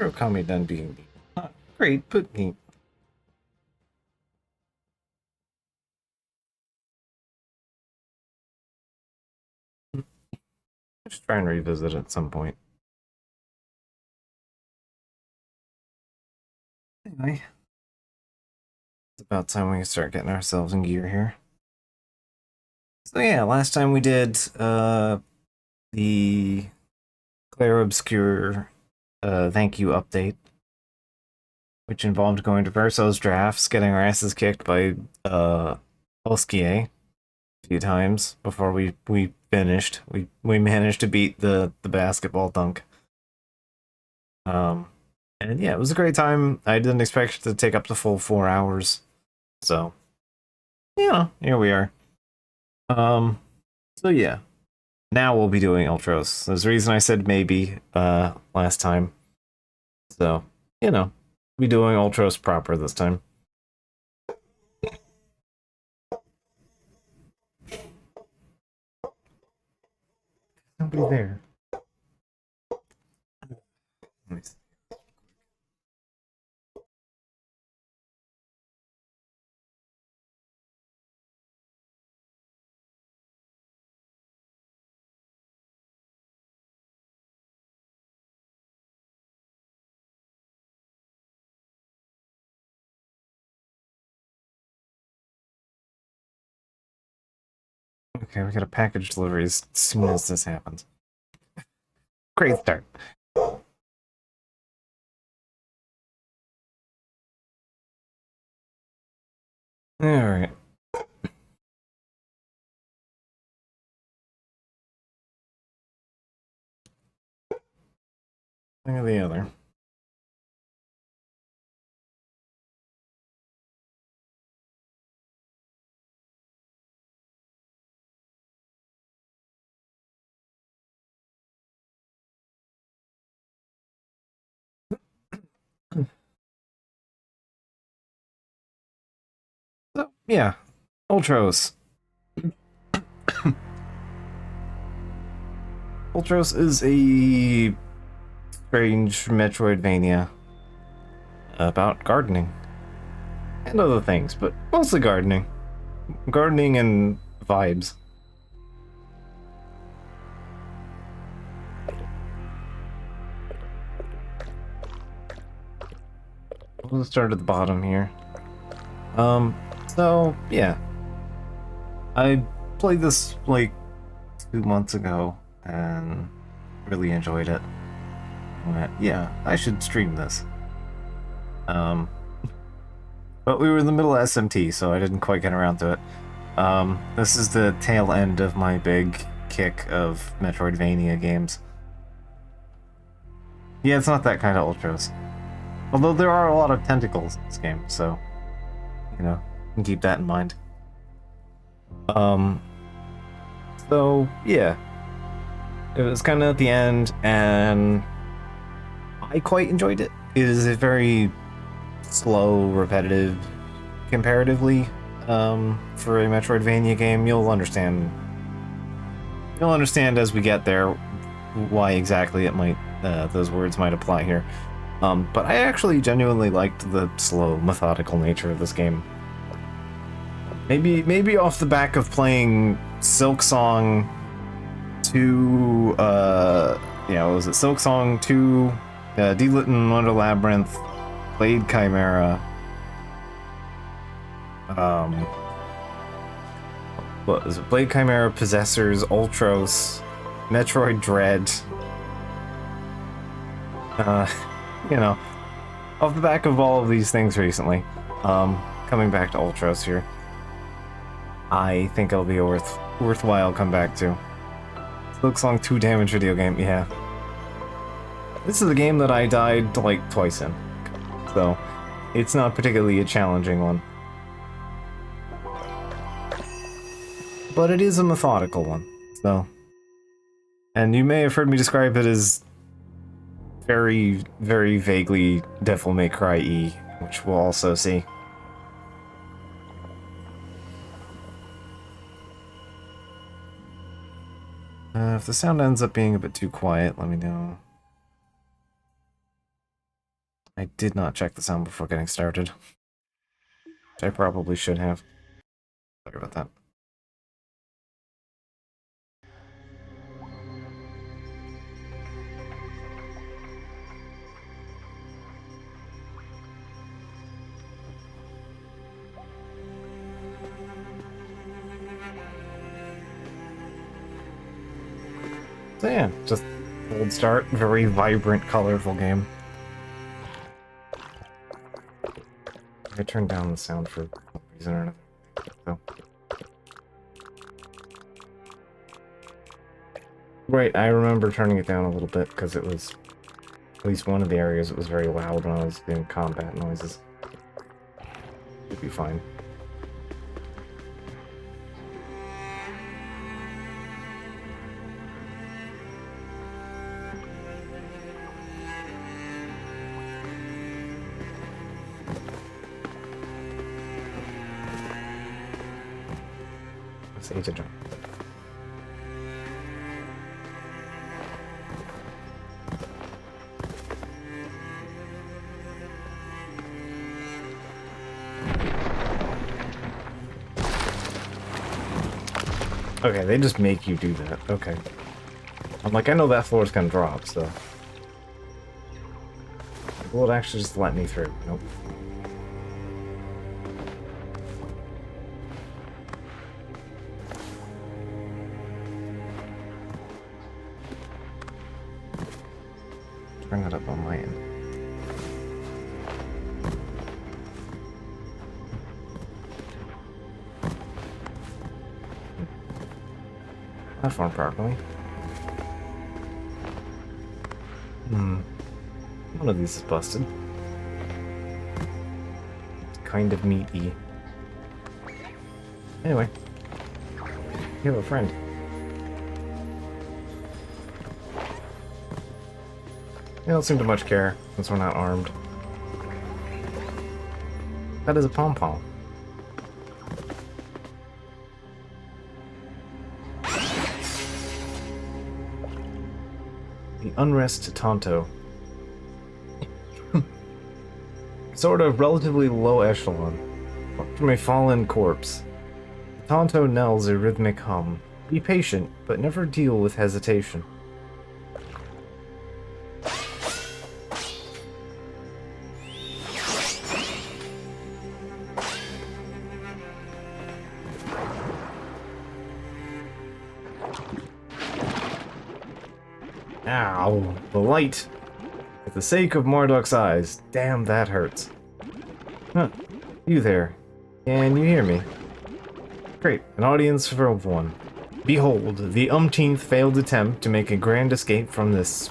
Murakami done being neat. Not great, but neat. Just try and revisit it at some point. Anyway, it's about time we start getting ourselves in gear here. So yeah, last time we did the Claire Obscure thank you update, which involved going to Verso's drafts, getting our asses kicked by Olskier a few times before we finished. We managed to beat the basketball dunk. And yeah, it was a great time. I didn't expect it to take up the full 4 hours. So, yeah, here we are. So yeah. Now we'll be doing Ultros. There's a reason I said maybe last time. So, you know, we'll be doing Ultros proper this time. Nobody there. Let me see. Okay, we got a package delivery as soon as this happens. Great start. Alright. Look at the other. So, yeah. Ultros. Ultros is a strange Metroidvania about gardening. And other things, but mostly gardening. Gardening and vibes. We'll start at the bottom here. So, yeah. I played this, like, 2 months ago, and really enjoyed it. Yeah, I should stream this. But we were in the middle of SMT, so I didn't quite get around to it. This is the tail end of my big kick of Metroidvania games. Yeah, it's not that kind of Ultros. Although there are a lot of tentacles in this game, so, you know, you can keep that in mind. So, yeah. It was kind of at the end, and I quite enjoyed it. It is a very slow, repetitive, comparatively, for a Metroidvania game. You'll understand as we get there why exactly it might, those words might apply here. But I actually genuinely liked the slow, methodical nature of this game. Maybe off the back of playing Silksong 2, was it Silksong 2, Delitten Wonder Labyrinth, Blade Chimera, what was it? Blade Chimera, Possessors, Ultros, Metroid Dread. You know, off the back of all of these things recently, coming back to Ultros here, I think it'll be a worthwhile come back to. Silksong 2 damage video game, yeah. This is a game that I died like twice in, so it's not particularly a challenging one. But it is a methodical one, so. And you may have heard me describe it as very, very vaguely Devil May Cry E, which we'll also see. If the sound ends up being a bit too quiet, let me know. I did not check the sound before getting started. Which I probably should have. Sorry about that. So yeah, just old start, very vibrant, colorful game. I turned down the sound for some reason or another. So. Right, I remember turning it down a little bit because it was, at least one of the areas, it was very loud when I was doing combat noises. It'd be fine. Let's see to jump. Okay, they just make you do that. Okay. I'm like, I know that floor's gonna drop, so... Will it actually just let me through? Nope. Turn that up on my end. Platform properly. One of these is busted. It's kind of meaty. Anyway. You have a friend. They don't seem to much care, since we're not armed. That is a pom-pom. The Unrest Tonto. Sort of relatively low echelon. From a fallen corpse. The Tonto knells a rhythmic hum. Be patient, but never deal with hesitation. Ow, the light. For the sake of Marduk's eyes. Damn, that hurts. Huh. You there. Can you hear me? Great, an audience for one. Behold, the umpteenth failed attempt to make a grand escape from this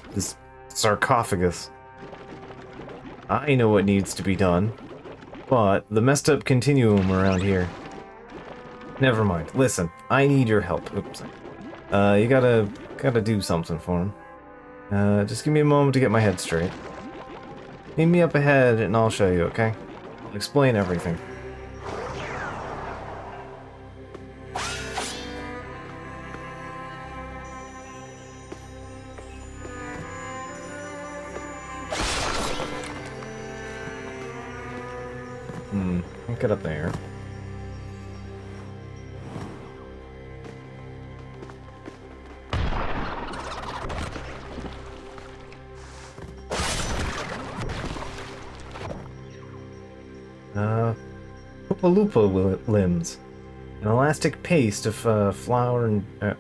sarcophagus. I know what needs to be done, but the messed up continuum around here. Never mind. Listen, I need your help. Oops. You gotta do something for him. Just give me a moment to get my head straight. Meet me up ahead and I'll show you, okay? I'll explain everything. Can't get up there. Lupa limbs. An elastic paste of flour and an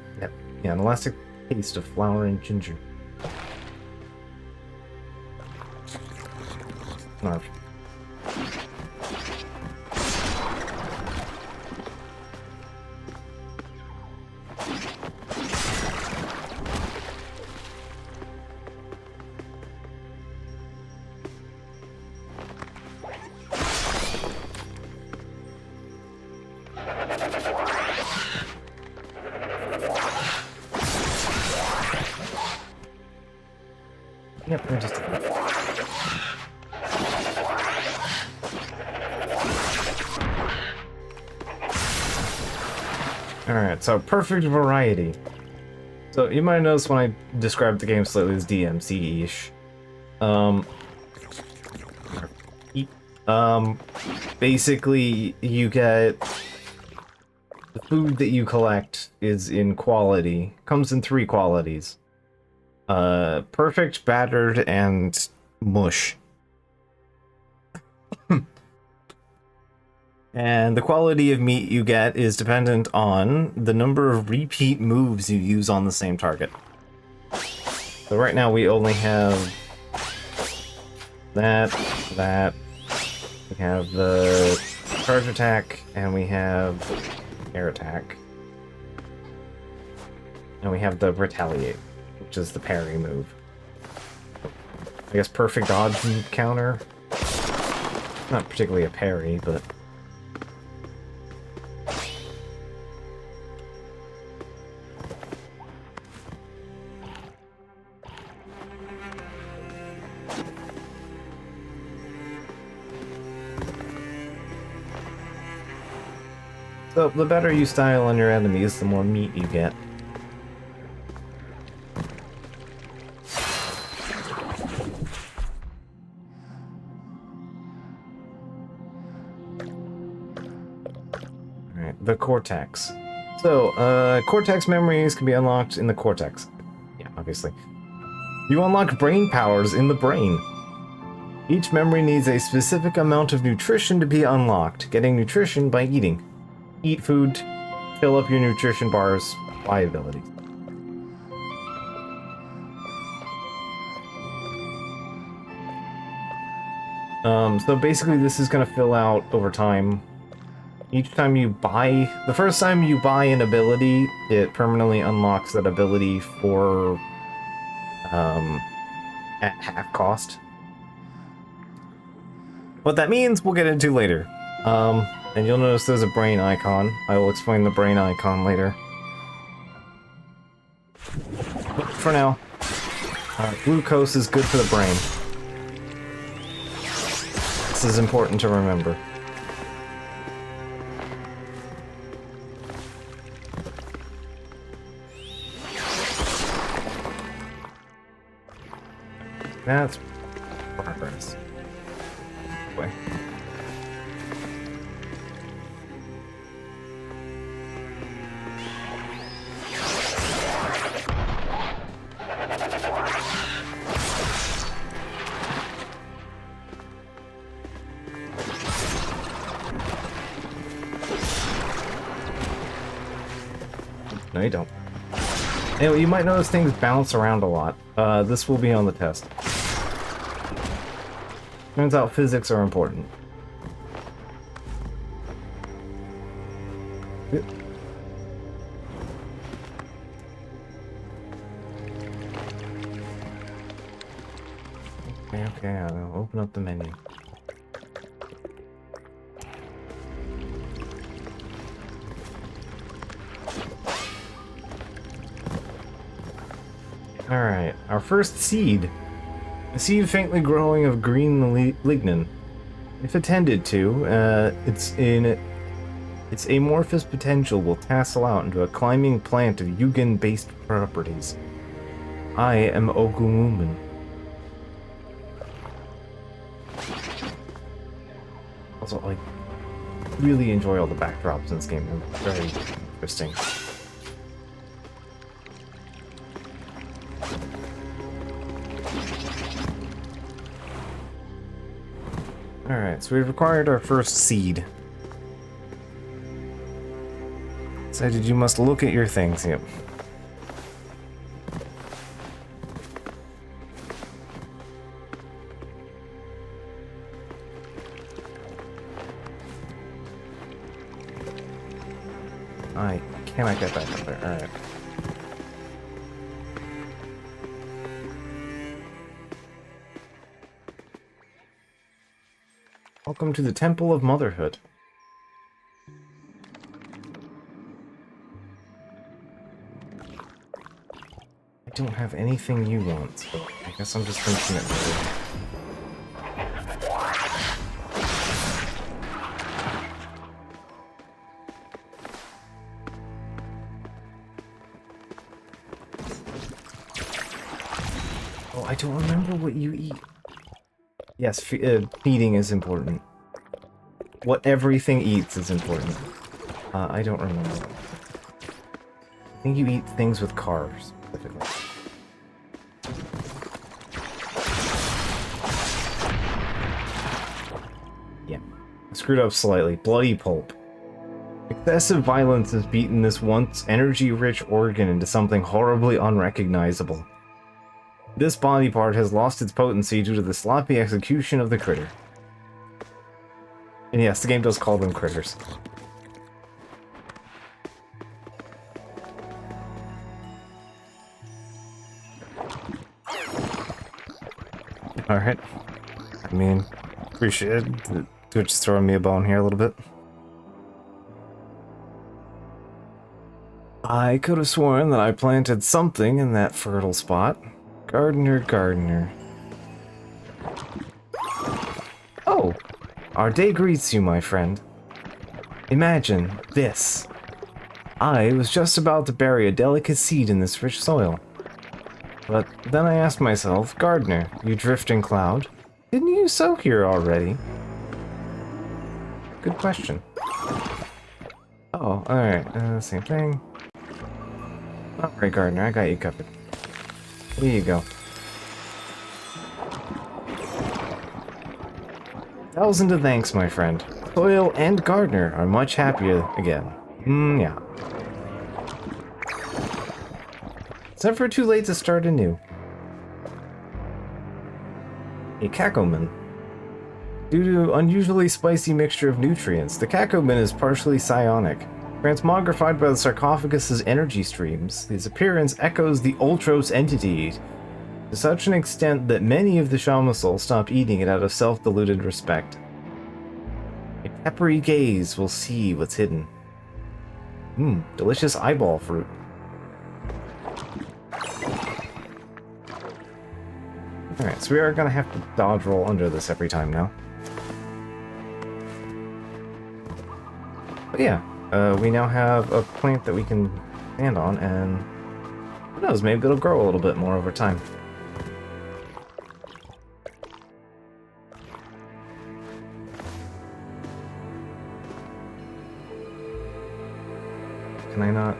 elastic paste of flour and ginger. Snarf. Yep, we're just... Alright, so perfect variety. So you might notice when I described the game slightly as DMC-ish. Basically, you get the food that you collect is in quality. Comes in 3 qualities. Perfect, battered, and mush. And the quality of meat you get is dependent on the number of repeat moves you use on the same target. So right now we only have that. We have the charge attack, and we have air attack. And we have the retaliate, which is the parry move. I guess perfect dodge counter. Not particularly a parry, but... So, the better you style on your enemies, the more meat you get. Alright, the Cortex. So, Cortex memories can be unlocked in the Cortex. Yeah, obviously. You unlock brain powers in the brain. Each memory needs a specific amount of nutrition to be unlocked. Getting nutrition by eating. Eat food, fill up your nutrition bars, by abilities. So basically this is going to fill out over time. Each time you buy... The first time you buy an ability, it permanently unlocks that ability for... at half cost. What that means, we'll get into later. And you'll notice there's a brain icon. I will explain the brain icon later. But for now, glucose is good for the brain. This is important to remember. That's progress. Way. No, you don't. Anyway, you might notice things bounce around a lot. This will be on the test. Turns out physics are important. Okay, I'll open up the menu. Alright, our first seed. A seed faintly growing of green lignin. If attended to, its amorphous potential will tassel out into a climbing plant of Yugen-based properties. I am Ogumumun. Also, like, really enjoy all the backdrops in this game. They're very interesting. Alright, so we've acquired our first seed. Decided you must look at your things, yep. I cannot get back up there, alright. Welcome to the Temple of Motherhood. I don't have anything you want, so I guess I'm just thinking it through. Oh, I don't remember what you eat. Yes, feeding is important. what everything eats is important. I don't remember. I think you eat things with cars, specifically. Yeah. I screwed up slightly. Bloody pulp. Excessive violence has beaten this once energy-rich organ into something horribly unrecognizable. This body part has lost its potency due to the sloppy execution of the critter. And yes, the game does call them critters. Alright. I mean, appreciate it. Twitch is throwing me a bone here a little bit. I could have sworn that I planted something in that fertile spot. Gardener, gardener. Oh! Our day greets you, my friend. Imagine this. I was just about to bury a delicate seed in this rich soil. But then I asked myself, Gardener, you drifting cloud, didn't you sow here already? Good question. Oh, alright, same thing. Alright, Gardener, I got you covered. Here you go. 1,000 of thanks, my friend. Soil and Gardener are much happier again. Yeah. It's never too late to start anew. A cacoman. Due to unusually spicy mixture of nutrients, the cacoman is partially psionic. Transmogrified by the sarcophagus's energy streams, his appearance echoes the Ultros entity to such an extent that many of the Shamasul stopped eating it out of self-deluded respect. A peppery gaze will see what's hidden. Delicious eyeball fruit. Alright, so we are gonna have to dodge roll under this every time now. But yeah, we now have a plant that we can stand on, and who knows, maybe it'll grow a little bit more over time. Can I not?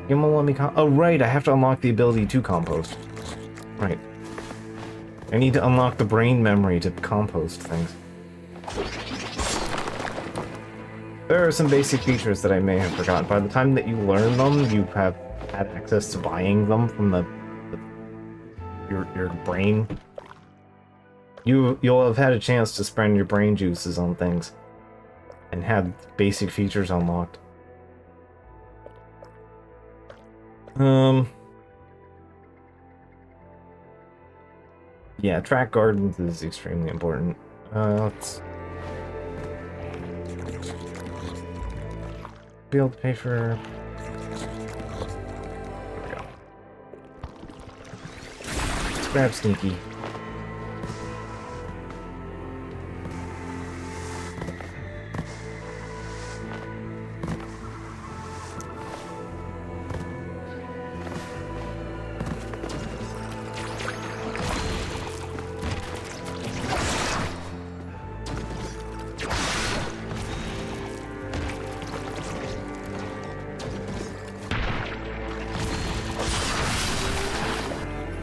You won't let me oh right, I have to unlock the ability to compost. Right. I need to unlock the brain memory to compost things. There are some basic features that I may have forgotten. By the time that you learn them, you have had access to buying them from your brain. You'll have had a chance to spend your brain juices on things and had basic features unlocked. Yeah, track gardens is extremely important. Let's be able to pay for. There we go. Let's grab Sneaky.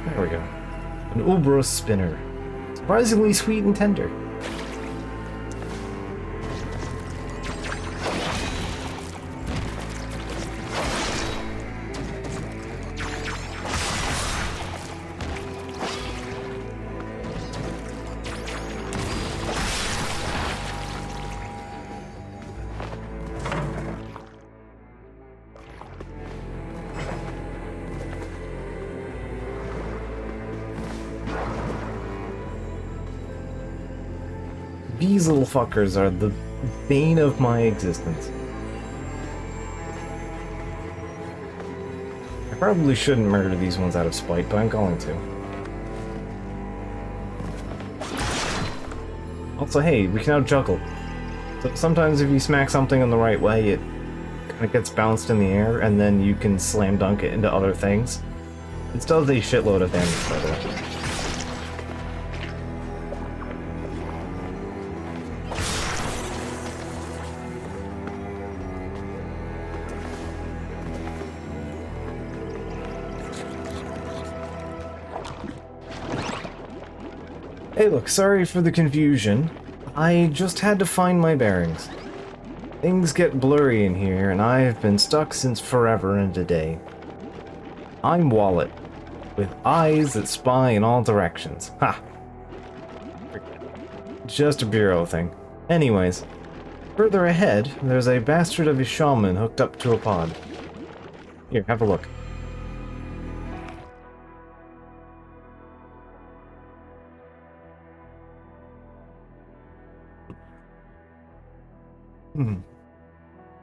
There we go. An Ultros spinner. Surprisingly sweet and tender. These little fuckers are the bane of my existence. I probably shouldn't murder these ones out of spite, but I'm going to. Also, hey, we can now juggle. So sometimes if you smack something in the right way, it kind of gets bounced in the air, and then you can slam dunk it into other things. It does a shitload of damage, by the way. Hey look, sorry for the confusion. I just had to find my bearings. Things get blurry in here, and I have been stuck since forever and a day. I'm Wallet, with eyes that spy in all directions. Ha! Just a bureau thing. Anyways, further ahead, there's a bastard of a shaman hooked up to a pod. Here, have a look.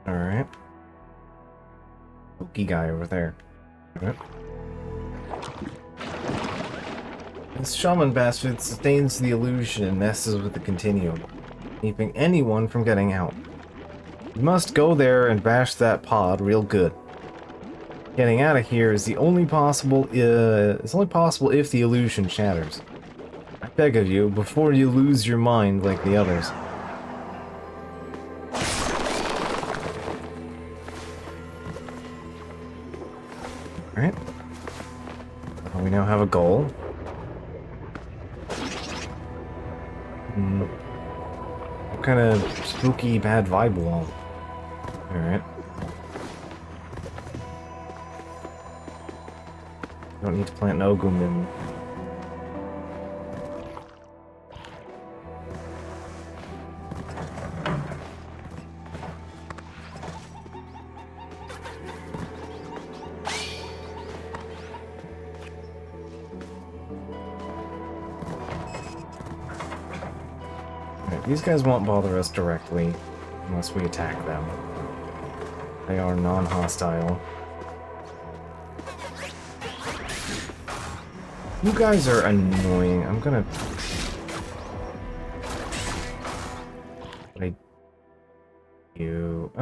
Alright. Spooky guy over there. Alright. This shaman bastard sustains the illusion and messes with the continuum, keeping anyone from getting out. You must go there and bash that pod real good. Getting out of here is the only possible. It's only possible if the illusion shatters. I beg of you, before you lose your mind like the others. Alright. Well, we now have a goal. What kind of spooky bad vibe wall? Alright. Don't need to plant an Ogum in. These guys won't bother us directly unless we attack them. They are non-hostile. You guys are annoying. I'm gonna... Wait. You...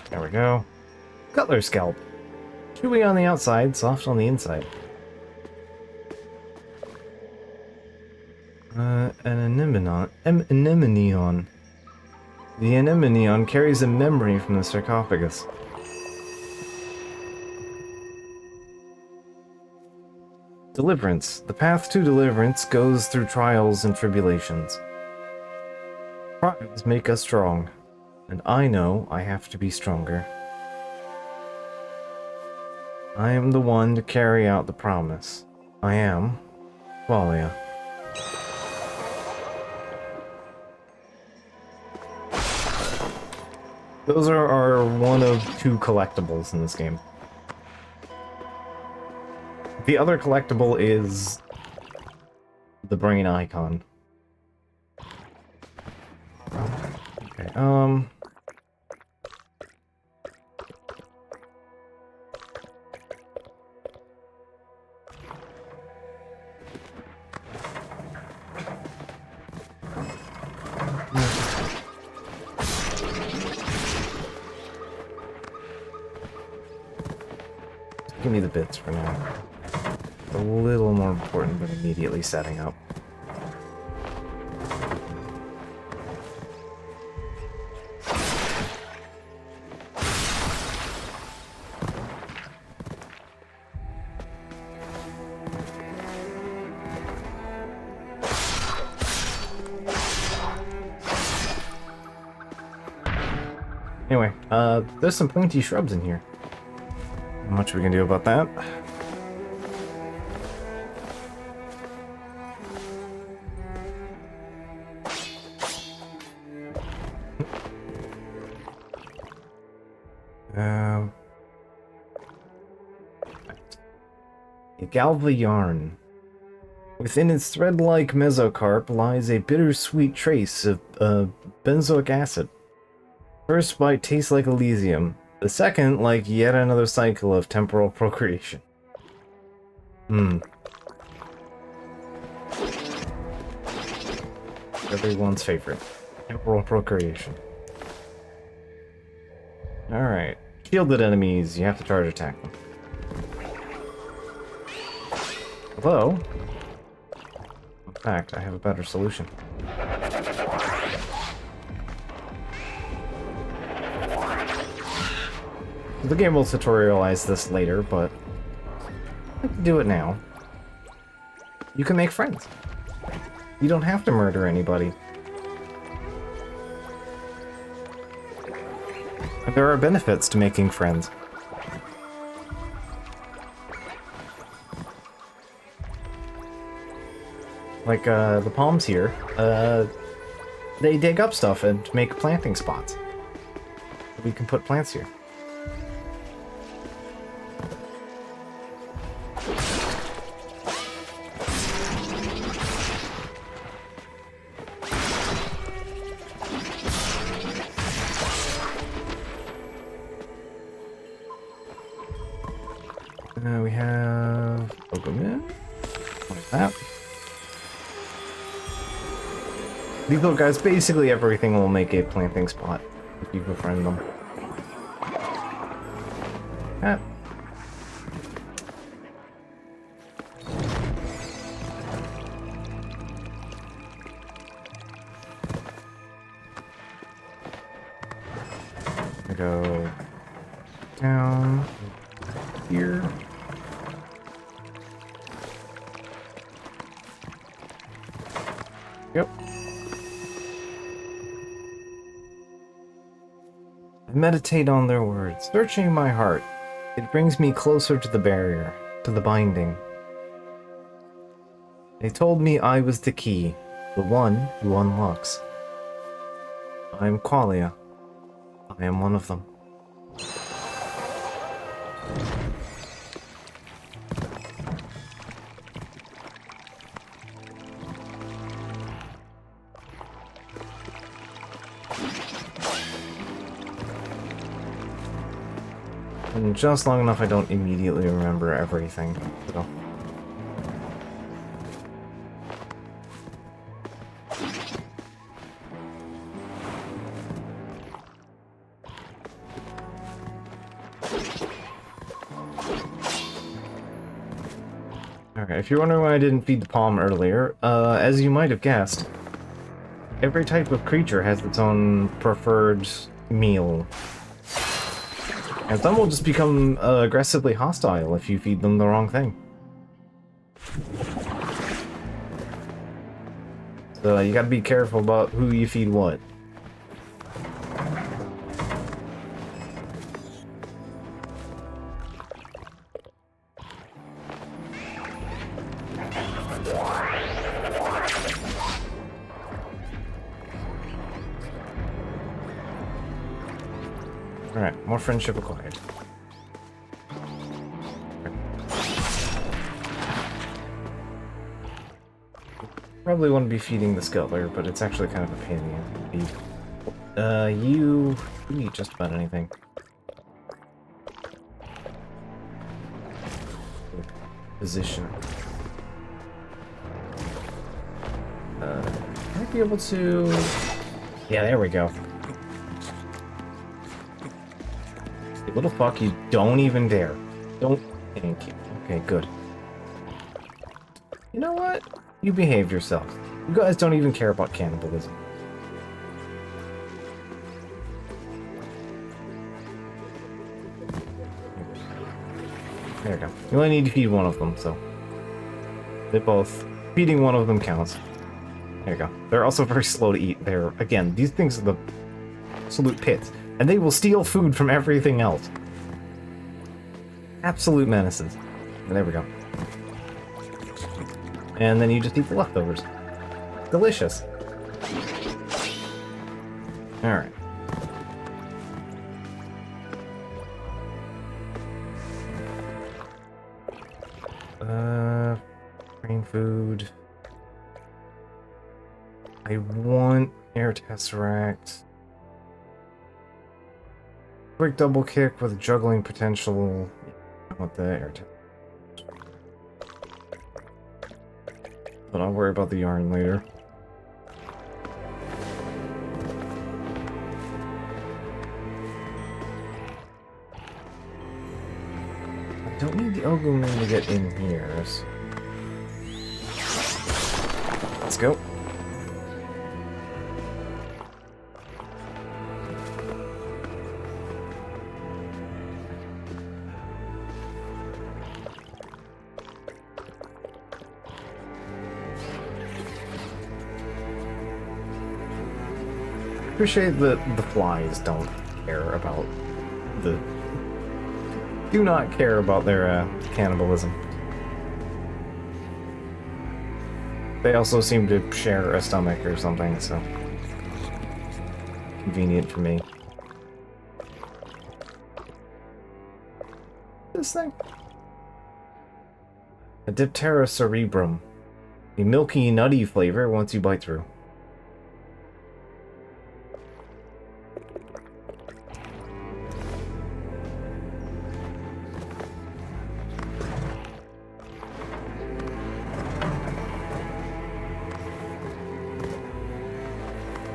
There we go. Cutler scalp. Chewy on the outside, soft on the inside. An anemonion. The anemonion carries a memory from the sarcophagus. Deliverance. The path to deliverance goes through trials and tribulations. Trials make us strong, and I know I have to be stronger. I am the one to carry out the promise. I am Qualia. Those are one of two collectibles in this game. The other collectible is the brain icon. Okay, give me the bits for now. A little more important than immediately setting up. Anyway, there's some pointy shrubs in here. Not much we can do about that. A Galva yarn. Within its thread-like mesocarp lies a bittersweet trace of benzoic acid. First bite tastes like Elysium. The second, like yet another cycle of temporal procreation. Everyone's favorite. Temporal procreation. Alright. Shielded enemies, you have to charge attack them. Although, fact, I have a better solution. The game will tutorialize this later, but I can do it now. You can make friends. You don't have to murder anybody. And there are benefits to making friends. Like, the palms here, they dig up stuff and make planting spots. We can put plants here. We have Pokemon. Like that. These little guys, basically everything will make a planting spot if you befriend them. Ah. I go down here. Yep. I meditate on their words, searching my heart. It brings me closer to the barrier, to the binding. They told me I was the key, the one who unlocks. I am Qualia. I am one of them. And just long enough I don't immediately remember everything, so. Okay, if you're wondering why I didn't feed the palm earlier, as you might have guessed, every type of creature has its own preferred meal. And some will just become aggressively hostile if you feed them the wrong thing. So you gotta be careful about who you feed what. Alright, more friendship acquired. Probably wouldn't be feeding the Scuttler, but it's actually kind of a pain in the feed. You eat just about anything. Position. Might be able to... Yeah, there we go. You little fuck, you don't even dare. Don't... Thank you. Okay, good. You know what? You behaved yourself. You guys don't even care about cannibalism. There we go. You only need to feed one of them, so... They both... Feeding one of them counts. There you go. They're also very slow to eat. They're... Again, these things are the absolute pits. And they will steal food from everything else. Absolute menaces. And there we go. And then you just eat the leftovers. Delicious. Alright. Green food. I want air tesseract. Quick double kick with juggling potential. I want the air tesseract. But I'll worry about the yarn later. I don't need the Ogumin to get in here. So... Let's go. Appreciate that the flies don't care about the... do not care about their cannibalism. They also seem to share a stomach or something, so... convenient for me. This thing? A Diptera cerebrum. A milky, nutty flavor once you bite through.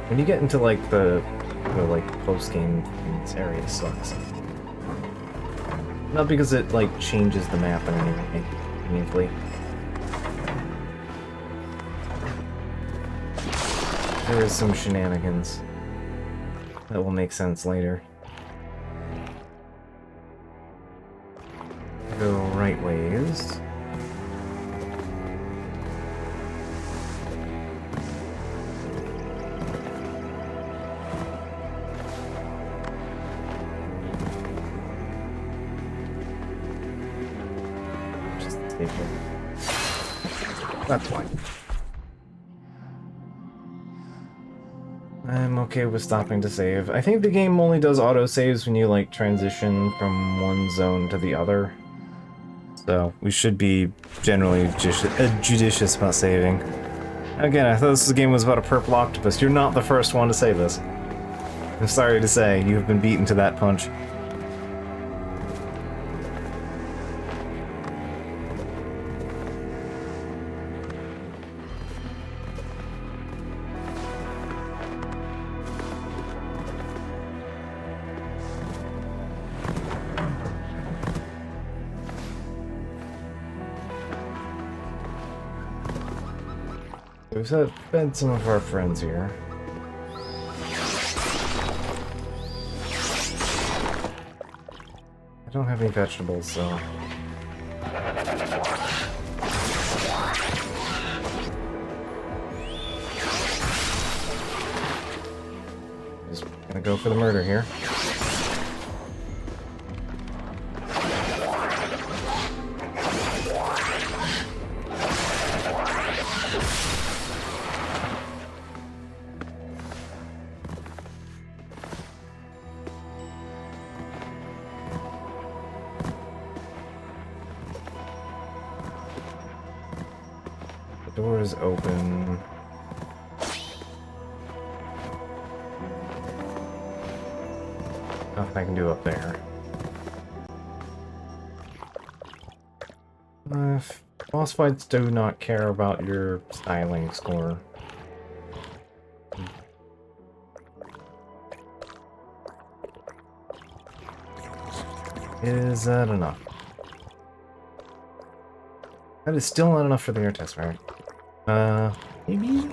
When you get into like the like post-game, this area sucks. Not because it like changes the map in any way meaningfully. There is some shenanigans that will make sense later. Go right ways. That's fine. I'm okay with stopping to save. I think the game only does auto-saves when you, like, transition from one zone to the other. So, we should be generally judicious about saving. Again, I thought this game was about a purple octopus. You're not the first one to say this. I'm sorry to say, you have been beaten to that punch. We've fed some of our friends here. I don't have any vegetables, so... Just gonna go for the murder here. Door is open. Nothing I can do up there. Boss fights do not care about your styling score. Is that enough? That is still not enough for the air test, right? Maybe?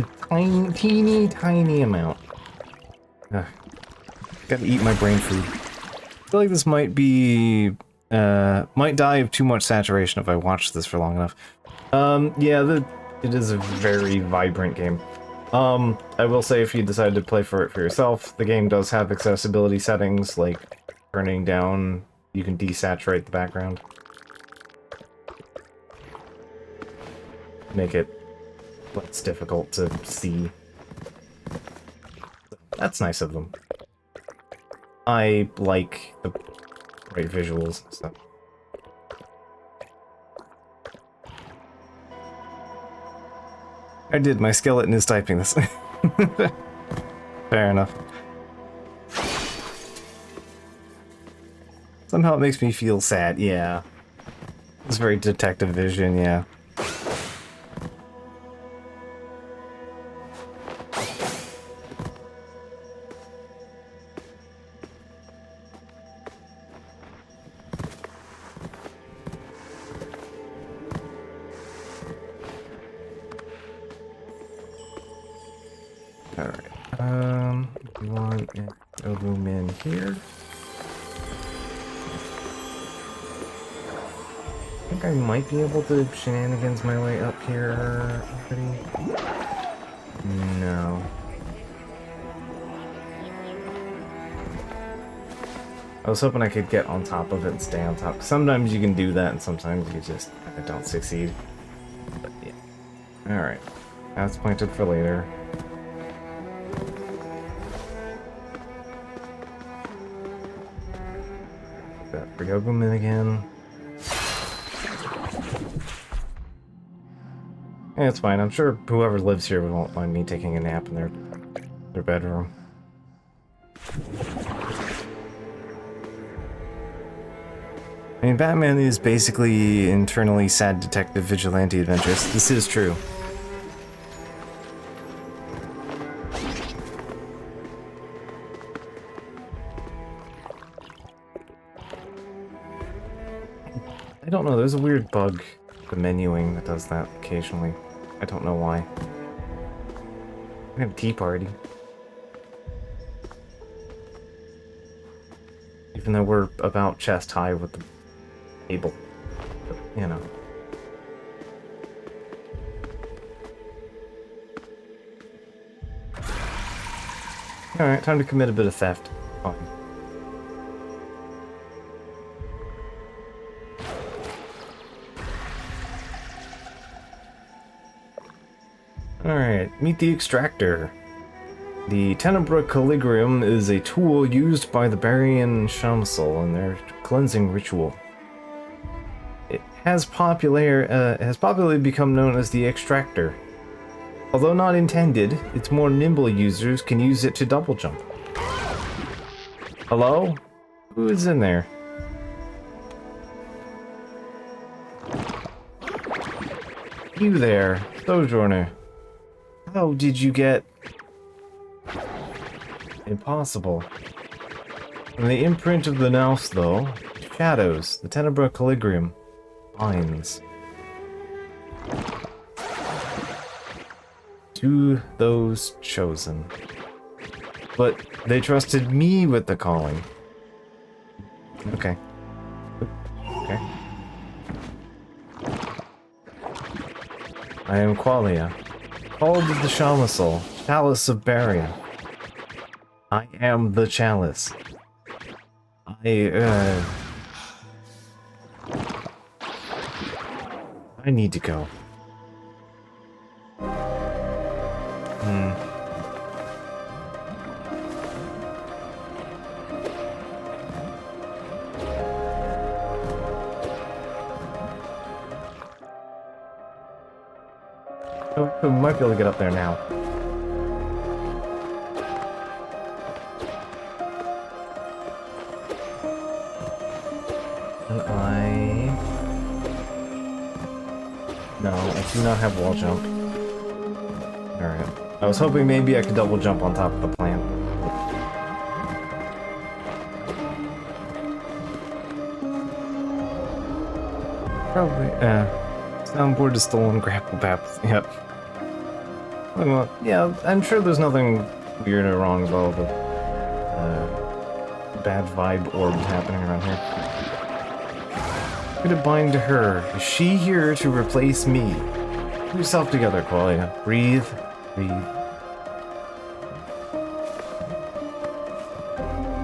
A tiny amount. Gotta eat my brain food. I feel like this might be, might die of too much saturation if I watch this for long enough. Yeah, it is a very vibrant game. I will say if you decide to play for it for yourself, the game does have accessibility settings, like turning down, you can desaturate the background. Make it less difficult to see. That's nice of them. I like the great visuals and stuff. I did, my skeleton is typing this. Fair enough. Somehow it makes me feel sad, yeah. It's very detective vision, yeah. We want a room in here. I think I might be able to shenanigans my way up here already. No. I was hoping I could get on top of it and stay on top. Sometimes you can do that, and sometimes you just don't succeed. But yeah. Alright. That's pointed for later. That for Yogumin again. Yeah, it's fine. I'm sure whoever lives here won't mind me taking a nap in their bedroom. I mean, Batman is basically internally sad detective vigilante adventures. This is true. I don't know, there's a weird bug, the menuing, that does that occasionally. I don't know why. We have a tea party. Even though we're about chest high with the table. But, you know. Alright, time to commit a bit of theft. Fine. Alright, meet the extractor. The Tenebra Calligram is a tool used by the Barian Shamsal in their cleansing ritual. It has popularly become known as the extractor. Although not intended, its more nimble users can use it to double jump. Hello? Who is in there? You there, Sojourner. How did you get... Impossible. From the imprint of the Nous, though, shadows, the Tenebra Calligram, lines. To those chosen. But they trusted me with the calling. Okay. Okay. I am Qualia, called the Shalisal, Chalice of Barian. I am the Chalice. I need to go. Oh, we might be able to get up there now. No, I do not have wall jump. Alright. I was hoping maybe I could double jump on top of the plant. Probably, soundboard is stolen, grapple paps, yep. Well, yeah, I'm sure there's nothing weird or wrong with all the, bad vibe orbs happening around here. Could it bind to her? Is she here to replace me? Put yourself together, Qualia. Breathe. Breathe.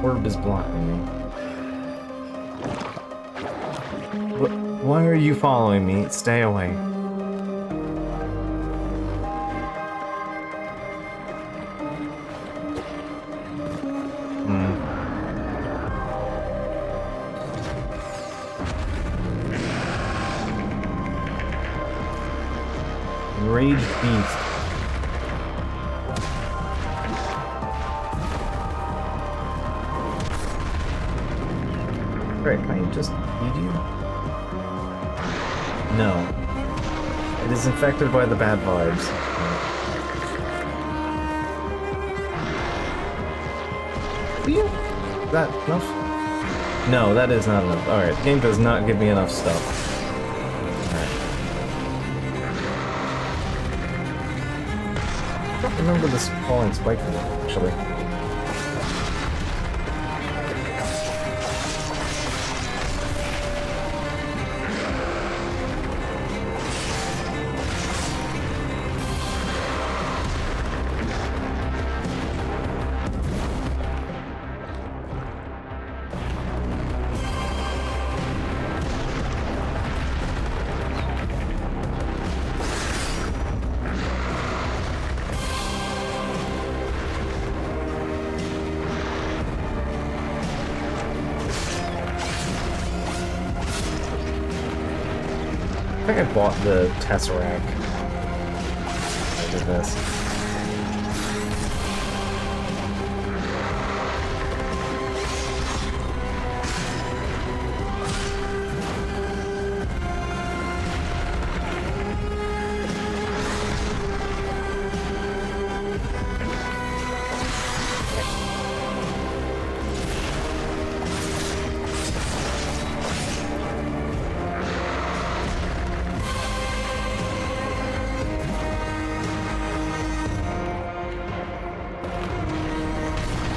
Orb is blocking me. Why are you following me? Stay away. Enraged beast. Right, can I just feed you? No. It is infected by the bad vibes. Is that enough? No, that is not enough. Alright, the game does not give me enough stuff. remember this falling spike from it, actually. I think I bought the Tesseract. I did this.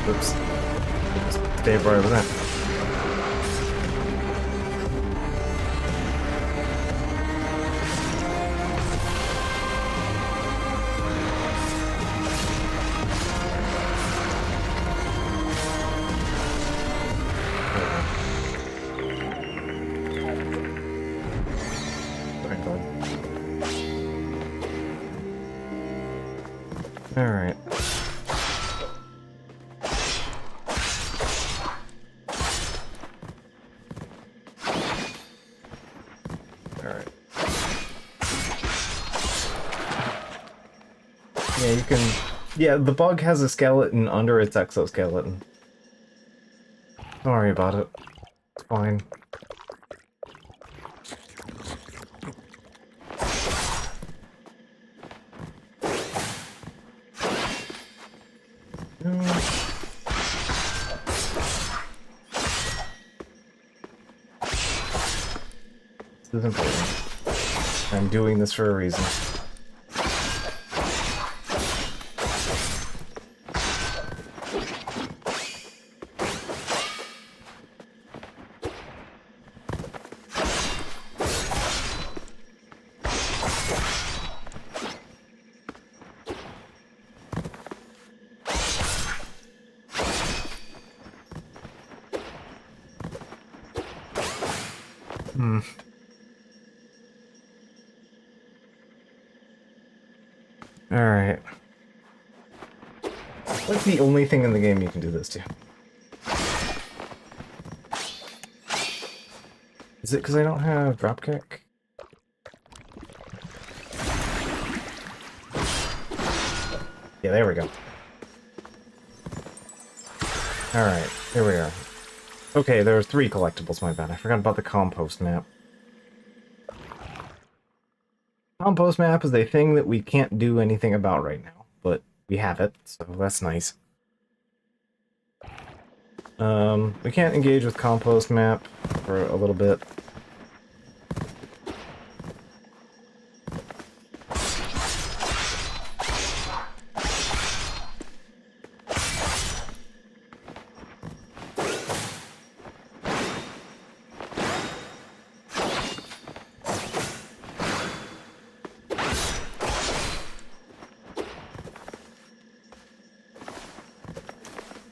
Oops. Stay right over there. Alright. Alright. Yeah, you can... Yeah, the bug has a skeleton under its exoskeleton. Don't worry about it. It's fine. This is important. I'm doing this for a reason. Alright. What's the only thing in the game you can do this to? Is it because I don't have dropkick? Yeah, there we go. Alright, here we are. Okay, there are 3 collectibles, my bad. I forgot about the compost map. Compost map is a thing that we can't do anything about right now, but we have it, so that's nice. We can't engage with compost map for a little bit.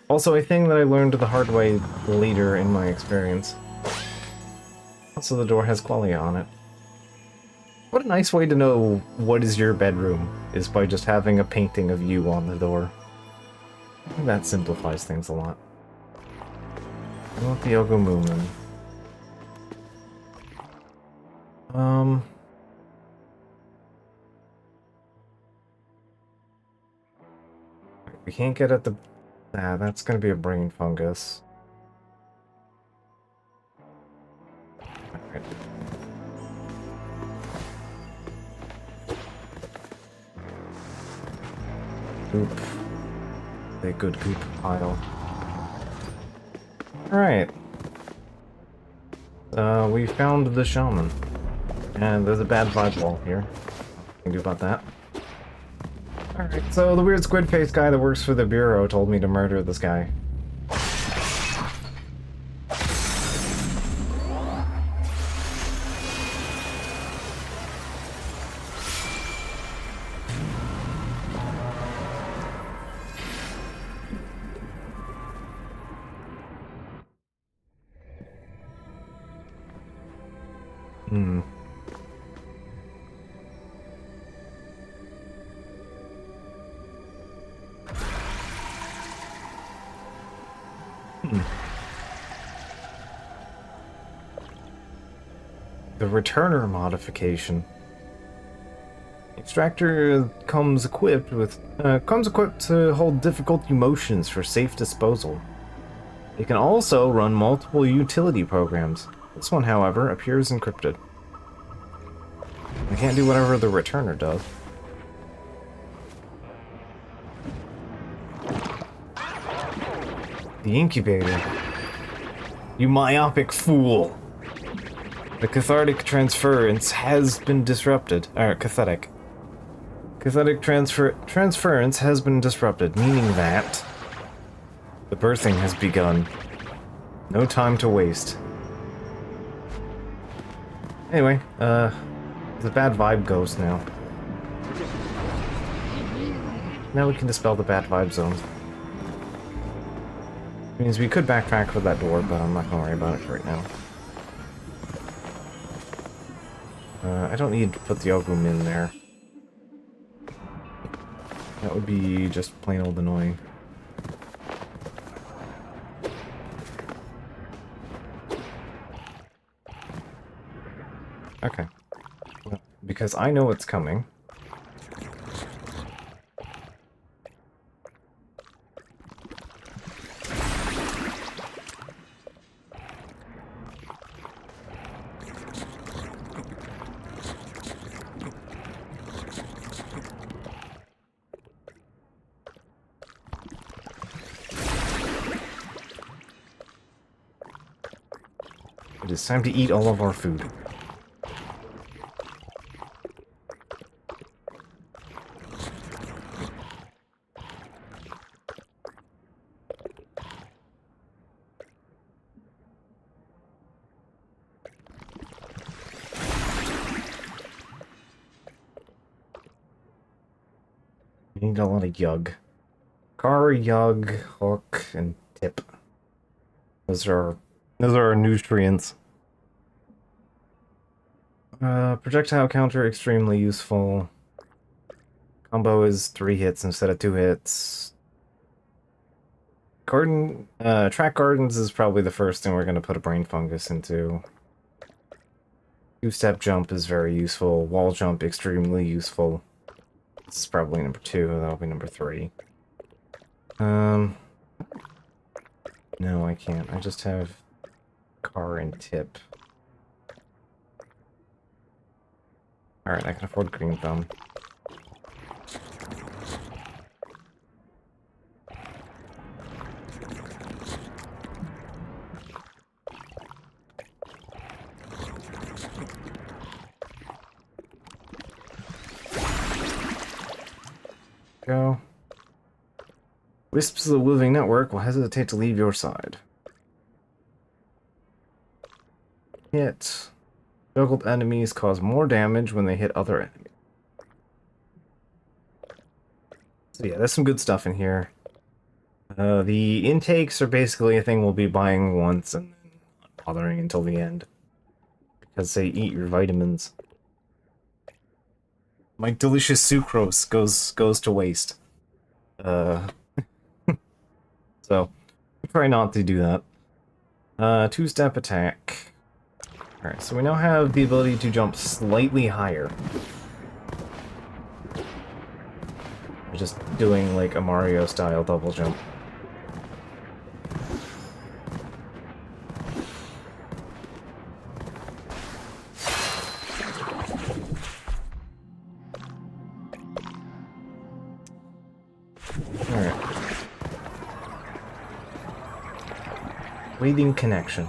Also, a thing that I learned the hard way later in my experience. Also, the door has qualia on it. What a nice way to know what is your bedroom, is by just having a painting of you on the door. I think that simplifies things a lot. I want the Ogumumun. We can't get at the... Nah, that's gonna be a brain fungus. Alright. Goop. A good goop pile. Alright. We found the shaman. And there's a bad vibe wall here. What can do about that? Alright, so the weird squid face guy that works for the Bureau told me to murder this guy. Hmm. The returner modification. Extractor comes equipped to hold difficult emotions for safe disposal. It can also run multiple utility programs. This one, however, appears encrypted. I can't do whatever the returner does. The incubator. You myopic fool! The cathartic transference has been disrupted. Cathodic. Cathodic transference has been disrupted, meaning that the birthing has begun. No time to waste. Anyway, the bad vibe ghost now. Now we can dispel the bad vibe zones. Means we could backtrack for that door, but I'm not gonna worry about it right now. I don't need to put the Ogum in there. That would be just plain old annoying. Okay. Well, because I know what's coming. It is time to eat all of our food. We need a lot of yug. Car, yug, hook, and tip. Those are our nutrients. Projectile counter, extremely useful. Combo is 3 hits instead of 2 hits. Track gardens is probably the first thing we're going to put a brain fungus into. 2-step jump is very useful. Wall jump, extremely useful. This is probably number 2, that'll be number 3. No, I can't. I just have car and tip. Alright, I can afford green thumb. Go. Wisps of the Living Network will hesitate to leave your side. Hit. Juggled enemies cause more damage when they hit other enemies. So yeah, there's some good stuff in here. The intakes are basically a thing we'll be buying once and then not bothering until the end. Because they eat your vitamins. My delicious sucrose goes to waste. So, try not to do that. 2-step attack. Alright, so we now have the ability to jump slightly higher. We're just doing like a Mario style double jump. Alright. Waiting connection.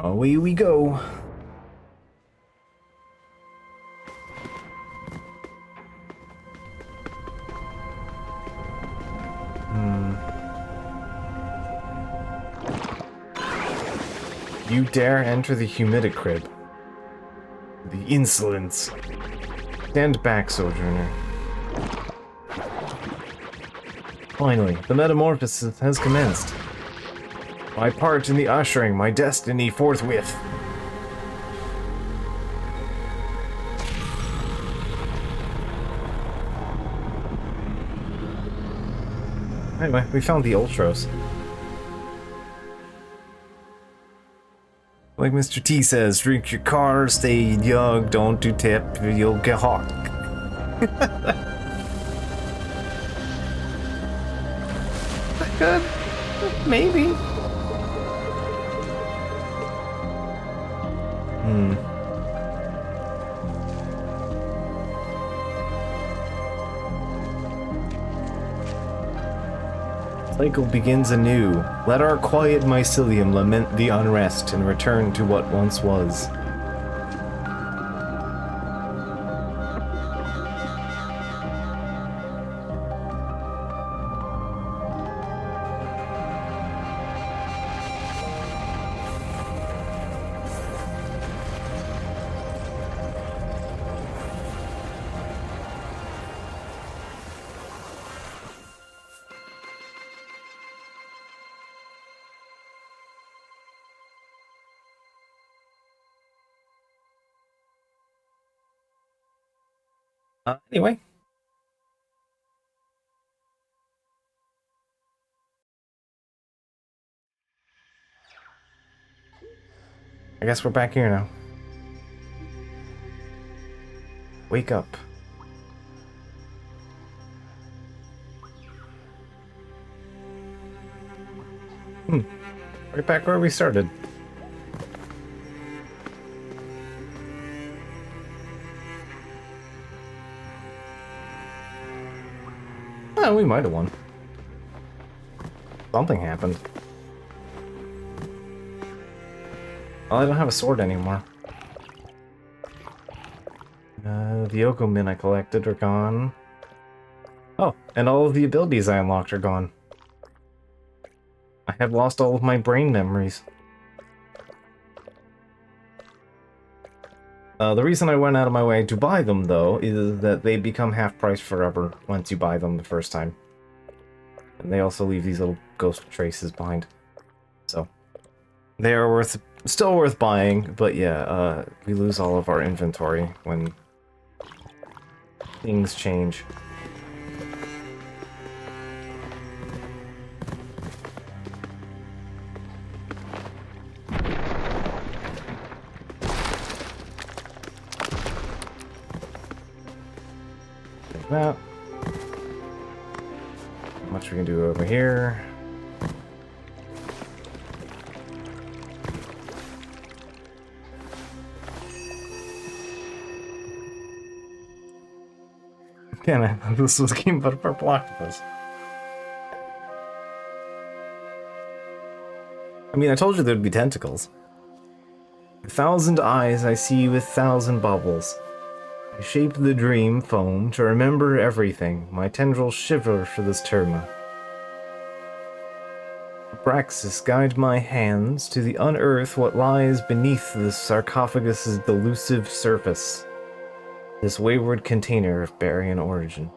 Away we go. You dare enter the humidicrib. The insolence. Stand back, Sojourner. Finally, the metamorphosis has commenced. My part in the ushering my destiny forthwith. Anyway, we found the Ultros. Like Mr. T says, drink your car, stay young, don't do tip, you'll get hot. Good. Maybe. Cycle begins anew. Let our quiet mycelium lament the unrest and return to what once was. Anyway. I guess we're back here now. Wake up. Right back where we started. Oh, we might have won. Something happened. Well, I don't have a sword anymore. The Okomin I collected are gone. Oh, and all of the abilities I unlocked are gone. I have lost all of my brain memories. The reason I went out of my way to buy them, though, is that they become half price forever once you buy them the first time. And they also leave these little ghost traces behind. So, they are still worth buying, but yeah, we lose all of our inventory when things change. That. How much we can do over here. Man, this was a game about a purple octopus. I mean, I told you there'd be tentacles. 1,000 eyes I see with 1,000 bubbles. I shape the dream foam to remember everything. My tendrils shiver for this terma. Abraxas, guide my hands to the unearth what lies beneath this sarcophagus's delusive surface. This wayward container of Barian origin.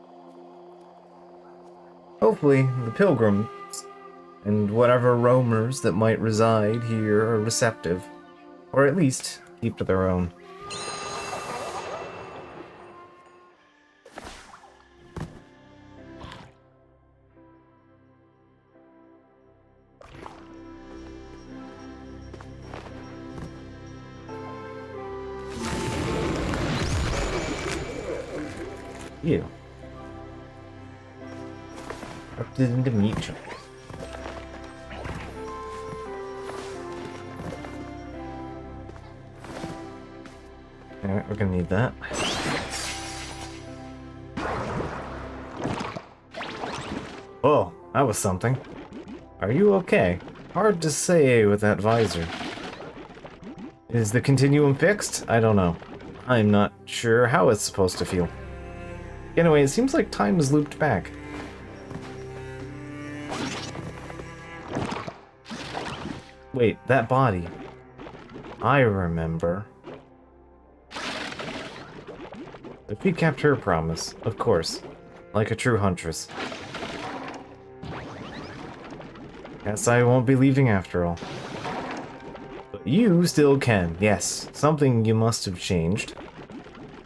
Hopefully, the pilgrims and whatever roamers that might reside here are receptive, or at least keep to their own. You. Erupted into meat chunks. Alright, we're gonna need that. Oh, that was something. Are you okay? Hard to say with that visor. Is the continuum fixed? I don't know. I'm not sure how it's supposed to feel. Anyway, it seems like time is looped back. Wait, that body. I remember. If we kept her promise, of course. Like a true huntress. Guess I won't be leaving after all. But you still can, yes. Something you must have changed.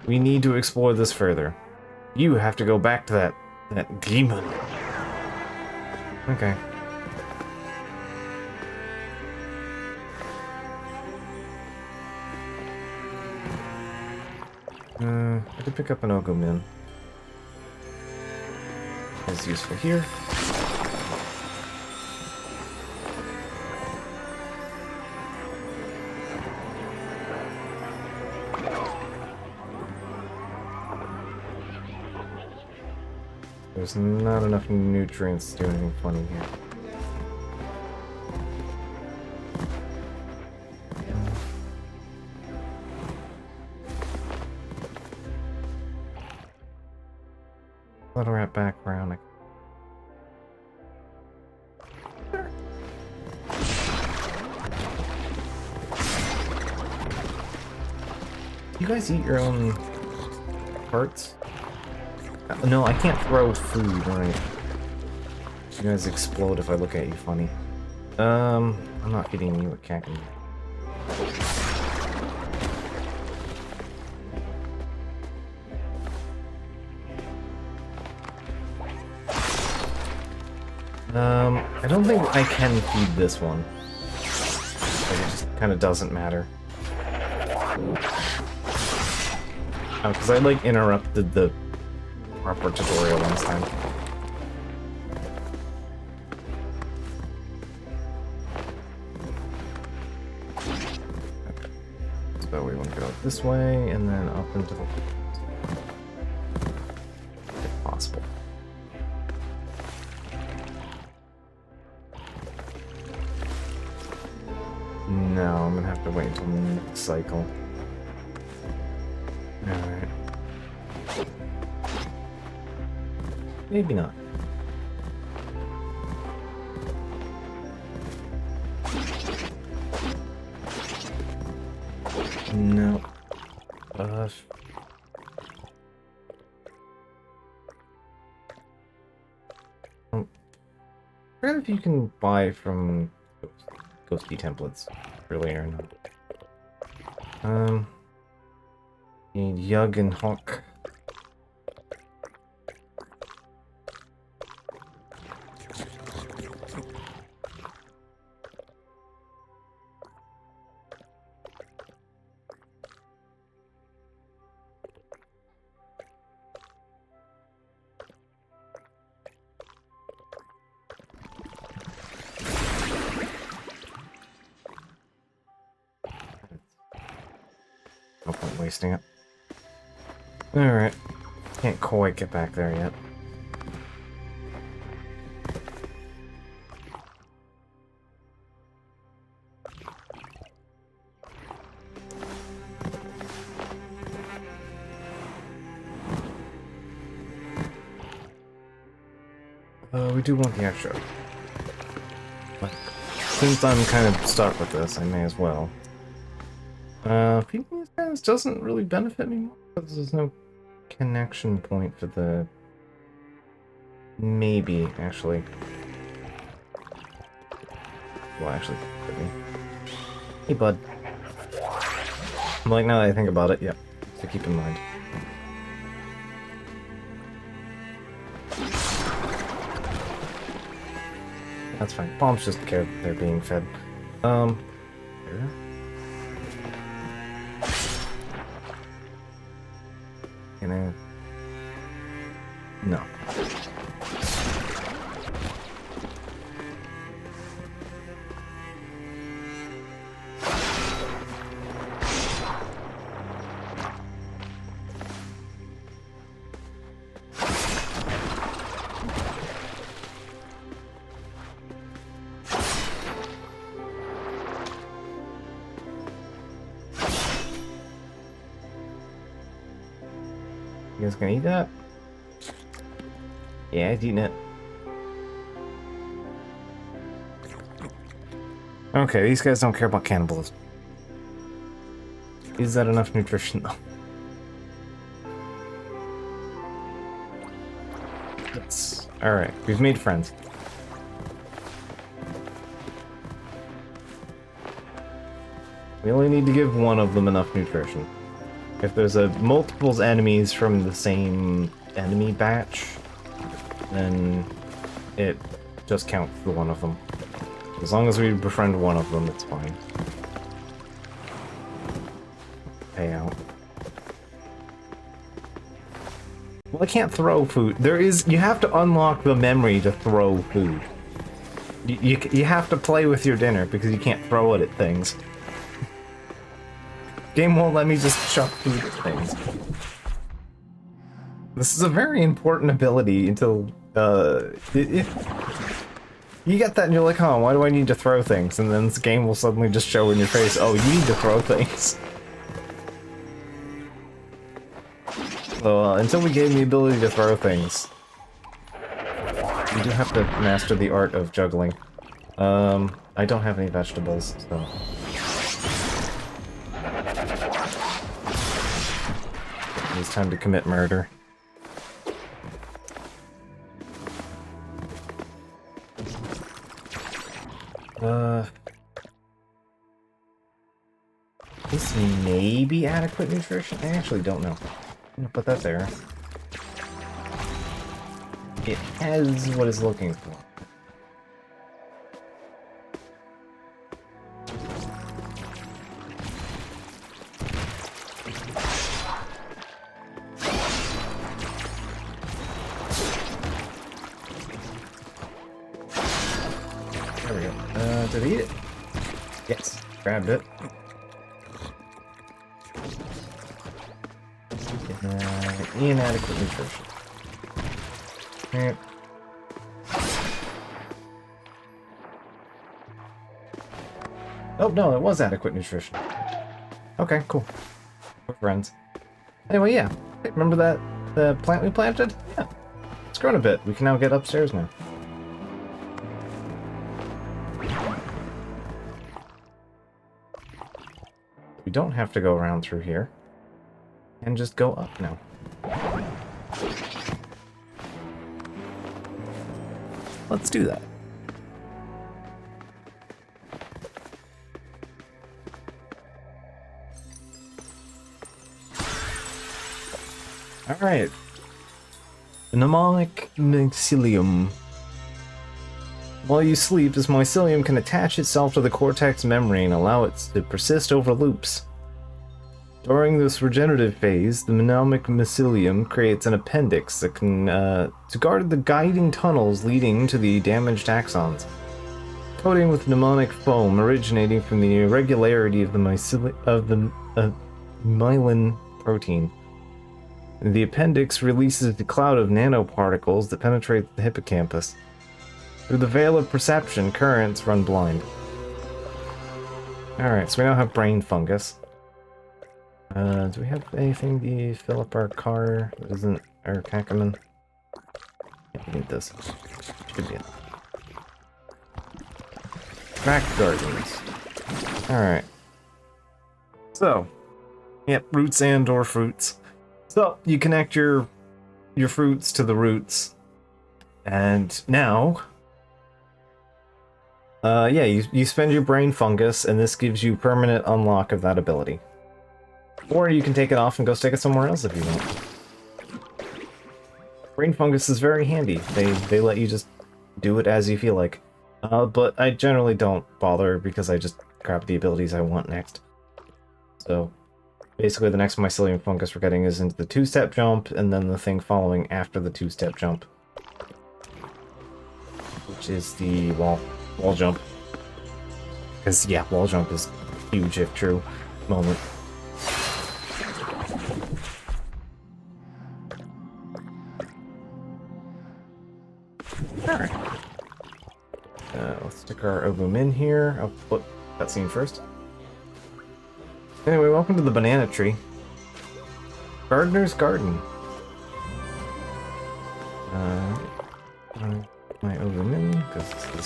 We need to explore this further. You have to go back to that demon. Okay. I could pick up an Ogomin. It's useful here. There's not enough nutrients to do anything funny here. Let her wrap back around. You guys eat your own parts? No, I can't throw food, right? You guys explode if I look at you funny. I'm not feeding you a khaki. I don't think I can feed this one. Like, it just kind of doesn't matter. Oh, because I, like, interrupted the proper tutorial last time. So we want to go this way, and then up into the... if possible. No, I'm gonna have to wait until the next cycle. Alright. Maybe not. No. I forget if you can buy from Ghosty templates earlier or not. Need Yug and Hawk. No point wasting it. Alright. Can't quite get back there yet. We do want the extra. But since I'm kind of stuck with this, I may as well. Feeding these guys doesn't really benefit me because there's no connection point for the... Maybe, actually. Well, actually, could be. Hey, bud. I'm like, now that I think about it, yep. So keep in mind. That's fine. Bombs just care that they're being fed. Here. No. You guys gonna eat that? Yeah, it's eating it. Okay, these guys don't care about cannibalism. Is that enough nutrition though? Alright, we've made friends. We only need to give one of them enough nutrition. If there's a multiples enemies from the same enemy batch, then it just counts for one of them. As long as we befriend one of them, it's fine. Payout. Well, I can't throw food. You have to unlock the memory to throw food. You have to play with your dinner because you can't throw it at things. Game won't let me just chuck food at things. This is a very important ability until, you get that and you're like, oh, why do I need to throw things? And then this game will suddenly just show in your face, oh, you need to throw things. So, until we gain the ability to throw things, we do have to master the art of juggling. I don't have any vegetables, so... It's time to commit murder. This may be adequate nutrition? I actually don't know. I'm gonna put that there. It has what it's looking for. There we go. Did I eat it? Yes, grabbed it. Inadequate nutrition. Yep. Oh no, it was adequate nutrition. Okay, cool. We're friends. Anyway, yeah. Hey, remember that the plant we planted? Yeah. It's grown a bit. We can now get upstairs now. We don't have to go around through here. And just go up now. Let's do that. Alright. Mnemonic mycelium. While you sleep, this mycelium can attach itself to the cortex memory and allow it to persist over loops. During this regenerative phase, the mnemonic mycelium creates an appendix that can to guard the guiding tunnels leading to the damaged axons. Coating with mnemonic foam originating from the irregularity of the myelin protein. The appendix releases a cloud of nanoparticles that penetrate the hippocampus. Through the veil of perception, currents run blind. Alright, so we now have brain fungus. Do we have anything to fill up our car that isn't our Kakaman? Yeah, we need this. Should be it. Back gardens. Alright. So, yep, roots and or fruits. So, you connect your fruits to the roots. And now... yeah, you spend your brain fungus, and this gives you permanent unlock of that ability. Or you can take it off and go stick it somewhere else if you want. Brain fungus is very handy. They let you just do it as you feel like. But I generally don't bother because I just grab the abilities I want next. So, basically the next mycelium fungus we're getting is into the two-step jump, and then the thing following after the two-step jump. Which is the wall jump. Because, yeah, wall jump is huge if true moment. Alright. Let's stick our Obum in here. I'll put that scene first. Anyway, welcome to the banana tree. Gardener's Garden.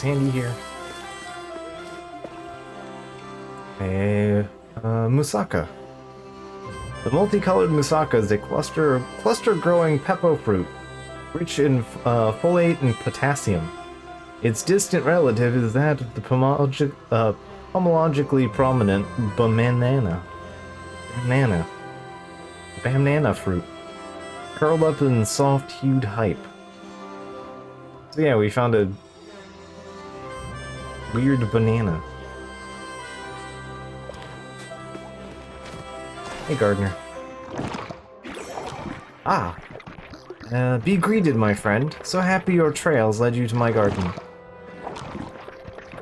handy here. Musaka. The multicolored musaka is a cluster-growing pepo fruit, rich in folate and potassium. Its distant relative is that of the pomologically prominent banana fruit, curled up in soft-hued hype. So yeah, we found a weird banana. Hey, gardener. Ah! Be greeted, my friend. So happy your trails led you to my garden.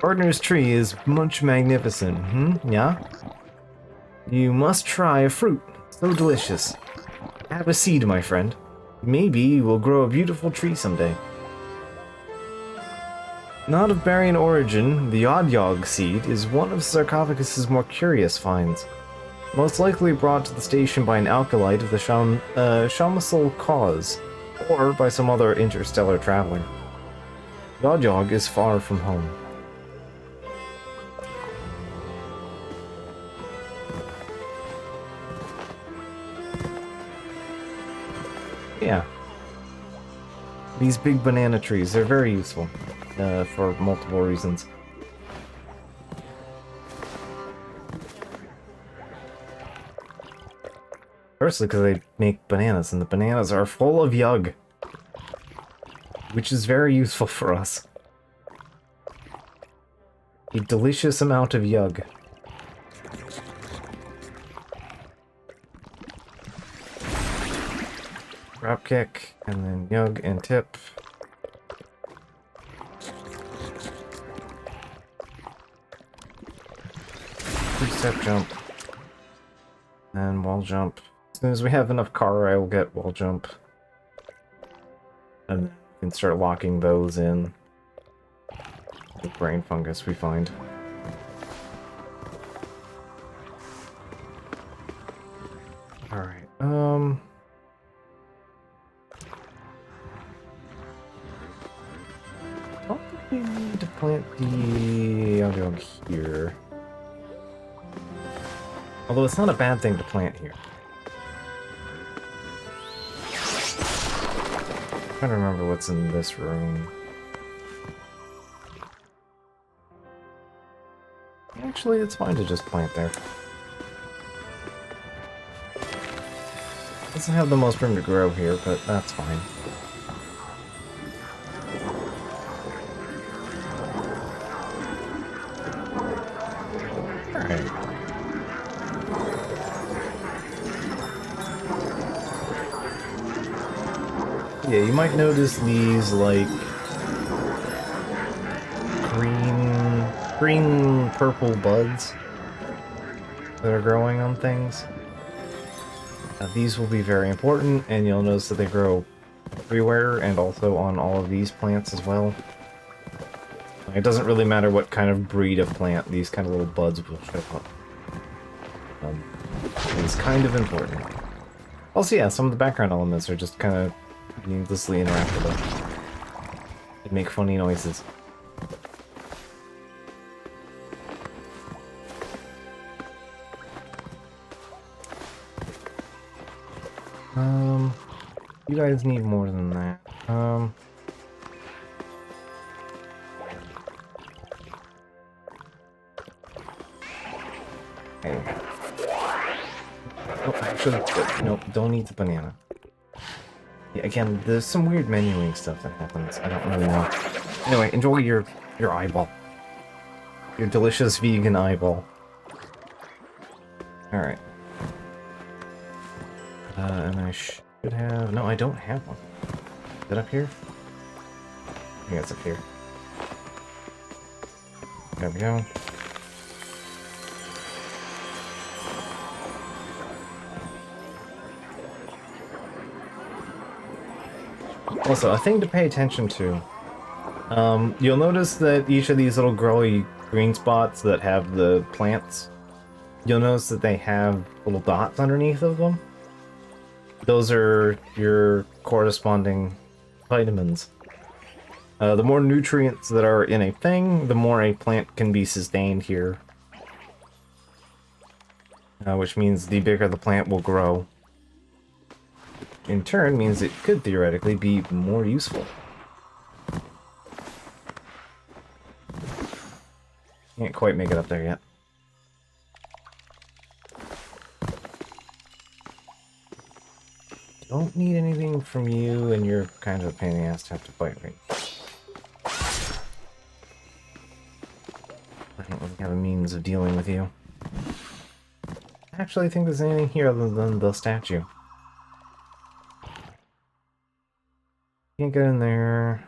Gardener's tree is much magnificent, yeah? You must try a fruit. So delicious. Have a seed, my friend. Maybe you will grow a beautiful tree someday. Not of Barian origin, the Odd-Yog seed is one of Sarcophagus's more curious finds. Most likely brought to the station by an alkalite of the Shamasul cause, or by some other interstellar traveler. The Odd-Yog is far from home. Yeah. These big banana trees, they're very useful. For multiple reasons. Firstly, because they make bananas, and the bananas are full of yug. Which is very useful for us. A delicious amount of yug. Drop kick, and then yug and tip. Two-step jump. And wall jump. As soon as we have enough car, I will get wall jump. And then we can start locking those in. The brain fungus we find. Alright, I don't think we need to plant the Odd-Yog here. Although it's not a bad thing to plant here. I'm trying to remember what's in this room. Actually, it's fine to just plant there. Doesn't have the most room to grow here, but that's fine. Alright. Yeah, you might notice these, like, green-purple buds that are growing on things. These will be very important, and you'll notice that they grow everywhere, and also on all of these plants as well. It doesn't really matter what kind of breed of plant, these kind of little buds will show up. It's kind of important. Also, yeah, some of the background elements are just kind of needlessly interactable. They make funny noises. You guys need more than that. Hey. Oh, actually, nope, don't eat the banana. Yeah, again, there's some weird menuing stuff that happens. I don't really know. Anyway, enjoy your eyeball. Your delicious vegan eyeball. Alright. And I should have... No, I don't have one. Is it up here? I think it's up here. There we go. Also, a thing to pay attention to. You'll notice that each of these little girly green spots that have the plants, you'll notice that they have little dots underneath of them. Those are your corresponding vitamins. The more nutrients that are in a thing, the more a plant can be sustained here. Which means the bigger the plant will grow. In turn, means it could theoretically be more useful. Can't quite make it up there yet. Don't need anything from you, and you're kind of a pain in the ass to have to fight right now. I don't really have a means of dealing with you. Actually, I think there's anything here other than the statue. Can't get in there.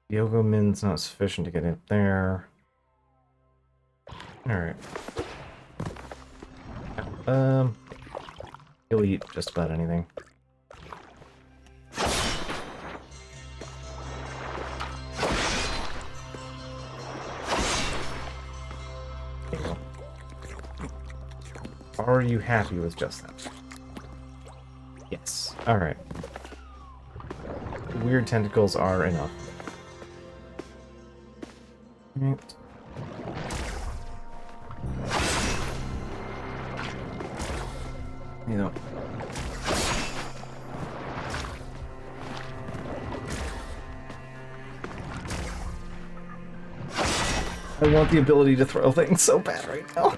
Yoga Min's not sufficient to get in there. Alright. He'll eat just about anything. There you go. Are you happy with just that? Yes. Alright. Weird tentacles are enough. Right. You know. I want the ability to throw things so bad right now.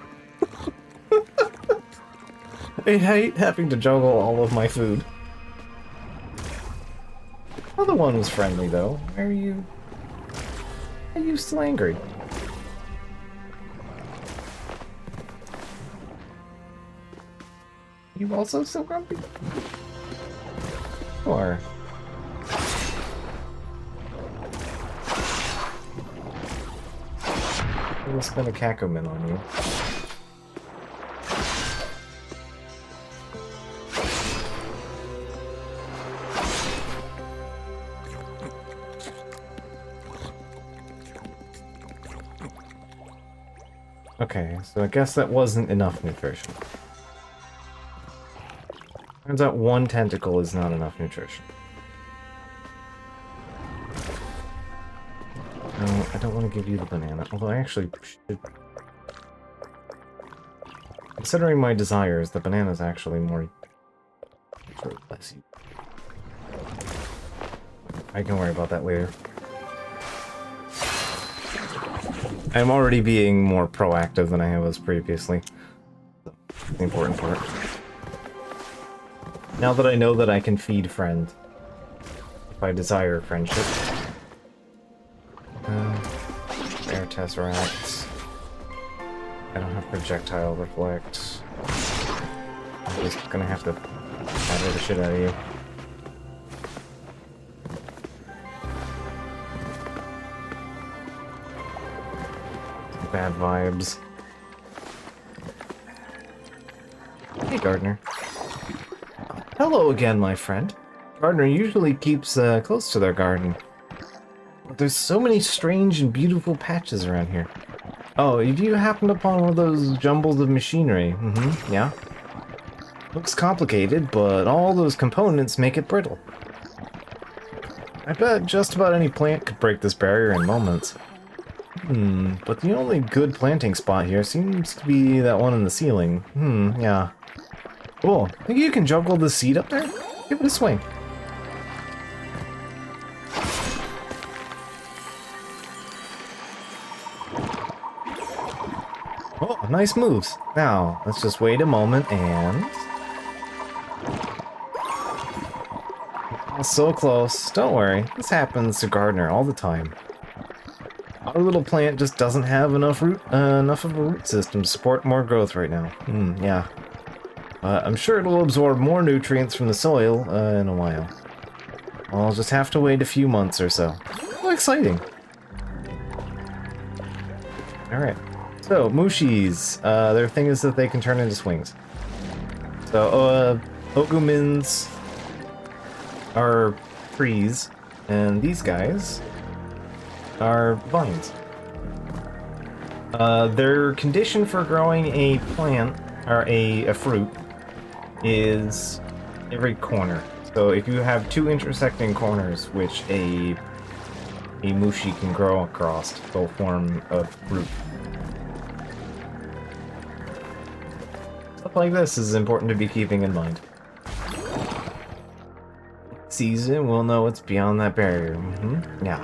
I hate having to juggle all of my food. The other one was friendly though. Why are you still angry? You also so grumpy? Or we'll spend a Kakomin on you. Okay, so I guess that wasn't enough nutrition. Turns out one tentacle is not enough nutrition. No, I don't want to give you the banana, although I actually should. Considering my desires, the banana is actually more... less you. I can worry about that later. I'm already being more proactive than I was previously. The important part. Now that I know that I can feed friend, if I desire friendship. Air Tesseract. I don't have projectile reflect. I'm just gonna have to batter the shit out of you. Bad vibes. Hey, Gardener. Hello again, my friend. Gardener usually keeps close to their garden. But there's so many strange and beautiful patches around here. Oh, do you happen upon one of those jumbles of machinery? Mm-hmm, yeah. Looks complicated, but all those components make it brittle. I bet just about any plant could break this barrier in moments. But the only good planting spot here seems to be that one in the ceiling. Yeah. Cool. Think you can juggle the seed up there? Give it a swing. Oh, nice moves. Now, let's just wait a moment and... So close. Don't worry. This happens to Gardener all the time. Our little plant just doesn't have enough of a root system to support more growth right now. Yeah. I'm sure it'll absorb more nutrients from the soil in a while. I'll just have to wait a few months or so. How exciting! Alright. So, Mushis. Their thing is that they can turn into swings. So, Ogumins are trees, and these guys are vines. Their condition for growing a plant, or a fruit, is every corner. So if you have two intersecting corners, which a mushi can grow across, they'll form a group. Stuff like this is important to be keeping in mind. Season, we'll know what's beyond that barrier. Yeah.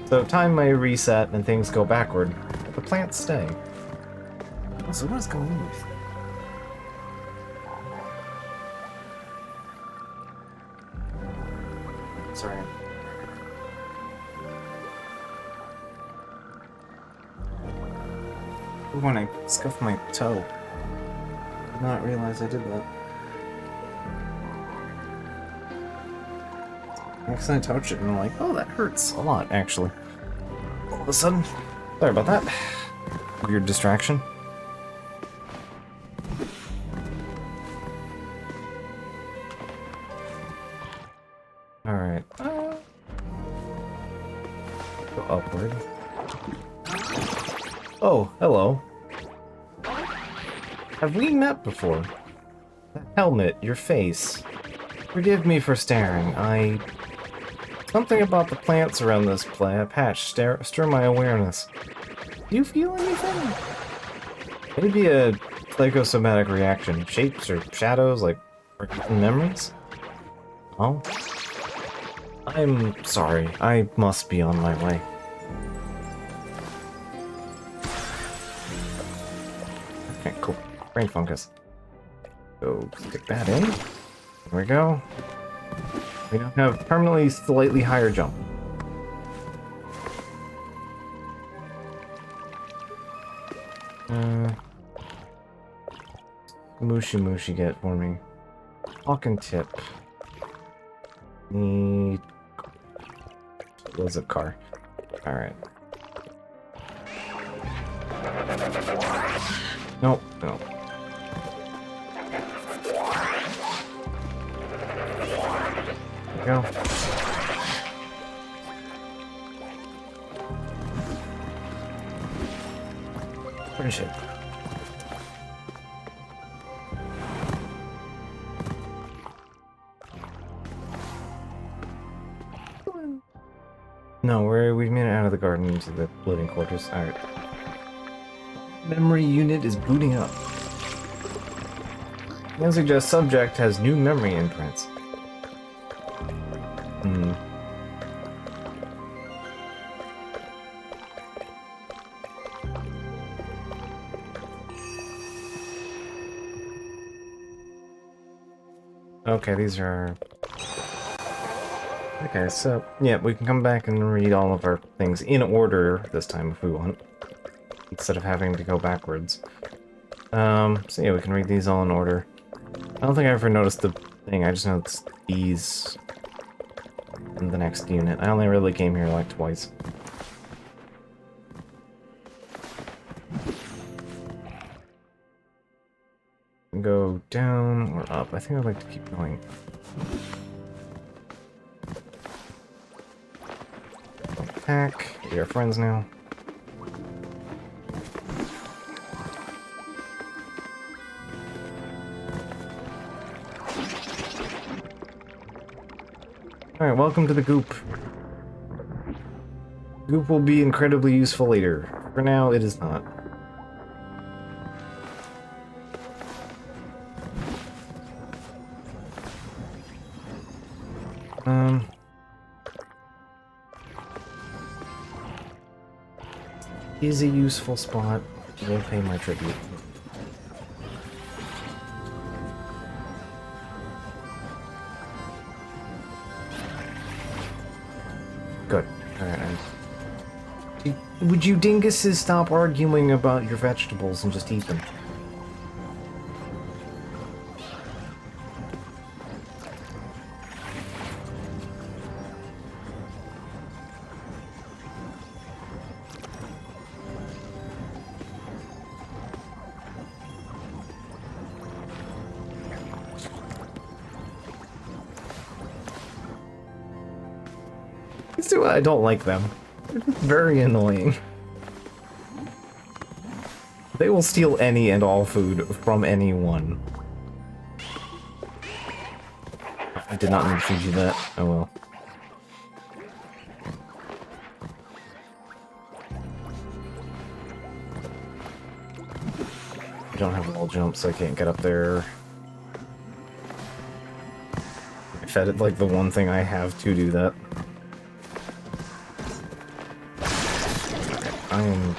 So time may reset and things go backward, but the plants stay. So what is going on? Sorry. When I scuffed my toe. I did not realize I did that. Next time I touched it and I'm like, oh, that hurts a lot, actually. All of a sudden. Sorry about that. Weird distraction. Alright. Go upward. Oh, hello. Have we met before? The helmet, your face. Forgive me for staring. Something about the plants around this patch stir my awareness. Do you feel anything? Maybe a psychosomatic reaction. Shapes or shadows, like forgotten memories? Oh? I'm sorry. I must be on my way. Okay, cool. Brain fungus. Go stick that in. There we go. We now have permanently slightly higher jump. Mushi get for me. Hawk and tip. Need... What was it, car? Alright. Nope, nope. Go. Finish it. No, we've made it out of the garden into the living quarters. Alright. Memory unit is booting up. Can suggest subject has new memory imprints. Okay, these are... Okay, so, yeah, we can come back and read all of our things in order this time if we want, instead of having to go backwards. So yeah, we can read these all in order. I don't think I ever noticed the thing, I just noticed these in the next unit. I only really came here like twice. Go down or up. I think I'd like to keep going. Attack. We are friends now. Alright, welcome to the goop. Goop will be incredibly useful later. For now, it is not. Is a useful spot. Will pay my tribute. Good. Alright. Would you dinguses stop arguing about your vegetables and just eat them? I don't like them. They're just very annoying. They will steal any and all food from anyone. I did not need to feed you that. Oh well. I don't have wall jumps, so I can't get up there. I fed it like the one thing I have to do that. I am...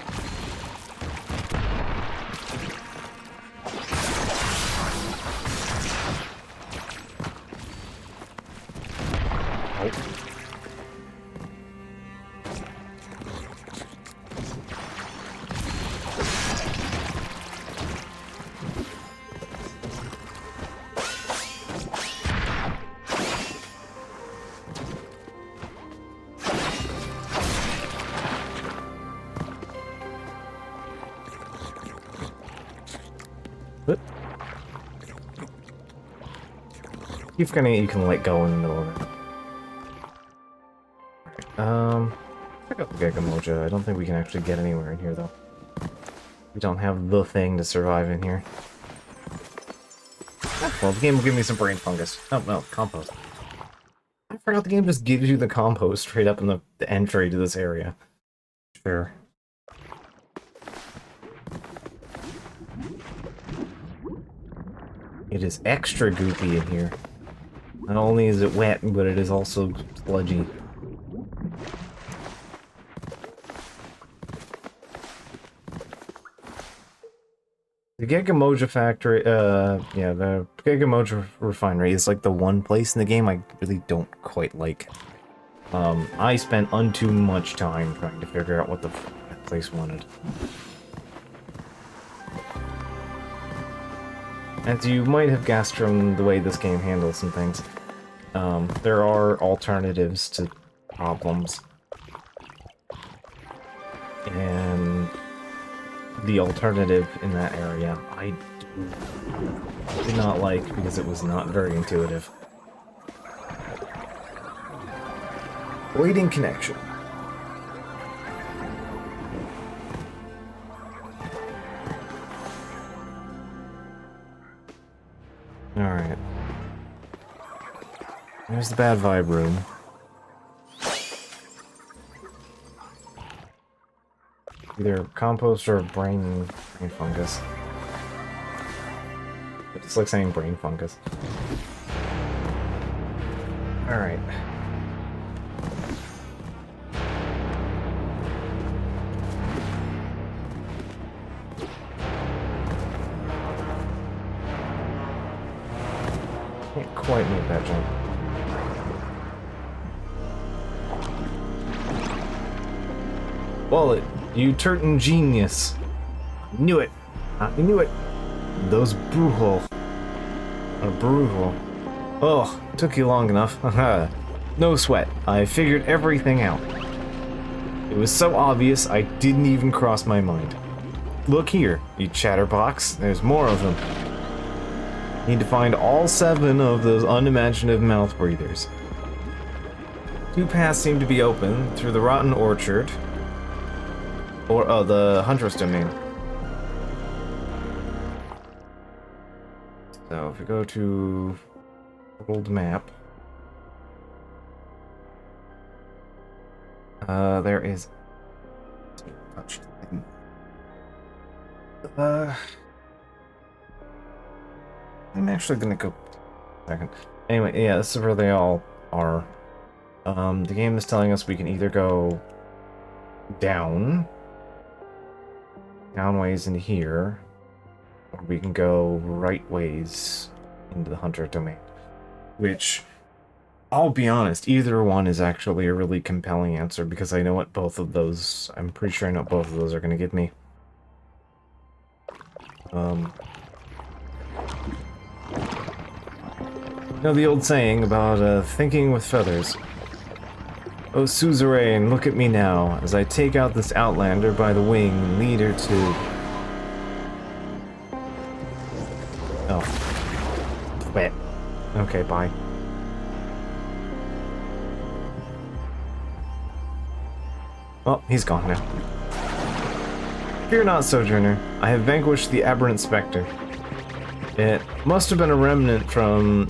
Keep forgetting you can let go in the middle of it. Check out the Gigamoja. I don't think we can actually get anywhere in here, though. We don't have the thing to survive in here. Well, the game will give me some brain fungus. Oh, no, compost. I forgot the game just gives you the compost straight up in the entry to this area. Sure. It is extra goopy in here. Not only is it wet, but it is also sludgy. The Gigamoja factory, yeah, the Gigamoja refinery is like the one place in the game I really don't quite like. I spent too much time trying to figure out what the that place wanted. As you might have guessed from the way this game handles some things, there are alternatives to problems. And the alternative in that area I did not like because it was not very intuitive. Waiting connection. Alright. There's the bad vibe room. Either compost or brain fungus. It's like saying brain fungus. Alright. Can't quite make that jump. Wallet, you turton genius. Knew it. I knew it. Those brutal. Brutal. Oh, took you long enough. Haha. No sweat. I figured everything out. It was so obvious I didn't even cross my mind. Look here, you chatterbox. There's more of them. Need to find all 7 of those unimaginative mouth breathers. 2 paths seem to be open through the rotten orchard. Or, the Huntress domain. So, if we go to world map, there is. I'm actually gonna go. Second. Anyway, yeah, this is where they all are. The game is telling us we can either go down ways into here, or we can go right ways into the Hunter domain. Which, I'll be honest, either one is actually a really compelling answer because I know what both of those. I'm pretty sure I know what both of those are going to give me. You know the old saying about thinking with feathers. Oh, suzerain, look at me now, as I take out this outlander by the wing and lead her to... Oh. Wait. Okay, bye. Well, he's gone now. Fear not, Sojourner. I have vanquished the aberrant spectre. It must have been a remnant from,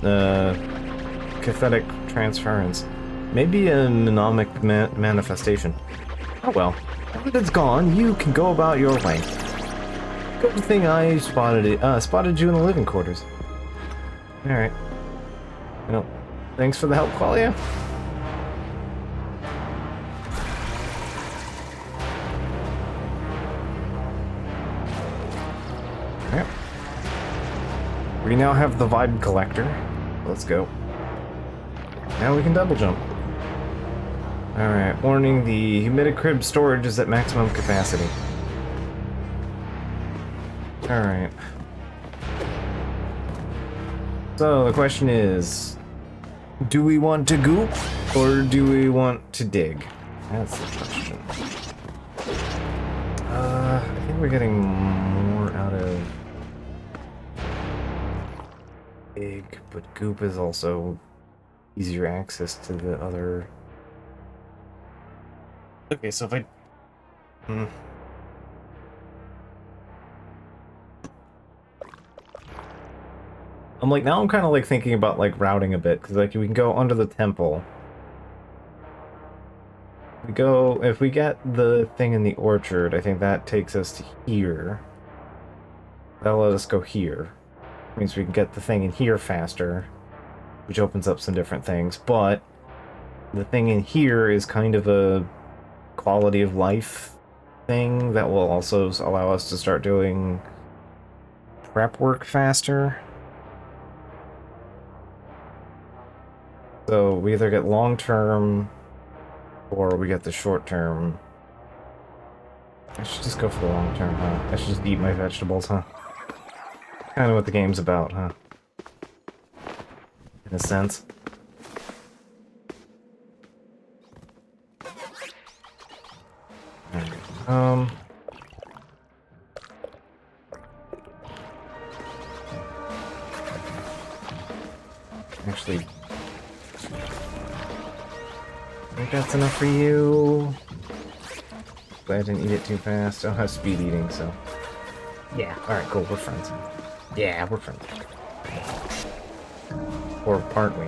cathodic transference. Maybe a mnemonic manifestation. Oh well. Now that it's gone, you can go about your way. Good thing I spotted you in the living quarters. Alright. Well, thanks for the help, Qualia. Alright. We now have the vibe collector. Let's go. Now we can double jump. Alright, warning, the humidicrib storage is at maximum capacity. Alright. So, the question is, do we want to goop, or do we want to dig? That's the question. I think we're getting more out of dig, but goop is also easier access to the other... Okay, so if I... I'm like, now I'm kind of like thinking about like routing a bit, because like we can go under the temple. We go, if we get the thing in the orchard, I think that takes us to here. That'll let us go here. Means we can get the thing in here faster, which opens up some different things, but the thing in here is kind of a quality of life thing that will also allow us to start doing prep work faster. So we either get long-term or we get the short-term. I should just go for the long-term, huh? I should just eat my vegetables, huh? Kind of what the game's about, huh? In a sense. Alright, actually, I think that's enough for you. Glad I didn't eat it too fast. I don't have speed eating, so... Yeah, alright, cool, we're friends. Yeah, we're friends. Or aren't we?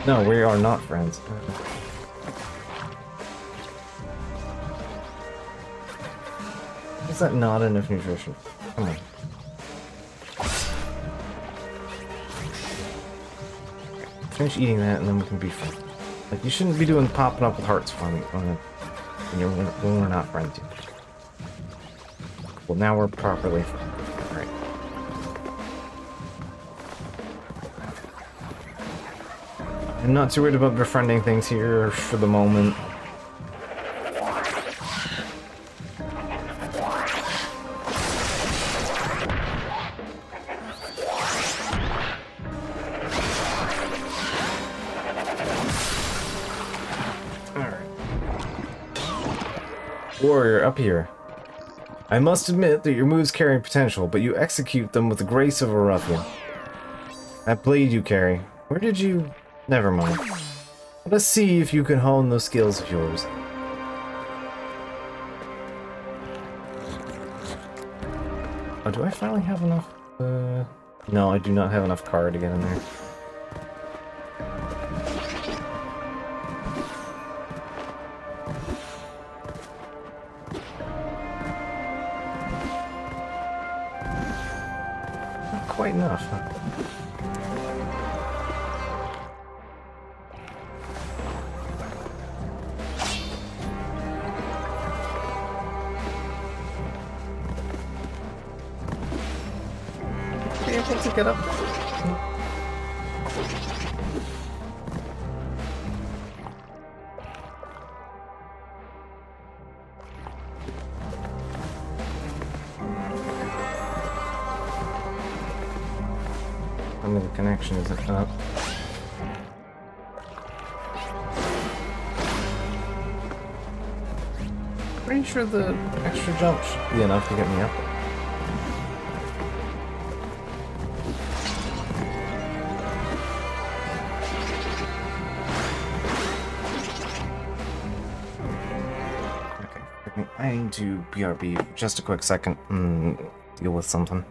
No, we are not friends. Is that not enough nutrition? Come on. Finish eating that and then we can be friends. Like, you shouldn't be doing popping up with hearts when we're not friends yet. Well, now we're properly friends. Alright. I'm not too worried about befriending things here for the moment. Warrior, up here. I must admit that your moves carry potential, but you execute them with the grace of a ruffian. That blade you carry, where did you... Never mind. Let us see if you can hone those skills of yours. Oh, do I finally have enough? No, I do not have enough card to get in there. Quite enough, huh? Are you able to get up? I mean, the connection isn't up. Pretty sure the extra jump should be enough to get me up there. Okay, I need to BRB for just a quick second and deal with something.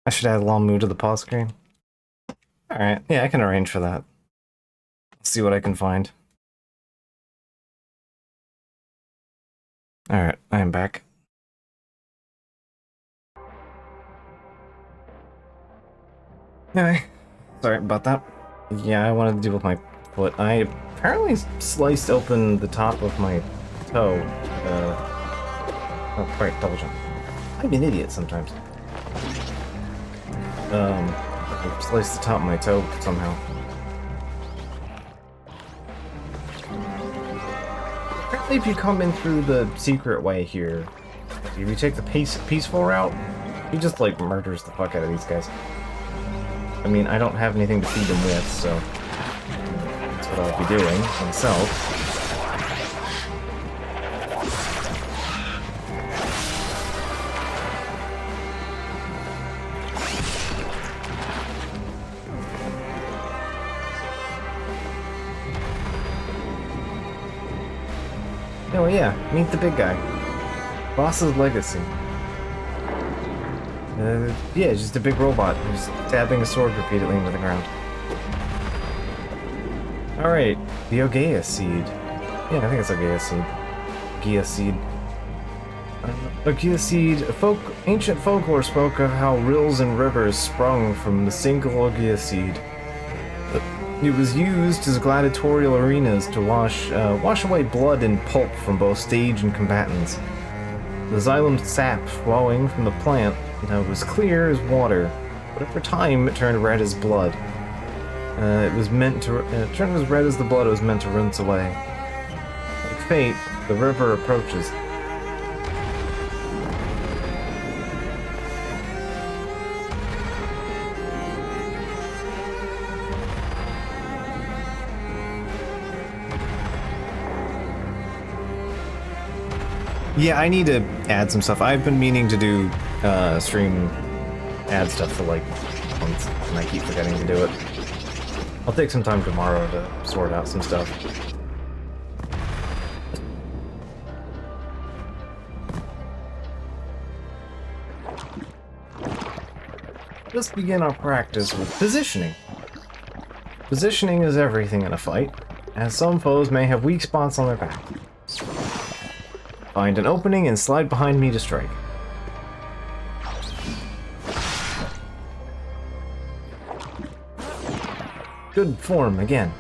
I should add a long move to the pause screen. Alright, yeah, I can arrange for that. Let's see what I can find. Alright, I am back. Anyway, sorry about that. Yeah, I wanted to deal with my foot. I apparently sliced open the top of my toe. Not quite double jump. I'm an idiot sometimes. I sliced the top of my toe somehow. Apparently if you come in through the secret way here, if you take the peaceful route, he just like murders the fuck out of these guys. I mean, I don't have anything to feed them with, so that's what I'll be doing myself. Oh yeah, meet the big guy. Boss's legacy. Yeah, just a big robot who's stabbing a sword repeatedly into the ground. Alright, the Ogea seed. Yeah, I think it's Ogea seed. Ogea seed. Ogea seed. Ancient folklore spoke of how rills and rivers sprung from the single Ogea seed. It was used as gladiatorial arenas to wash away blood and pulp from both stage and combatants. The xylem sap flowing from the plant was clear as water, but over time it turned red as blood. It turned as red as the blood it was meant to rinse away. Like fate, the river approaches. Yeah, I need to add some stuff. I've been meaning to do stream add stuff for like months, and I keep forgetting to do it. I'll take some time tomorrow to sort out some stuff. Let's begin our practice with positioning. Positioning is everything in a fight, as some foes may have weak spots on their back. Find an opening and slide behind me to strike. Good form again.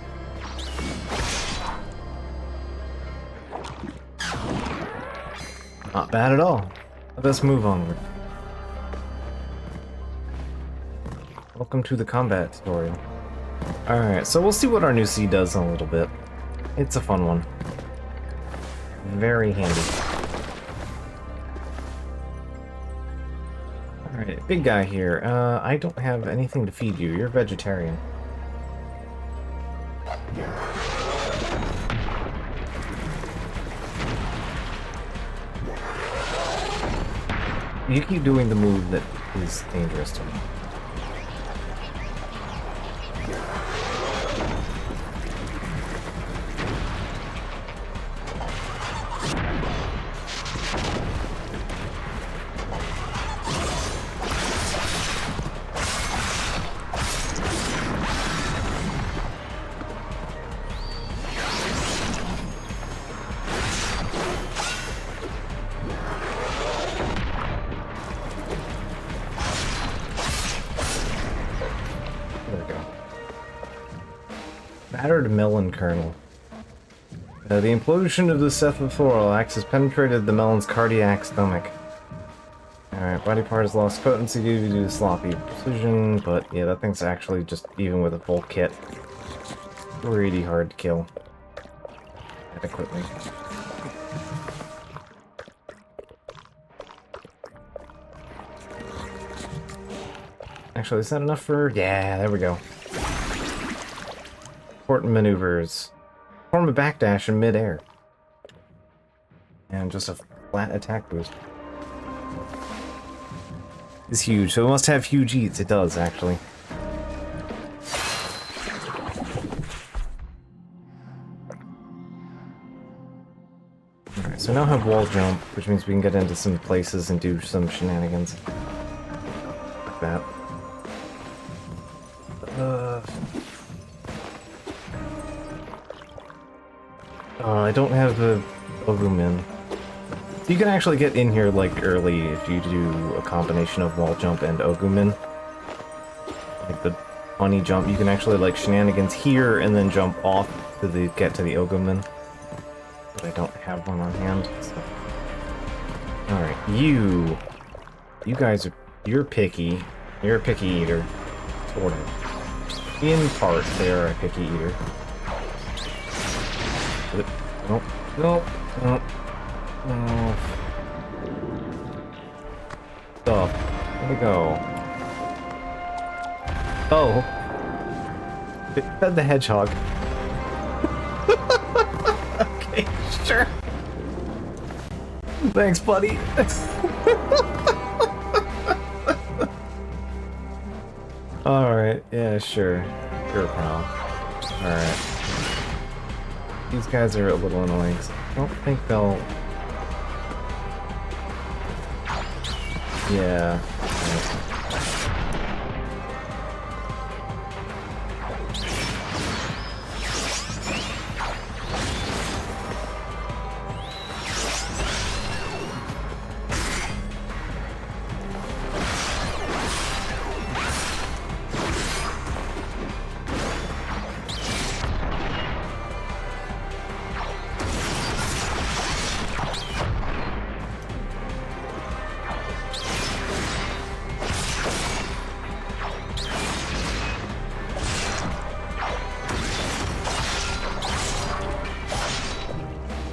Not bad at all. Let us move onward. Welcome to the combat tutorial. Alright, so we'll see what our new C does in a little bit. It's a fun one. Very handy. Alright, big guy here. I don't have anything to feed you. You're vegetarian. You keep doing the move that is dangerous to me. Battered melon kernel. The implosion of the cephalothorax has penetrated the melon's cardiac stomach. Alright, body part has lost potency due to sloppy precision, but yeah, that thing's actually just, even with a full kit, pretty hard to kill adequately. Actually, is that enough for... yeah, there we go. Important maneuvers. Form a backdash in midair. And just a flat attack boost. It's huge, so it must have huge eats. It does, actually. Alright, so now I have wall jump, which means we can get into some places and do some shenanigans. that. I don't have the Ogumin. You can actually get in here like early if you do a combination of wall jump and Ogumin. Like the bunny jump, you can actually like shenanigans here and then jump off to get to the Ogumin. But I don't have one on hand. So. Alright, you guys are, you're picky. You're a picky eater. Sort of. In part, they're a picky eater. Nope. Nope. Nope. No. Stuff. Where'd we go? Oh. It fed the hedgehog. Okay, sure. Thanks, buddy. Alright, yeah, sure. Sure, pal. Alright. These guys are a little annoying. I don't think they'll... Yeah.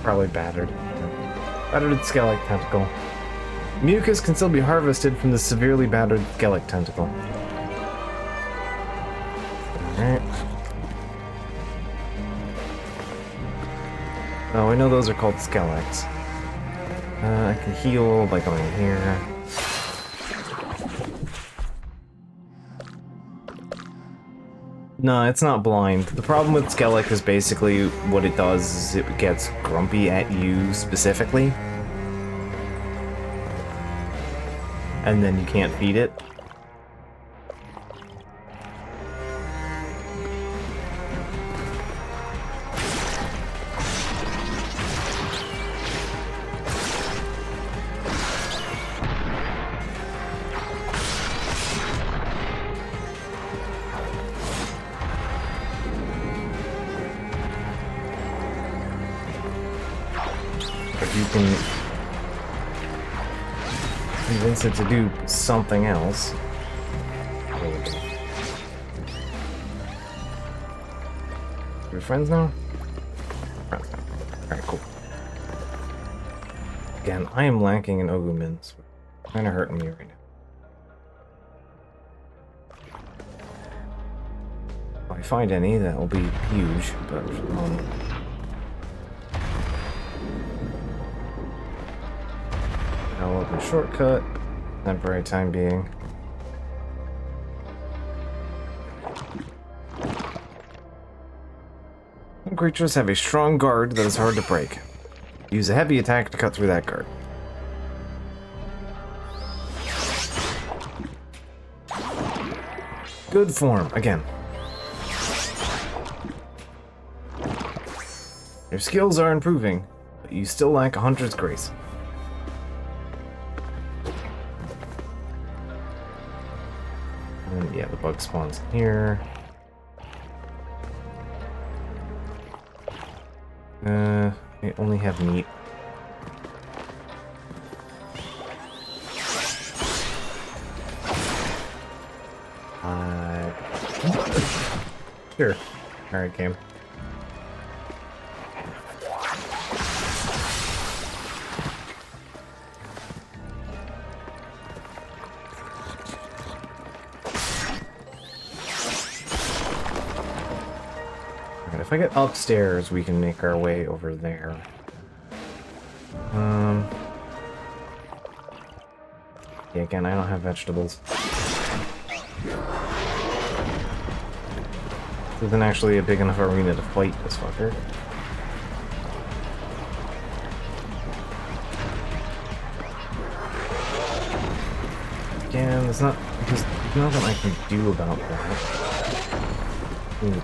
Probably battered. Battered Skellig Tentacle. Mucus can still be harvested from the severely battered Skellig Tentacle. Alright. Oh, I know those are called Skelligs. I can heal by going here. No, it's not blind. The problem with Skellig is basically what it does is it gets grumpy at you specifically. And then you can't feed it. You can convince it to do something else. We're friends now? Friends now. Alright, cool. Again, I am lacking in Ogumin, so it's kind of hurting me right now. If I find any, that will be huge, but I'll open shortcut, temporary time being. Some creatures have a strong guard that is hard to break. Use a heavy attack to cut through that guard. Good form, again. Your skills are improving, but you still lack a hunter's grace. And yeah, the bug spawns here. I only have meat. Sure. Alright, game. If I get upstairs, we can make our way over there. Yeah, again, I don't have vegetables. This isn't actually a big enough arena to fight this fucker. Yeah, there's not, because there's nothing I can do about that. Ooh.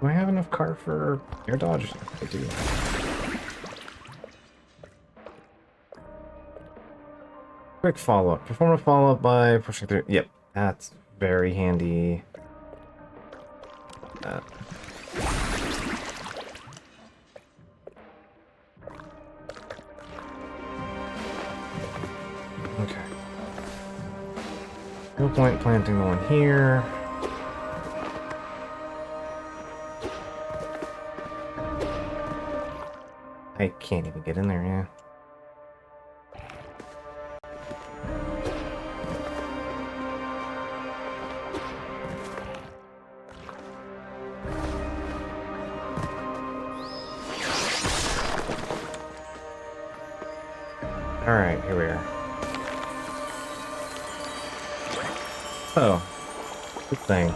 Do I have enough car for air dodge? I do. Quick follow-up. Perform a follow-up by pushing through. Yep, that's very handy. Okay. No point planting the one here. I can't even get in there, yeah. Alright, here we are. Oh, good thing.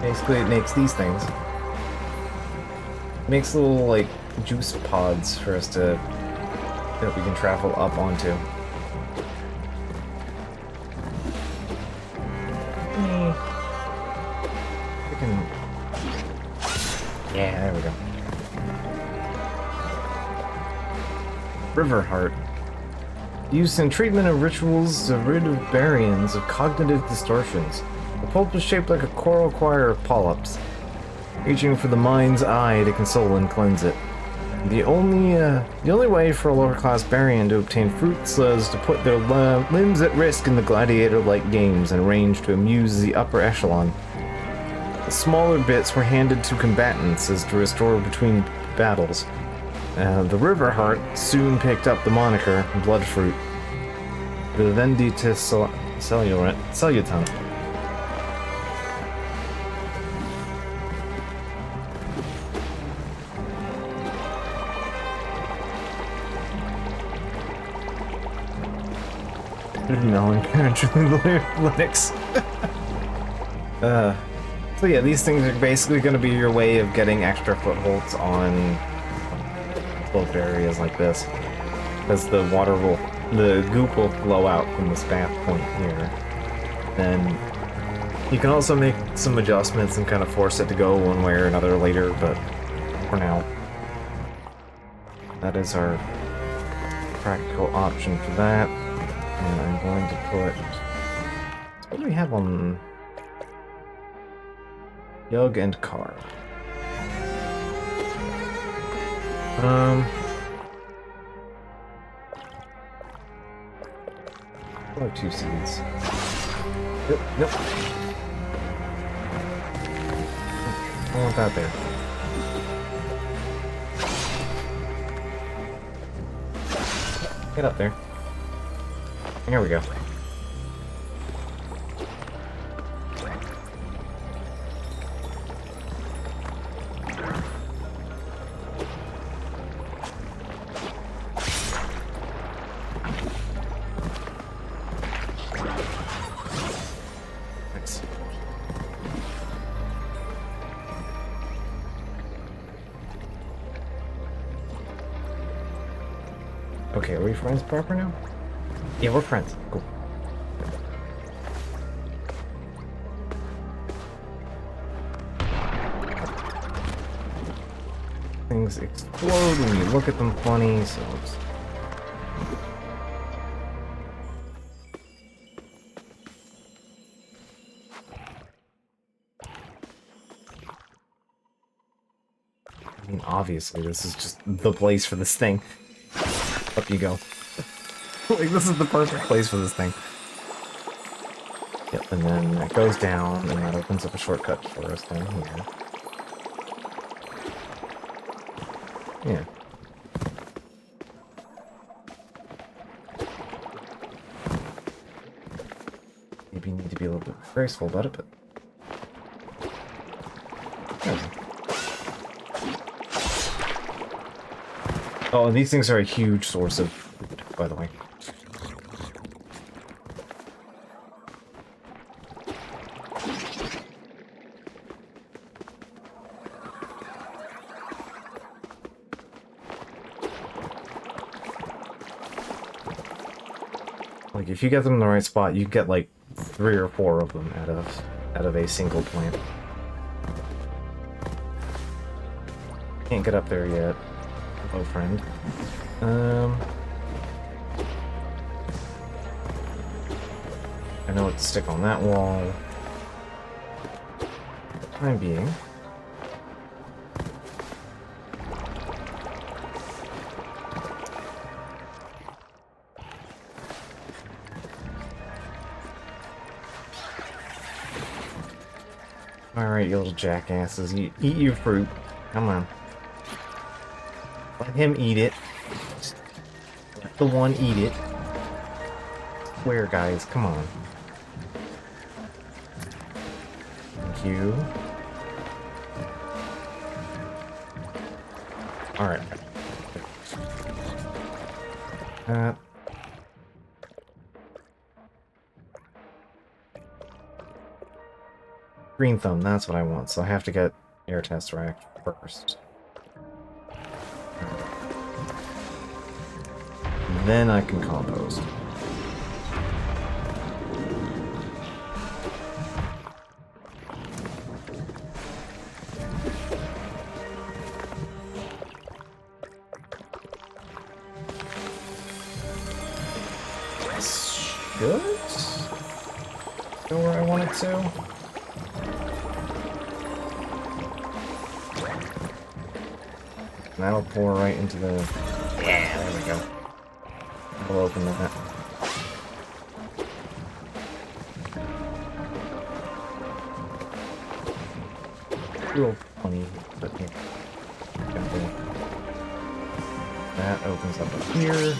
Basically, it makes these things. It makes little, like, juice pods for us to... that we can travel up onto. Yeah, there we go. River Heart. Use in treatment of rituals to rid of baryons of cognitive distortions. The pulp is shaped like a coral choir of polyps, reaching for the mind's eye to console and cleanse it. The only way for a lower-class baryon to obtain fruits is to put their limbs at risk in the gladiator-like games and arrange to amuse the upper echelon. The smaller bits were handed to combatants as to restore between battles. The River Heart soon picked up the moniker Bloodfruit. The Vendita Salutant. Melon Linux. So yeah, these things are basically going to be your way of getting extra footholds on sloped areas like this, because the goop will flow out from this path point here. Then you can also make some adjustments and kind of force it to go one way or another later, but for now, that is our practical option for that. And I'm going to put... what do we have on... Yug and Car? Oh, 2 seeds. Nope, nope. I want that there. Get up there. Here we go. Thanks. Okay, are we friends proper now? Yeah, we're friends. Cool. Things explode when you look at them funny, so it's... I mean, obviously, this is just the place for this thing. Up you go. Like, this is the perfect place for this thing. Yep, and then that goes down, and that opens up a shortcut for us down here. Yeah. Maybe you need to be a little bit graceful about it, but... Oh, and these things are a huge source of food, by the way. Like, if you get them in the right spot, you get like 3 or 4 of them out of a single plant. Can't get up there yet. Hello, friend. I know what to stick on that wall. For the time being. Alright, you little jackasses. You eat your fruit. Come on. Let him eat it. Let the one eat it. Where, guys? Come on. Thank you. Alright. Green thumb, that's what I want, so I have to get air test rack first. Then I can compost. This should go where I want it to. And that'll pour right into the... Yeah, there we go. We'll open that. Real funny, but yeah. That opens up here.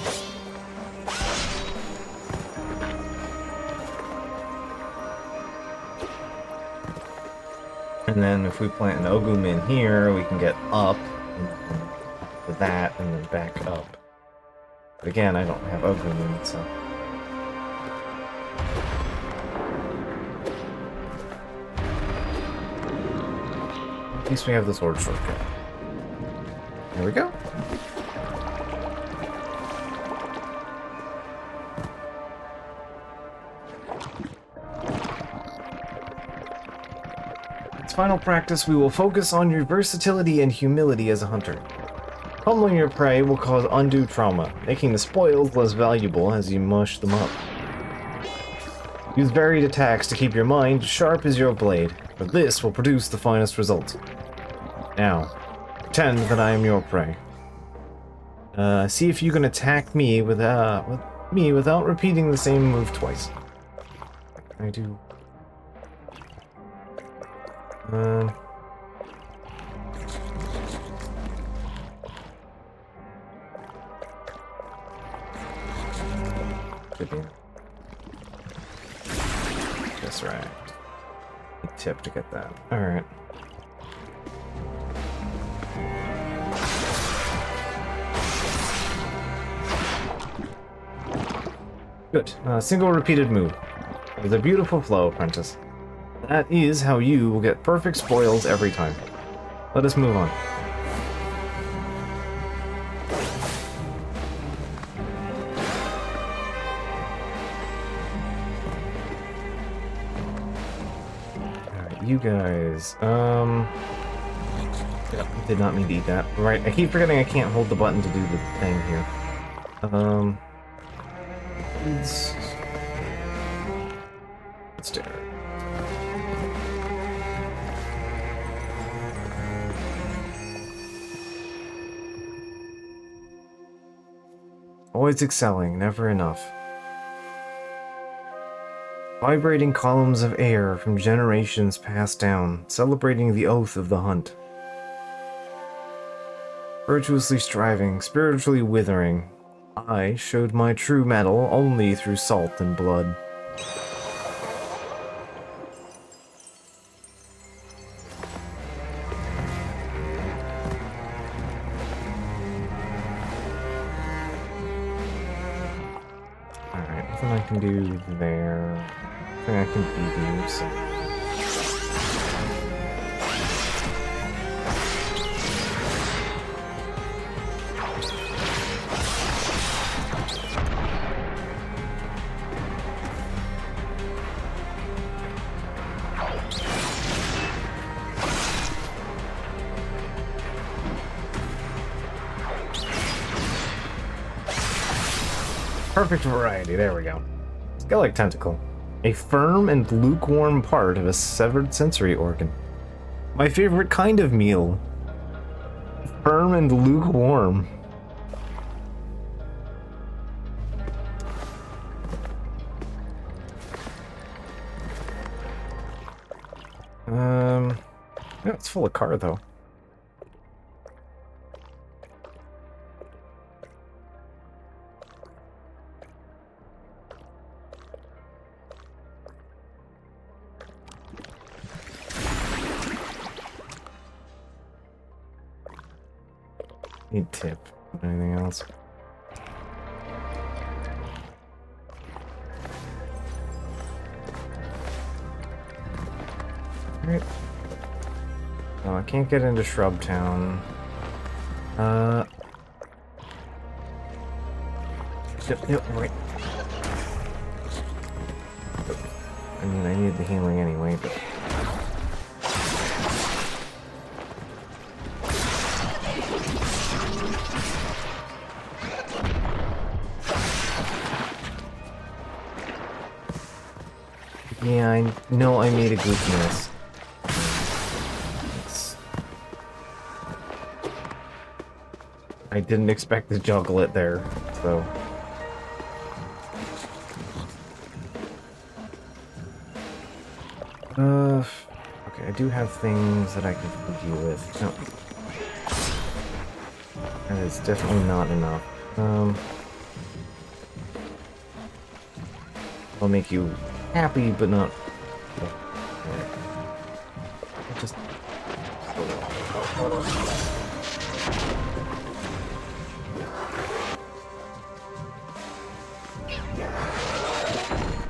And then if we plant an ogum in here, we can get up to that and then back up. But again, I don't have ogum in it, so... At least we have the sword shortcut. There we go. Its final practice, we will focus on your versatility and humility as a hunter. Pummeling your prey will cause undue trauma, making the spoils less valuable as you mush them up. Use varied attacks to keep your mind sharp as your blade, for this will produce the finest results. Now, pretend that I am your prey. See if you can attack me without repeating the same move twice. I do. Could be. That's right. Tip to get that. Alright. Good. Single repeated move. With a beautiful flow, apprentice. That is how you will get perfect spoils every time. Let us move on. Alright, you guys, yep, did not mean to eat that. Right, I keep forgetting I can't hold the button to do the thing here. Let's do it. Always excelling, never enough. Vibrating columns of air from generations passed down, celebrating the oath of the hunt. Virtuously striving, spiritually withering, I showed my true mettle only through salt and blood. can do there. I think I can feed you, so... Perfect variety, there we go. Skellig tentacle. A firm and lukewarm part of a severed sensory organ. My favorite kind of meal. Firm and lukewarm. Yeah, it's full of car though. Need tip. Anything else? Alright. Oh, I can't get into Shrub Town. Yep, right. I mean, I need the healing anyway, but... Yeah, I know I made a goofiness. I didn't expect to juggle it there, so... Okay, I do have things that I can feed you with. No. That is definitely not enough. I'll make you happy, but not... Just...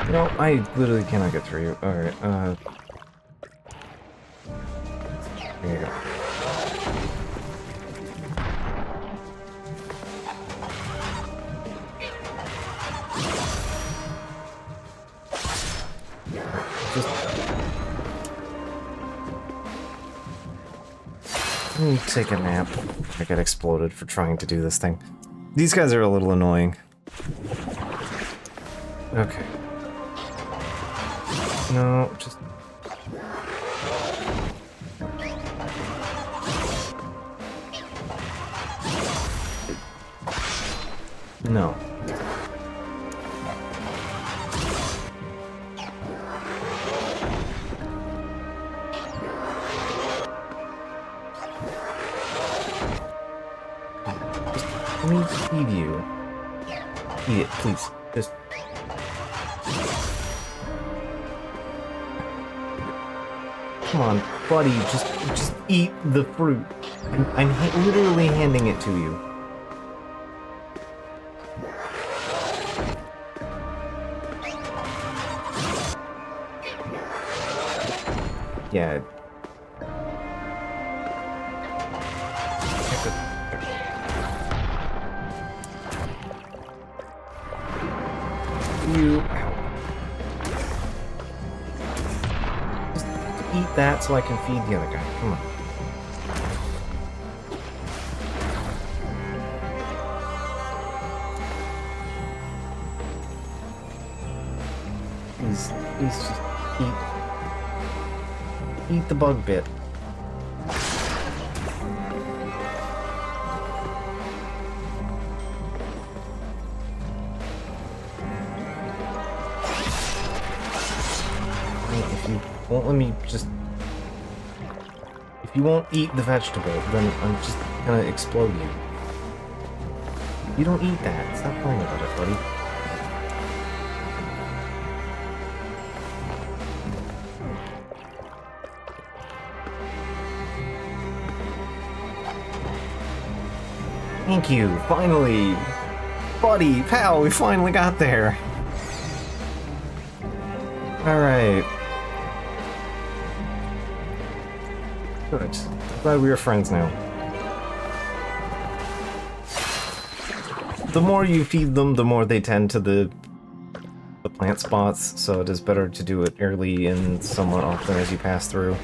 No, I literally cannot get through you. Alright, there you go. Let me take a nap. I got exploded for trying to do this thing. These guys are a little annoying. Okay. No, just... No. Let me feed you. Eat it, please. Just... Come on, buddy, just eat the fruit. I'm literally handing it to you. Yeah. You... Just eat that so I can feed the other guy. Come on. Please just eat the bug bit. If you won't let me just... If you won't eat the vegetable, then I'm just gonna explode you. You don't eat that. Stop playing about it, buddy. Thank you, finally! Buddy, pal, we finally got there! Alright. Good. Glad we are friends now. The more you feed them, the more they tend to the plant spots, so it is better to do it early and somewhat often as you pass through.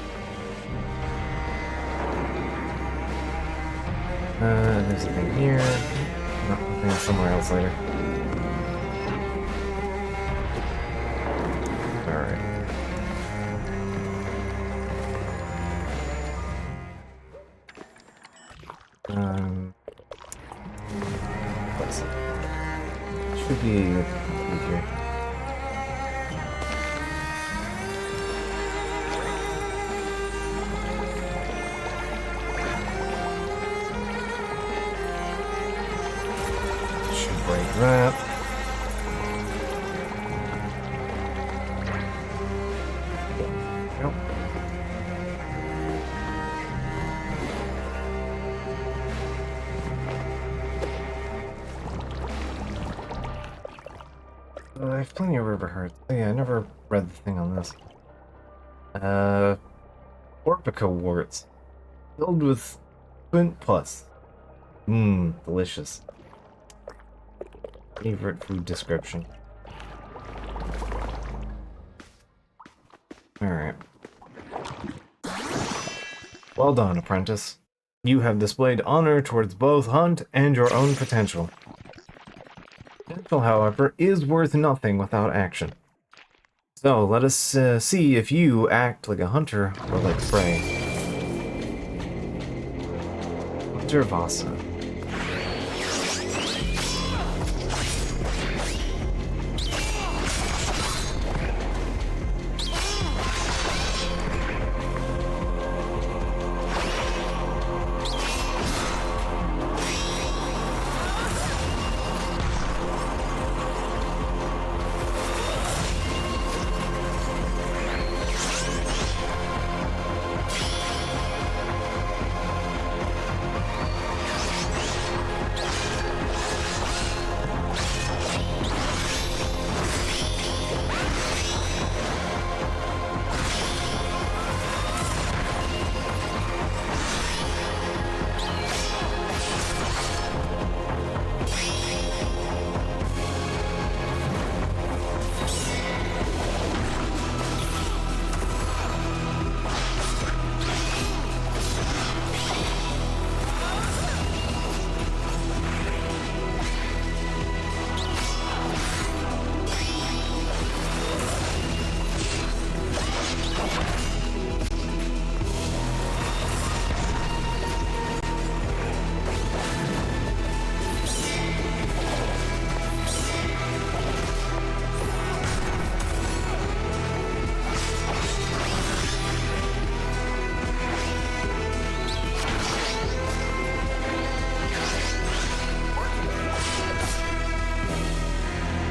There's a thing here. No, I think somewhere else later. Alright. Let's see. Should be here. Should break that. Nope. I have plenty of river hearts. Oh, yeah, I never read the thing on this. Orpica warts. Filled with flint pus. Mmm, delicious. Favorite food description. Alright. Well done, apprentice. You have displayed honor towards both Hunt and your own potential. Potential, however, is worth nothing without action. So, let us see if you act like a hunter or like prey. Hunter Vasa.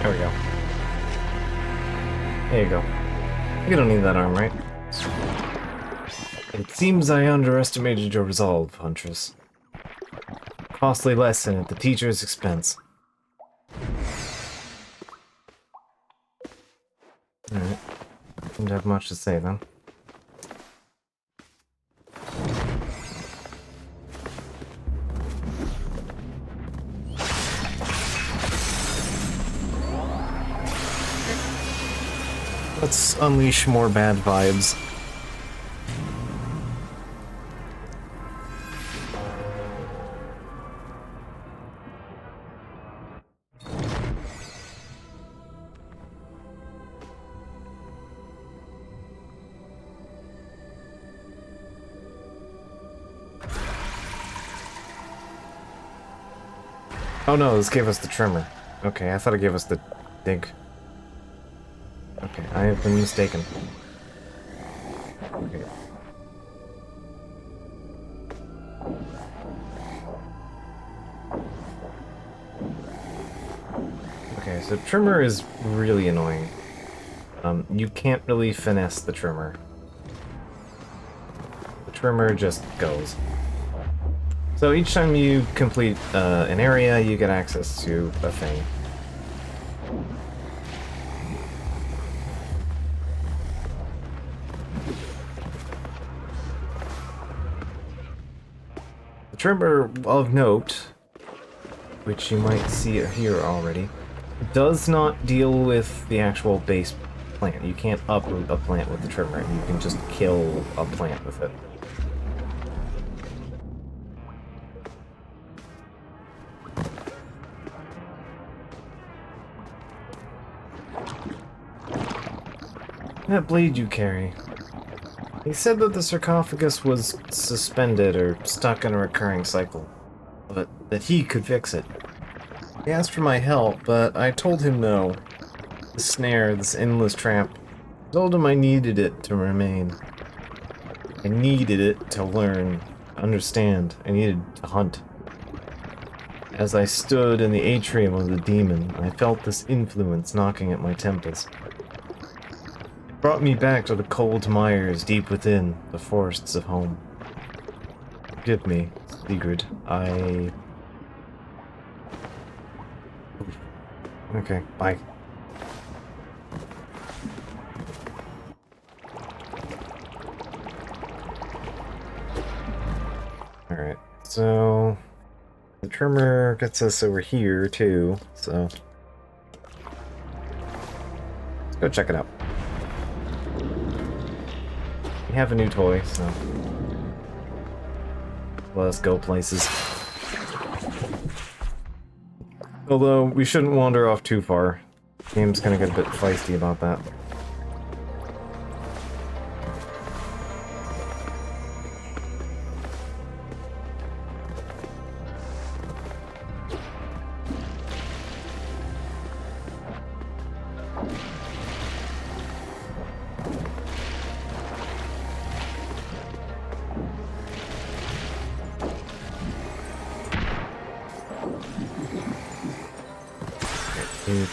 There we go. There you go. You don't need that arm, right? It seems I underestimated your resolve, Huntress. Costly lesson at the teacher's expense. Alright. Didn't have much to say then. Let's unleash more bad vibes. Oh no, this gave us the trimmer. Okay, I thought it gave us the dig. Okay, I have been mistaken. Okay. Okay, so trimmer is really annoying. You can't really finesse the trimmer. The trimmer just goes. So each time you complete an area, you get access to a thing. trimmer of note, which you might see it here already, does not deal with the actual base plant. You can't uproot a plant with the trimmer. You can just kill a plant with it. That blade you carry. He said that the sarcophagus was suspended or stuck in a recurring cycle, but that he could fix it. He asked for my help, but I told him no. The snare, this endless trap. I told him I needed it to remain. I needed it to learn, understand. I needed to hunt. As I stood in the atrium of the demon, I felt this influence knocking at my temples. It brought me back to the cold mires deep within the forests of home. Forgive me, Sigurd. Okay, bye. Alright, so the trimmer gets us over here too, so let's go check it out. We have a new toy, so let us go places. Although, we shouldn't wander off too far. The game's gonna get a bit feisty about that.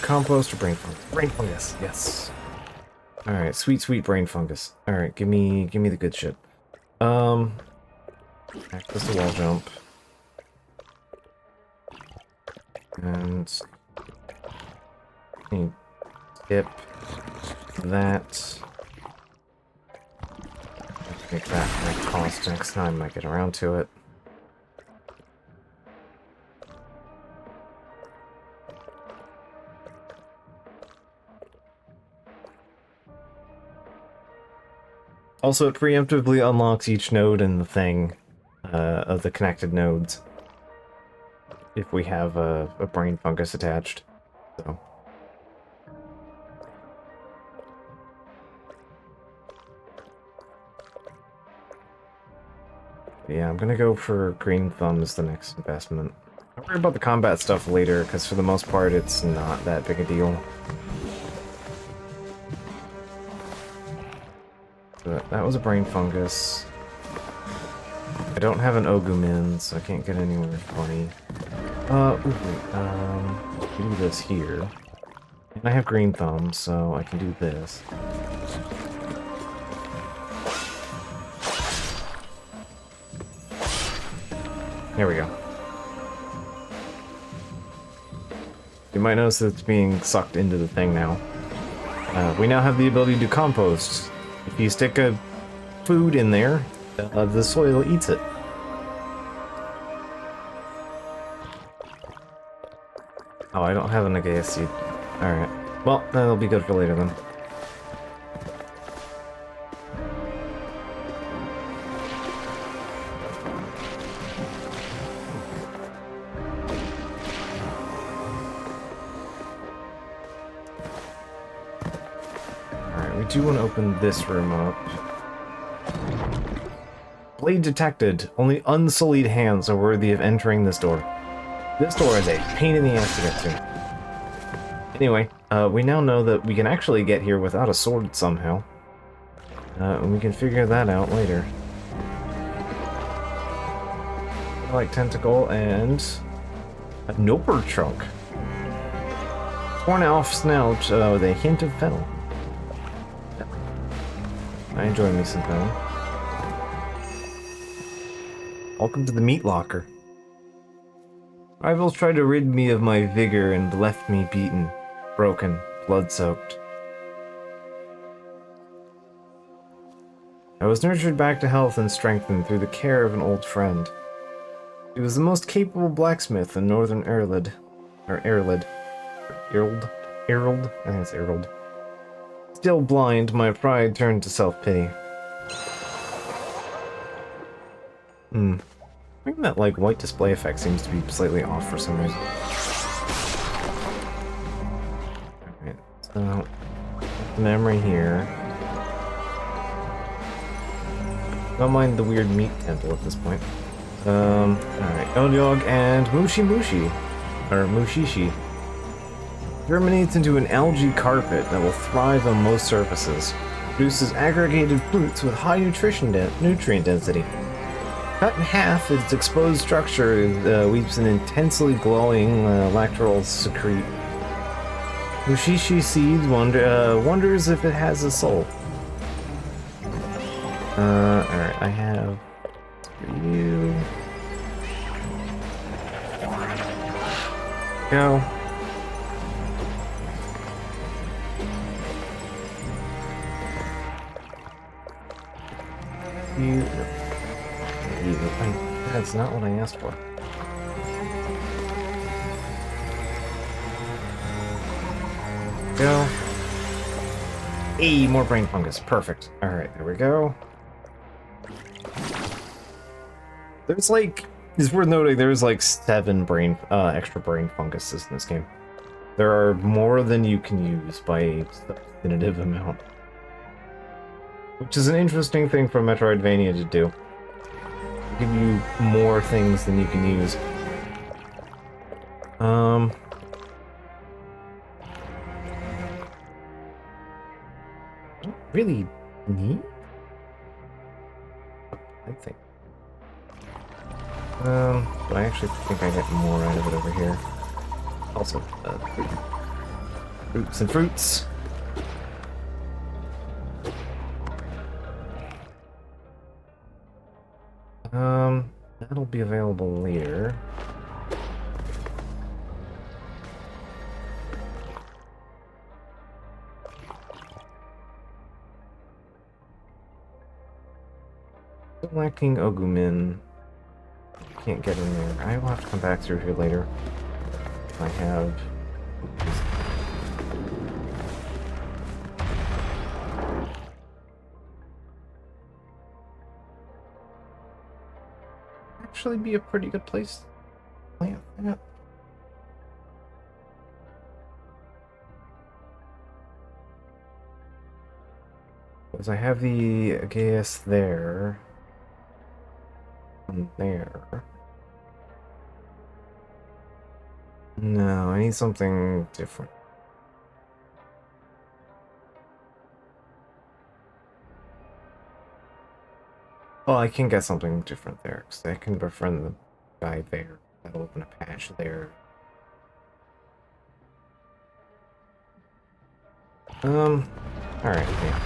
Compost or brain fungus? Brain fungus, yes. Alright, sweet, sweet brain fungus. Alright, give me the good shit. Access the wall jump. And skip that. Make that my cost next time I get around to it. Also, it preemptively unlocks each node in the thing, of the connected nodes, if we have a brain fungus attached, so. Yeah, I'm gonna go for green thumbs the next investment. I'll worry about the combat stuff later, because for the most part it's not that big a deal. But that was a brain fungus. I don't have an Ogumin, so I can't get anywhere funny. Do this here. And I have green thumb, so I can do this. There we go. You might notice that it's being sucked into the thing now. We now have the ability to compost. If you stick a food in there, the soil eats it. Oh, I don't have an Nagaya seed. Alright. Well, that'll be good for later then. I do want to open this room up. Blade detected. Only unsullied hands are worthy of entering this door. This door is a pain in the ass to get to. Anyway, we now know that we can actually get here without a sword somehow. And we can figure that out later. I like tentacle and a noper trunk. Torn off snout with a hint of fennel. I enjoy me some fennel. Welcome to the meat locker. Rivals tried to rid me of my vigor and left me beaten, broken, blood-soaked. I was nurtured back to health and strengthened through the care of an old friend. He was the most capable blacksmith in northern Ireland. Or Ireland. Ireland? I think it's Ireland. Still blind, my pride turned to self-pity. I think that, like, white display effect seems to be slightly off for some reason. Alright, so... memory here. Don't mind the weird meat temple at this point. Alright, Eldog and Mushi. Or Mushishi. Germinates into an algae carpet that will thrive on most surfaces. Produces aggregated fruits with high nutrient density. Cut in half, its exposed structure weeps an intensely glowing lacteral secrete. Mushishi seeds wonders if it has a soul. Alright, I have for you. Go. That's not what I asked for. Go. Hey, more brain fungus. Perfect. Alright, there we go. There's like... It's worth noting there's like 7 extra brain funguses in this game. There are more than you can use by a definitive amount. Which is an interesting thing for Metroidvania to do. Give you more things than you can use. Really neat? I think. But I actually think I get more out of it over here. Also, roots and fruits. That'll be available later. Lacking Ogumin. Can't get in there. I will have to come back through here later. I have... Actually be a pretty good place to plant that. Because I have the gas there. And there. No, I need something different. Well, I can get something different there, because I can befriend the guy there. That'll open a patch there. Alright, yeah.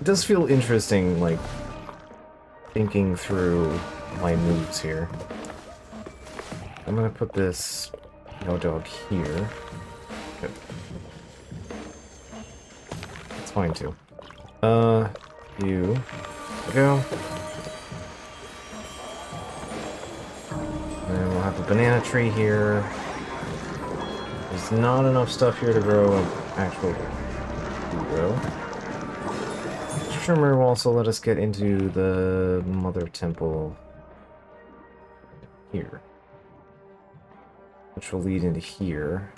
It does feel interesting, like, thinking through my moves here. I'm gonna put this dog here. Good. That's fine too. You go. And we'll have a banana tree here. There's not enough stuff here to grow an actual grow. Trimmer will also let us get into the Mother Temple here, which will lead into here.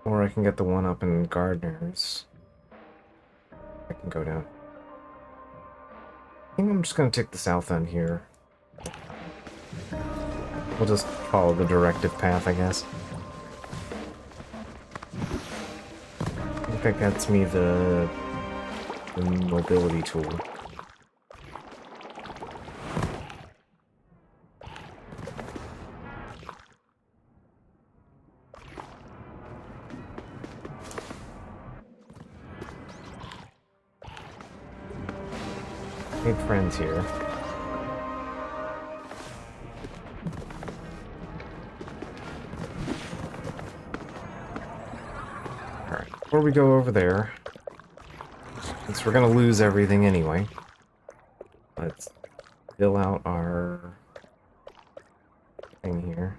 Or I can get the one up in Gardener's. I can go down. I think I'm just gonna take the south end here. We'll just follow the directive path, I guess. I think that gets me the mobility tool. Made friends here. we go over there, since we're gonna lose everything anyway, let's fill out our thing here.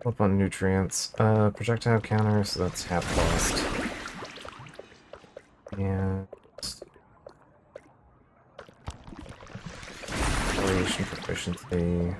Up on nutrients. Projectile counter, so that's half lost. And acceleration proficiency.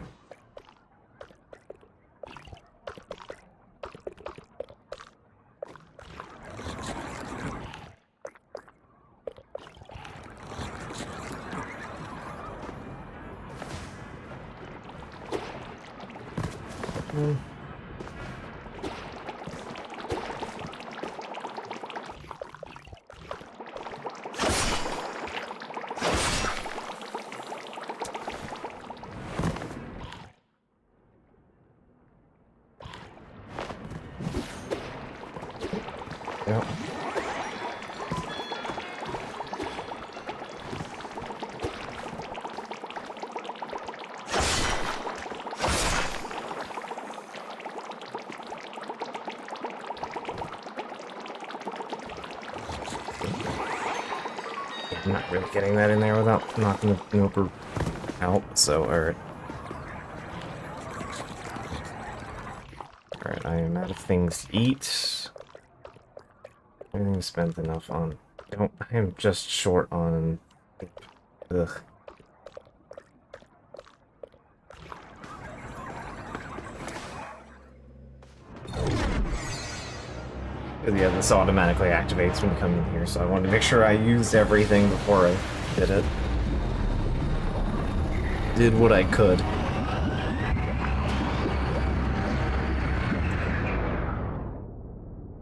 Yep. I'm not really getting that in there without knocking the Noper out, so alright. Alright, I am out of things to eat. Everything spent enough on. I am just short on. Ugh. Yeah, this automatically activates when you come in here, so I wanted to make sure I used everything before I did it. Did what I could.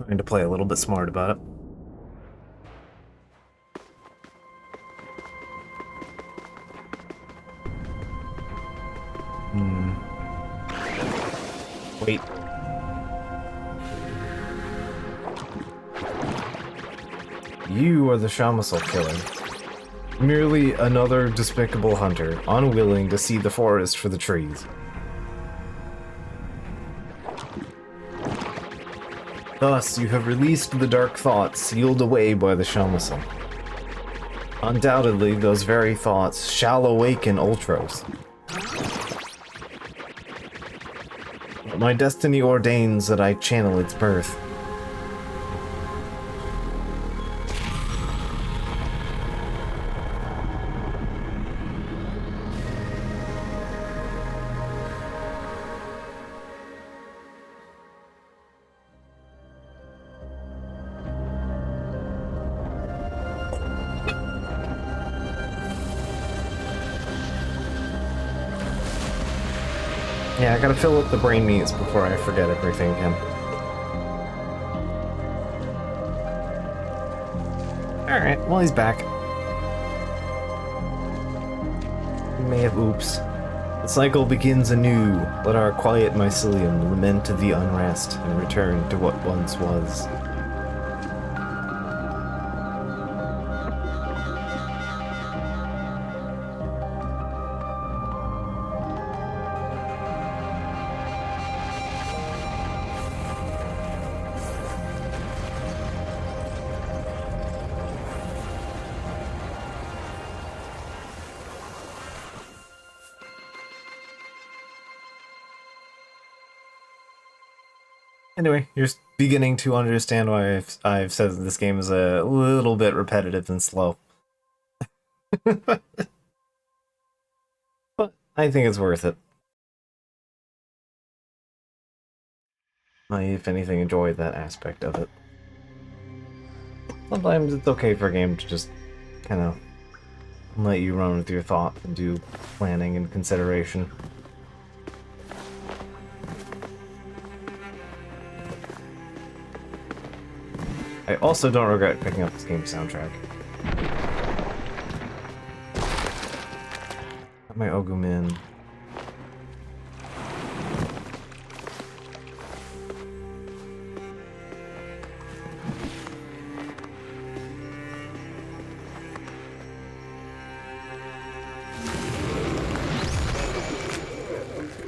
Trying to play a little bit smart about it. Wait. You are the Shamasul killer. Merely another despicable hunter, unwilling to see the forest for the trees. Thus, you have released the dark thoughts sealed away by the Shamasul. Undoubtedly, those very thoughts shall awaken Ultros. But my destiny ordains that I channel its birth. Yeah, I gotta fill up the brain meats before I forget everything again. Alright, well he's back. We may have oops. The cycle begins anew. Let our quiet mycelium lament to the unrest and return to what once was. Anyway, you're beginning to understand why I've said that this game is a little bit repetitive and slow. But I think it's worth it. I, if anything, enjoy that aspect of it. Sometimes it's okay for a game to just kind of let you run with your thoughts and do planning and consideration. I also don't regret picking up this game's soundtrack. Got my Ogumin.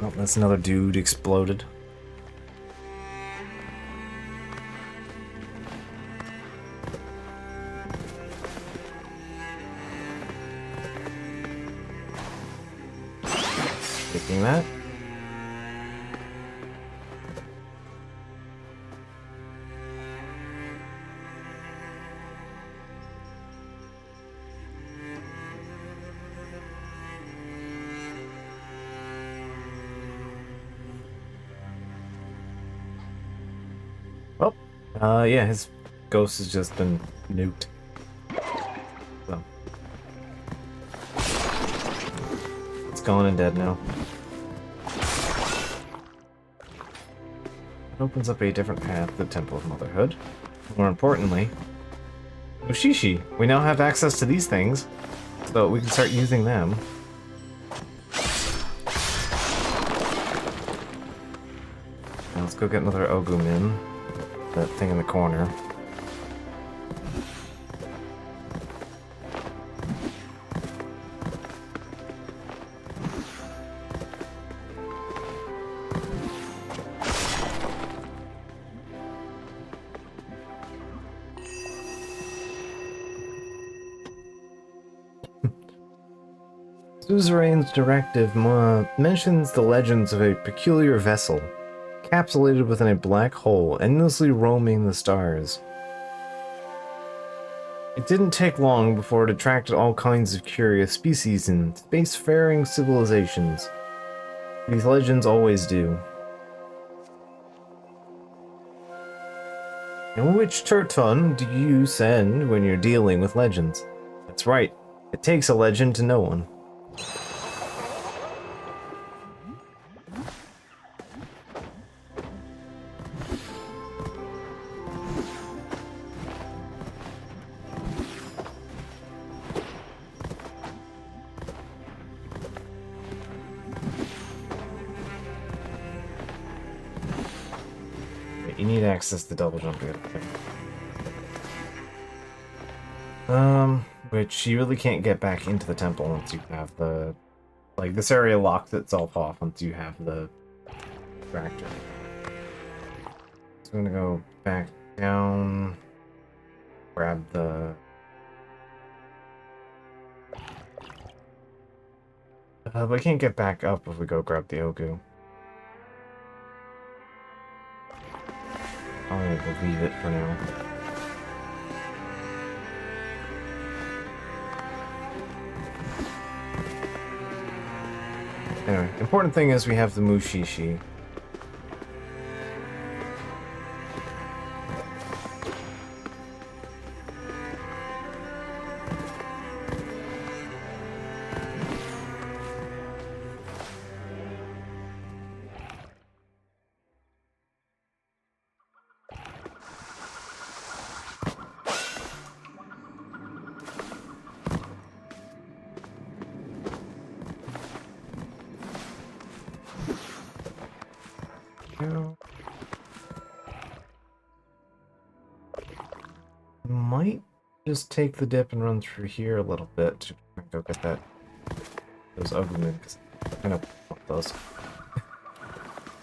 Oh, that's another dude exploded. Taking that. Well, yeah, his ghost has just been nuked. So. It's gone and dead now. It opens up a different path to the Temple of Motherhood. More importantly, Ushishi. We now have access to these things, so we can start using them. Now let's go get another Ogumin. That thing in the corner. Suzerain's directive mentions the legends of a peculiar vessel, encapsulated within a black hole, endlessly roaming the stars. It didn't take long before it attracted all kinds of curious species and spacefaring civilizations. These legends always do. And which Turton do you send when you're dealing with legends? That's right, it takes a legend to know one. You need access to double jump. Which you really can't get back into the temple once you have the... Like, this area locks itself off once you have the tractor. So I'm gonna go back down, grab the... but I can't get back up if we go grab the Ogu. I'll leave it for now. Anyway, important thing is we have the Mushishi. Might just take the dip and run through here a little bit to go get those Ogumin, because I kind of want those.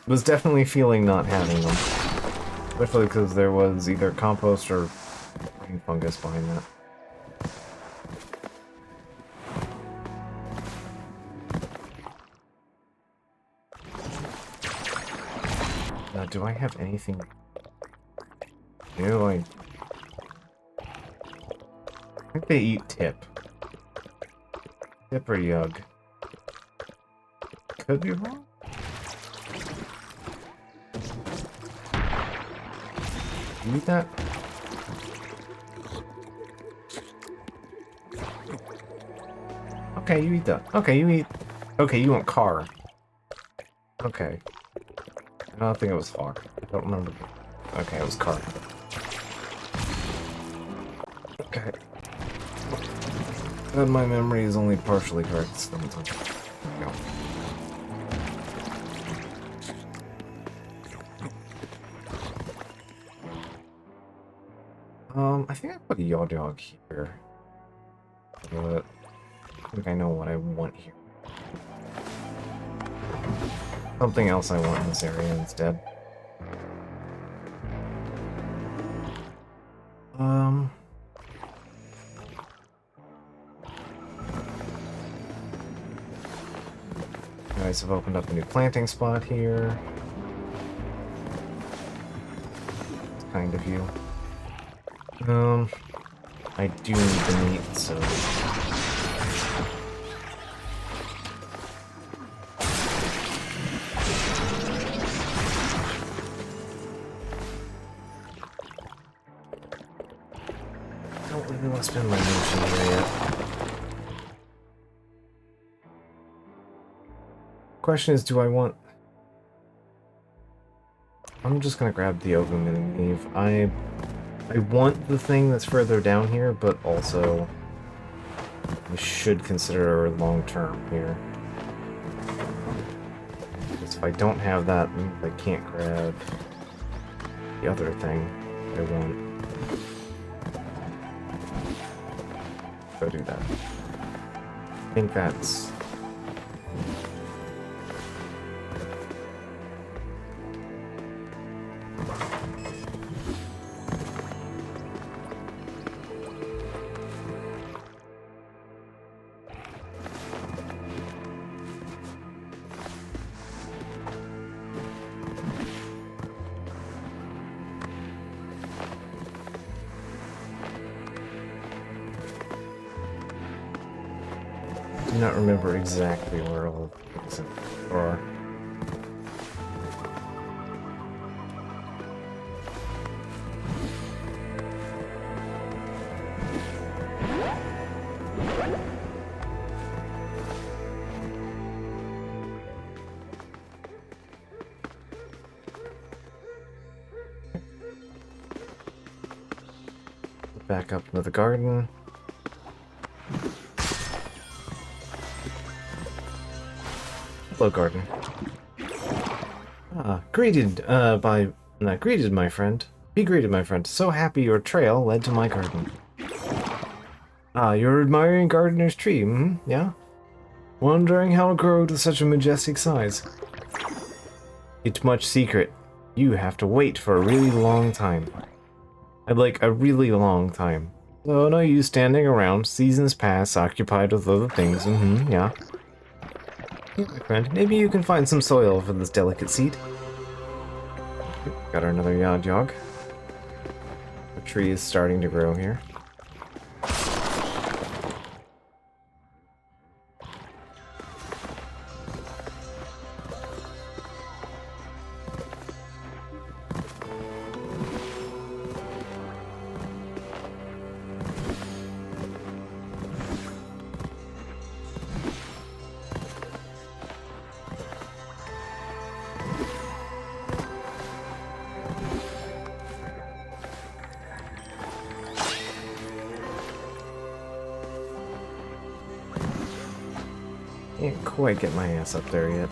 Was definitely feeling not having them, especially because there was either compost or green fungus behind that. Do I have anything new? I think they eat Tip. Tip or Yug. Could be wrong. You eat that? Okay, you eat that. Okay, you eat... Okay, you want car. Okay. I don't think it was fog. I don't remember. Okay, it was car. Okay. And my memory is only partially correct sometimes. No. I think I put a yaw dog here. But I think I know what I want here. Something else I want in this area instead. Guys have opened up a new planting spot here. It's kind of you. I do need the meat, so... I don't really want to spend my motion here yet. Question is, do I want... I'm just gonna grab the Ogum and leave. I want the thing that's further down here, but also we should consider long term here. Because if I don't have that, it means I can't grab the other thing I want. Go do that. I think that's... I do not remember exactly where all the things are. Back up into the garden. Hello, garden. Greeted, my friend. Be greeted, my friend. So happy your trail led to my garden. You're admiring gardener's tree, yeah? Wondering how it grew to such a majestic size. It's much secret. You have to wait for a really long time. I'd like a really long time. So no use standing around, seasons pass, occupied with other things, yeah. Here, my friend, maybe you can find some soil for this delicate seed. Got another yod yog. The tree is starting to grow here. Can't quite get my ass up there yet.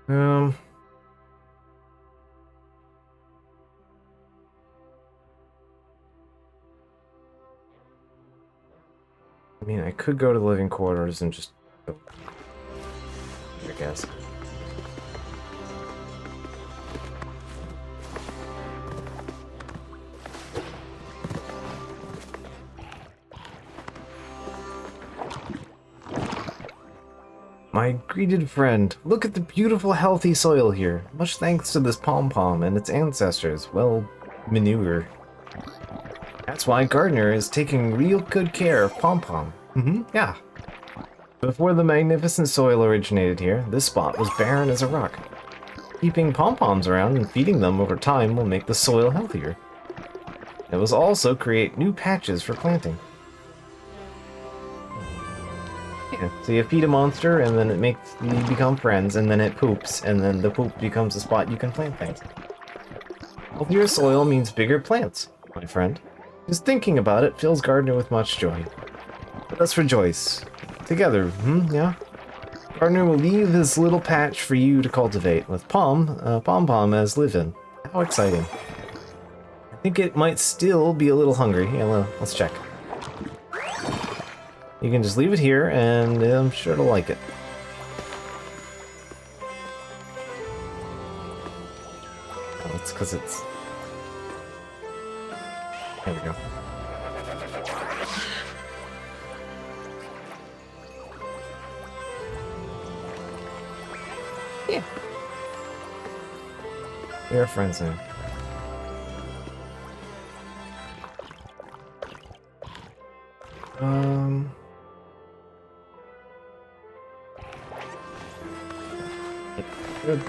I mean, I could go to the living quarters and just... I guess. My greeted friend, look at the beautiful healthy soil here. Much thanks to this pom-pom and its ancestors, well, manure. That's why Gardener is taking real good care of pom-pom. Yeah. Before the magnificent soil originated here, this spot was barren as a rock. Keeping pom-poms around and feeding them over time will make the soil healthier. It will also create new patches for planting. Yeah, so you feed a monster, and then it makes you become friends, and then it poops, and then the poop becomes a spot you can plant things. Healthier soil means bigger plants, my friend. Just thinking about it fills Gardener with much joy. Let us rejoice. Together, yeah? Gardener will leave this little patch for you to cultivate, with Pom-Pom as live-in. How exciting. I think it might still be a little hungry. Yeah, well, let's check. You can just leave it here, and I'm sure it'll like it. Oh, it's because it's... There we go. Yeah. We are friends now. Good.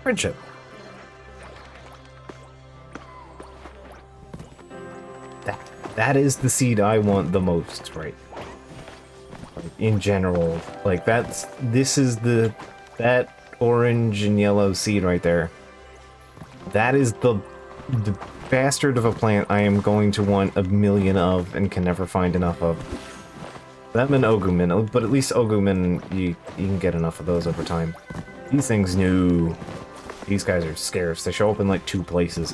Friendship. That is the seed I want the most, right? In general, like this is that orange and yellow seed right there. That is the bastard of a plant I am going to want a million of and can never find enough of. Them and Ogumin, but at least Ogumin, you can get enough of those over time. These things, no. These guys are scarce. They show up in like 2 places.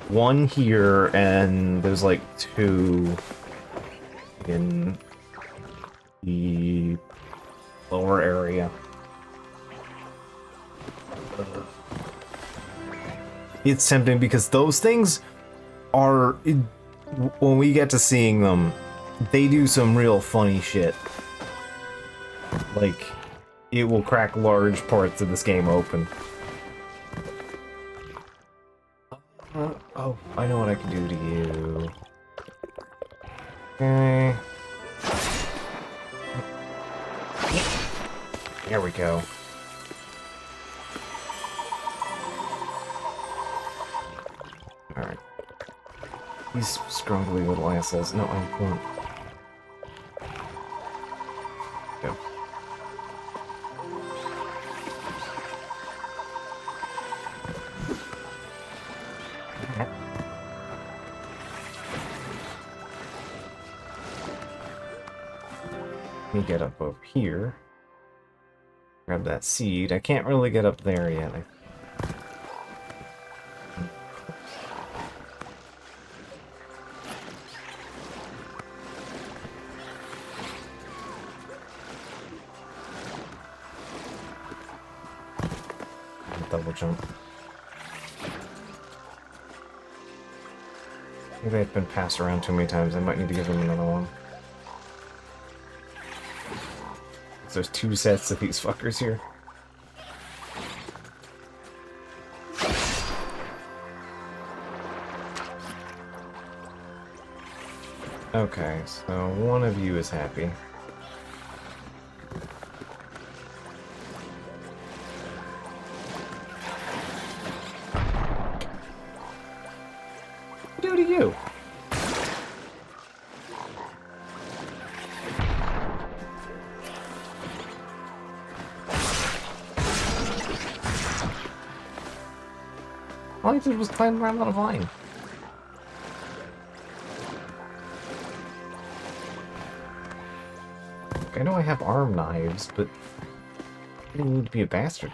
One here, and there's like 2 in the lower area. It's tempting because those things are, when we get to seeing them, they do some real funny shit. Like, it will crack large parts of this game open. Oh, I know what I can do to you. Okay. There we go. Alright. These scrumbly little assholes. No, I won't. Go. Let me get up over here. Grab that seed. I can't really get up there yet. Double jump. I think they've been passed around too many times. I might need to give them another one. There's 2 sets of these fuckers here. Okay, so one of you is happy. What do to you? All I did was climb around on a vine. I know I have arm knives, but I didn't need to be a bastard.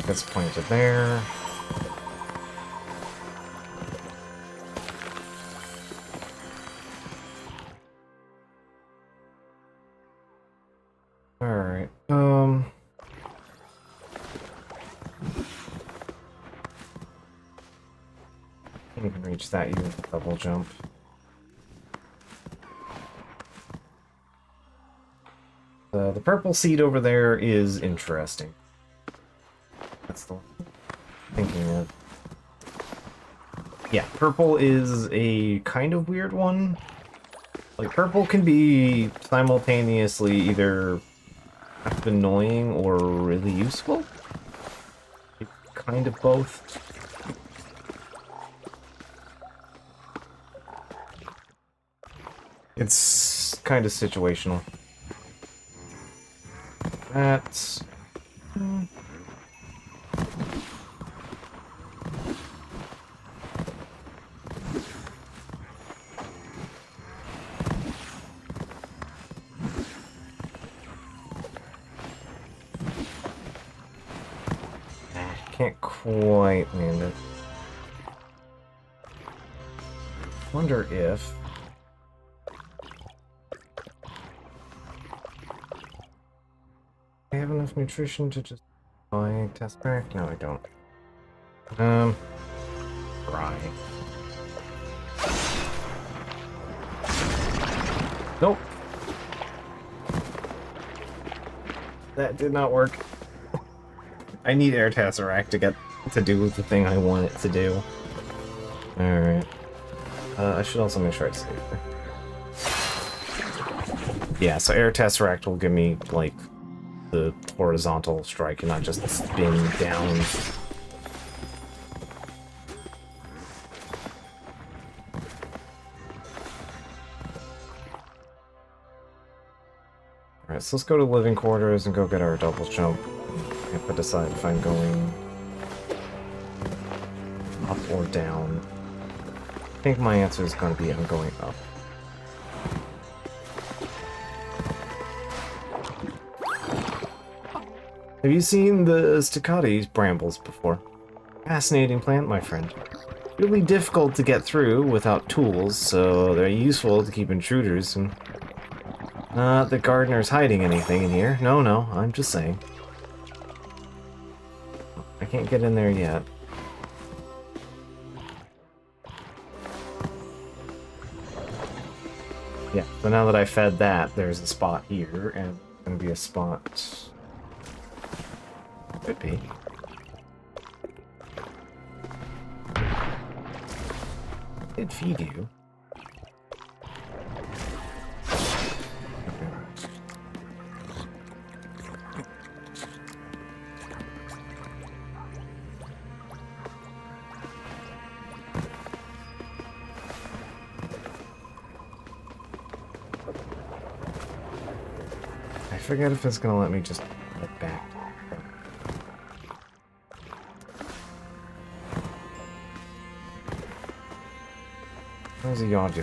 That's pointed there. Alright, you can reach that, you double jump. The purple seed over there is interesting. That's the one I'm thinking of. Yeah, purple is a kind of weird one. Like, purple can be simultaneously either kind of annoying or really useful. Kind of both. It's kind of situational. That's... Can't quite land it. Wonder if... I have enough nutrition to just buy test pack? No, I don't. Try. Nope. That did not work. I need Air Tesseract to get to do the thing I want it to do. Alright. I should also make sure I save it. Yeah, so Air Tesseract will give me, like, the horizontal strike and not just spin down. Alright, so let's go to living quarters and go get our double jump. If I decide if I'm going up or down. I think my answer is going to be I'm going up. Have you seen the Staccati brambles before? Fascinating plant, my friend. Really difficult to get through without tools, so they're useful to keep intruders and... Not that gardener's hiding anything in here. No, I'm just saying. I can't get in there yet. Yeah, so now that I fed that, there's a spot here, and there's gonna be a spot... Could be. Did feed you. I forget if it's gonna let me just head back. There's a yard.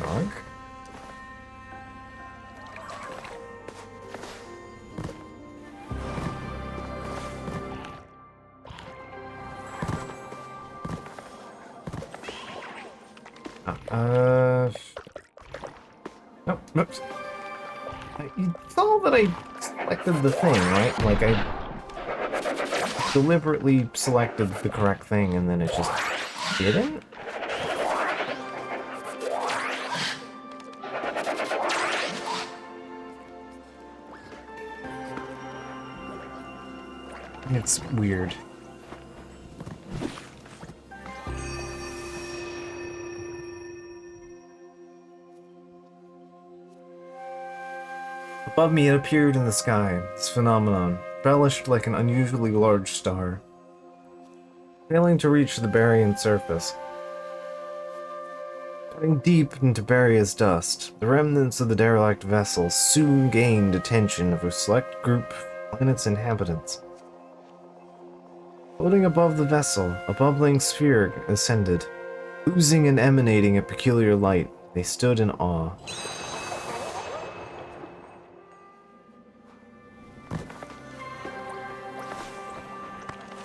Nope, oops. You saw that I selected the thing, right? Like, I deliberately selected the correct thing and then it just didn't? It's weird. Above me it appeared in the sky, this phenomenon, embellished like an unusually large star, failing to reach the Barian surface. Cutting deep into Baria's dust, the remnants of the derelict vessel soon gained attention of a select group of planet's inhabitants. Floating above the vessel, a bubbling sphere ascended. Oozing and emanating a peculiar light, they stood in awe.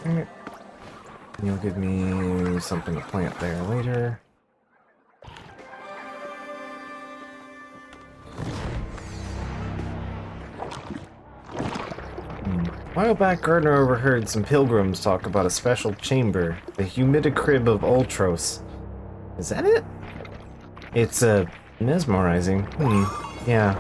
Alright. You'll give me something to plant there later. A while back, Gardner overheard some pilgrims talk about a special chamber, the humidicrib of Ultros. Is that it? It's, mesmerizing. Yeah.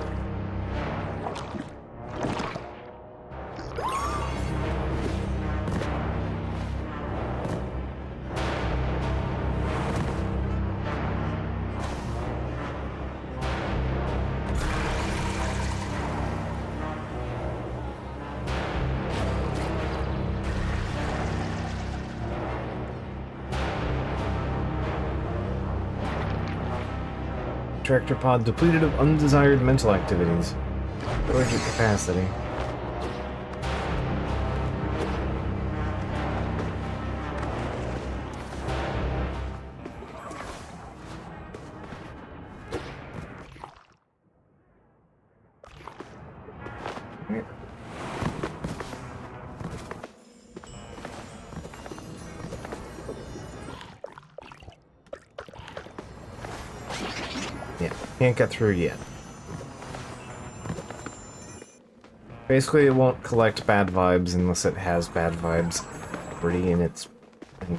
Tractor pod depleted of undesired mental activities. Storage capacity. Yeah, can't get through yet. Basically, it won't collect bad vibes unless it has bad vibes already in its thing.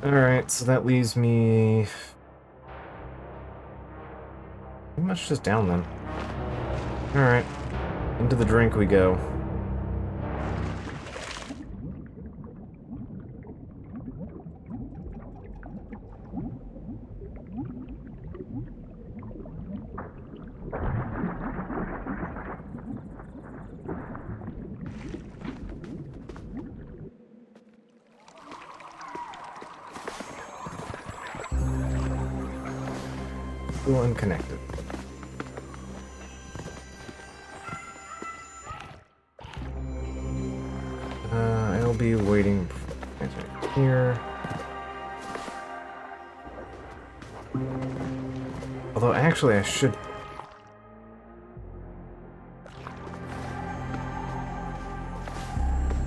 Alright, so that leaves me... pretty much just down then. Alright, into the drink we go. Still unconnected. I'll be waiting here. Although actually I should...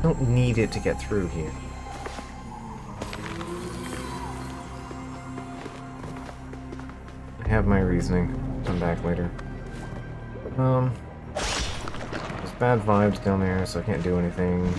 don't need it to get through here. I have my reasoning. Come back later. There's bad vibes down there, so I can't do anything.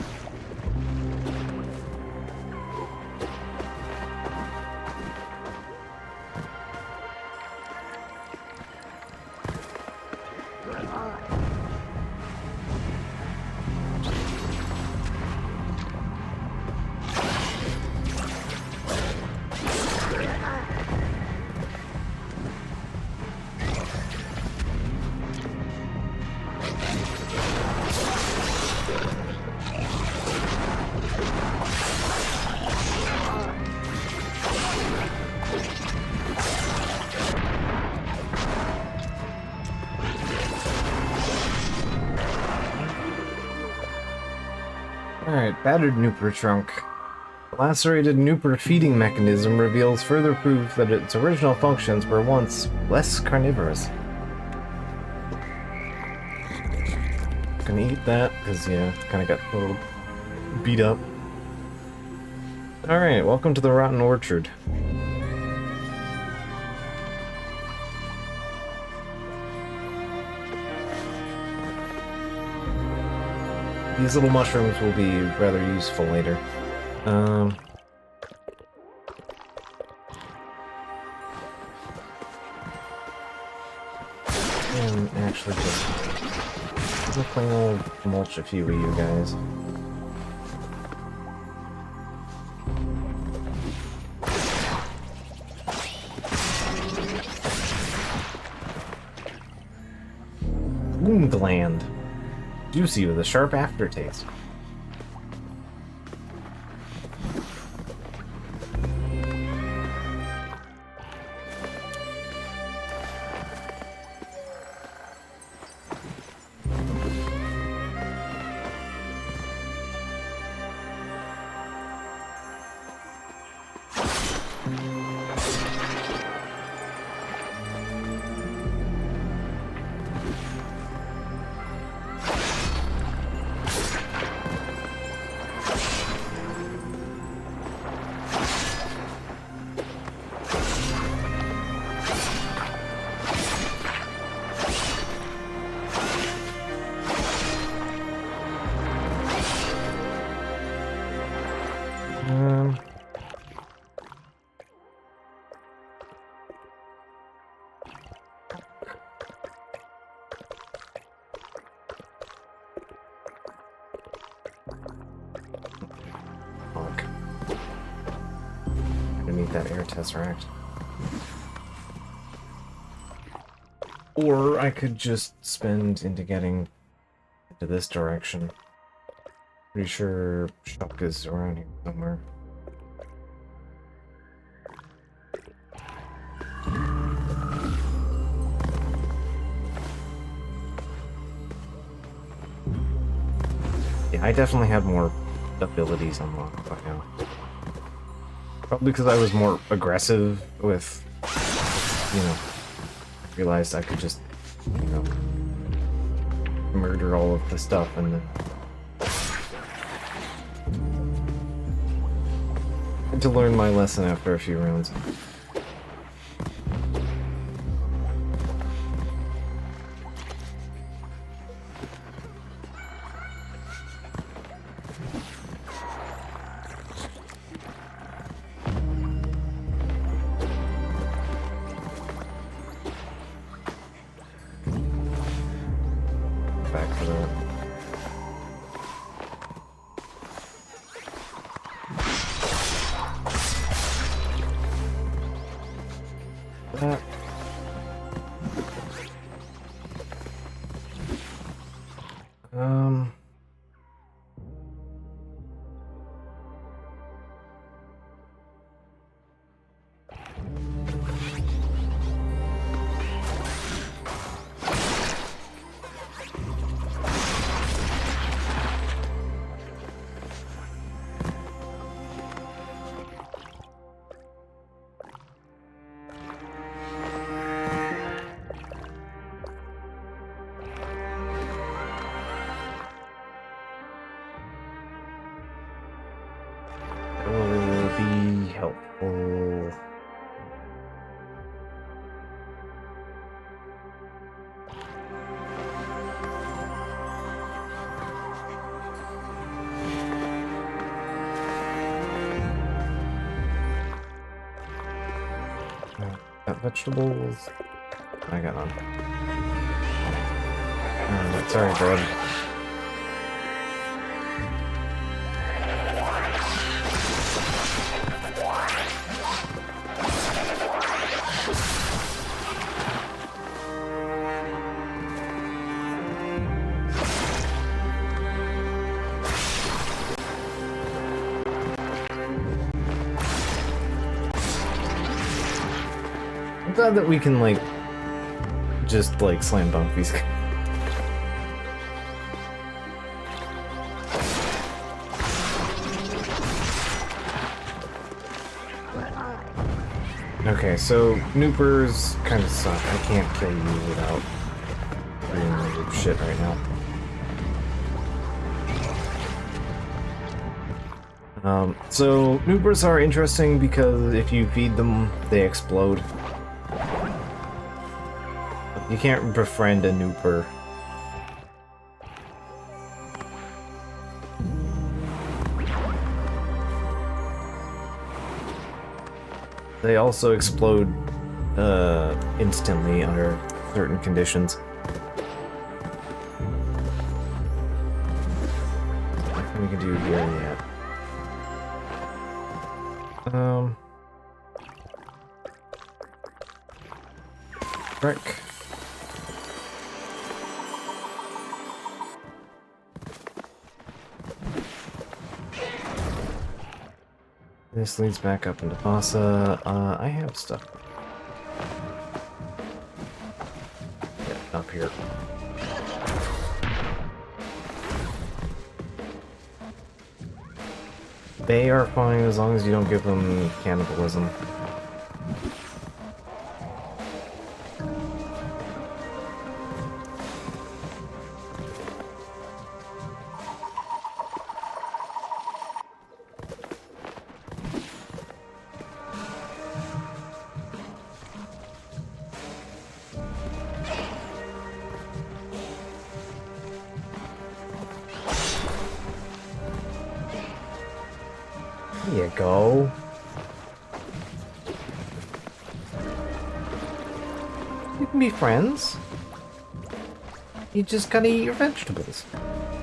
Alright, battered Nooper trunk. The lacerated Nooper feeding mechanism reveals further proof that its original functions were once less carnivorous. Gonna eat that, because, yeah, kinda got a little beat up. Alright, welcome to the Rotten Orchard. These little mushrooms will be rather useful later. And actually just plain old mulch a few of you guys. Wound gland. Juicy with a sharp aftertaste. Fuck. I need that air tesseract. Or I could just spend into getting into this direction. Pretty sure Chuck is around here somewhere. Yeah, I definitely have more abilities unlocked by now. Probably because I was more aggressive with, you know, I realized I could just, you know, murder all of the stuff and then... I had to learn my lesson after a few rounds. Back for that. That. Um... will be helpful. Got vegetables. I got none. Sorry, bud. I'm glad that we can, like, just, like, slam dunk these guys. Okay, so Noopers kind of suck. I can't kill you without doing noob shit right now. So Noopers are interesting because if you feed them, they explode. You can't befriend a Nooper. They also explode instantly under certain conditions. Nothing we can do here yet. Frick. This leads back up into Vasa. I have stuff. Yeah, up here. They are fine as long as you don't give them cannibalism. There you go. You can be friends. You just gotta eat your vegetables.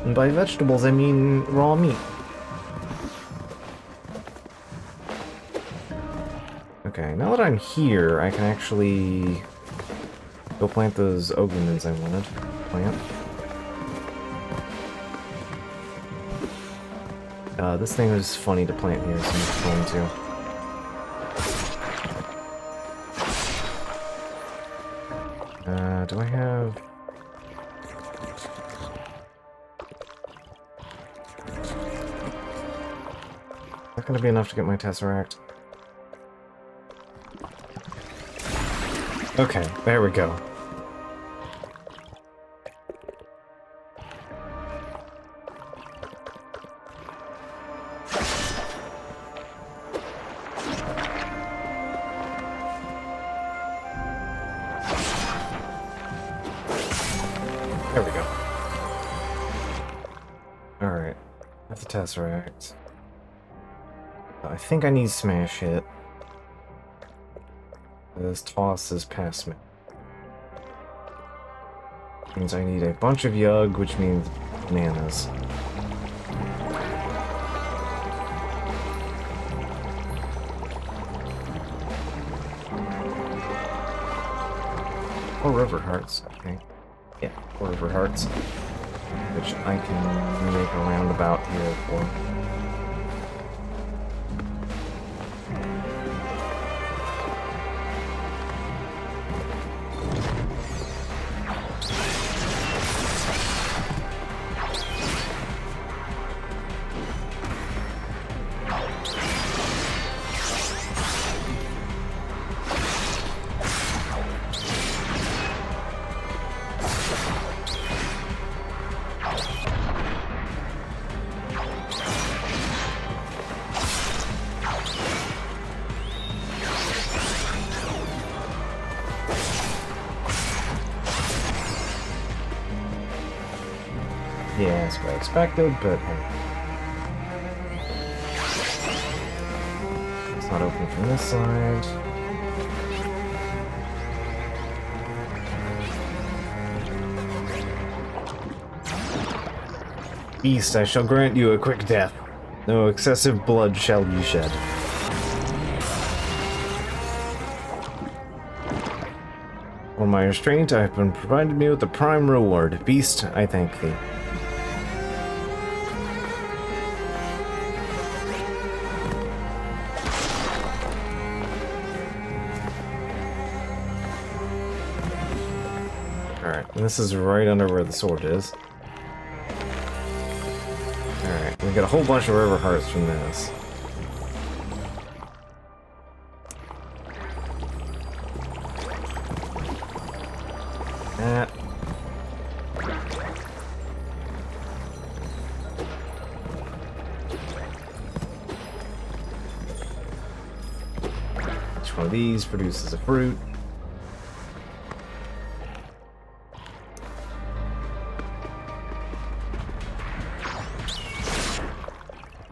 And by vegetables, I mean raw meat. Okay, now that I'm here, I can actually go plant those Ogrenins I wanted to plant. This thing was funny to plant here, so I'm going to. Do I have... not gonna be enough to get my Tesseract. Okay, there we go. There we go. Alright. That's the Tesseract. I think I need Smash Hit. This toss is past me. Means I need a bunch of Yug, which means bananas. Or River Hearts, okay. Yeah, or River Hearts. Which I can make a roundabout here for. Yeah, that's what I expected, but hey. It's not open from this side. Beast, I shall grant you a quick death. No excessive blood shall be shed. For my restraint, I have been provided me with the prime reward. Beast, I thank thee. Alright, and this is right under where the sword is. Alright, we get a whole bunch of River Hearts from this. That. Each one of these produces a fruit.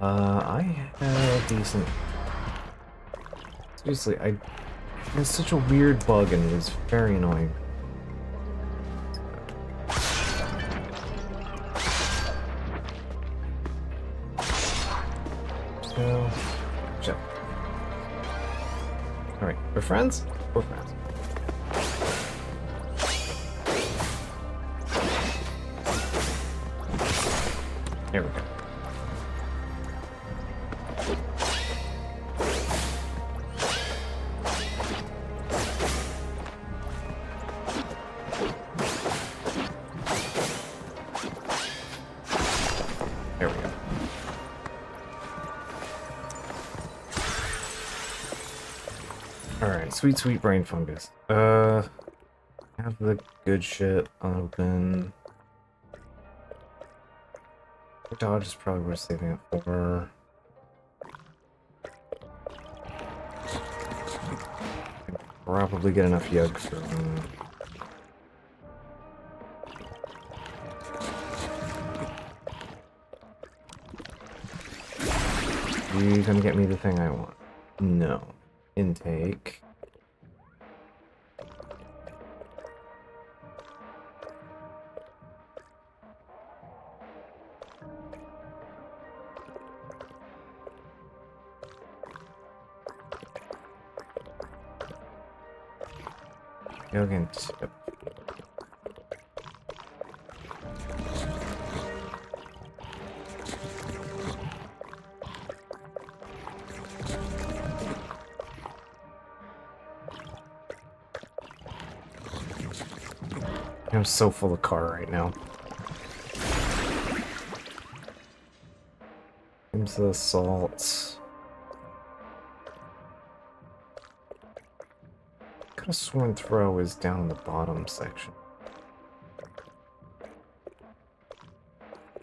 I have a decent... Seriously, it's such a weird bug and it is very annoying. So... Jump. Alright, we're friends? We're friends. There we go. There we go. Alright, sweet, sweet brain fungus. Have the good shit open. Dodge is probably worth saving it for. Probably get enough yug for You gonna get me the thing I want? No. Intake. Yug and tip. I'm so full of car right now. Into the salt. could have sworn throw is down in the bottom section.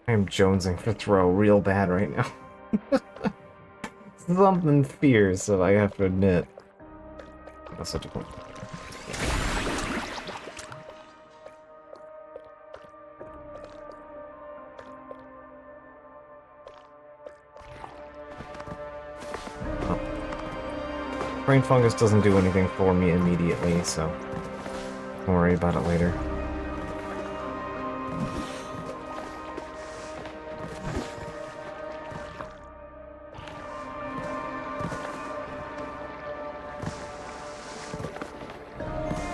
I am jonesing for throw real bad right now. Something fierce, so I have to admit. That's such a cool. Brain fungus doesn't do anything for me immediately, so don't worry about it later.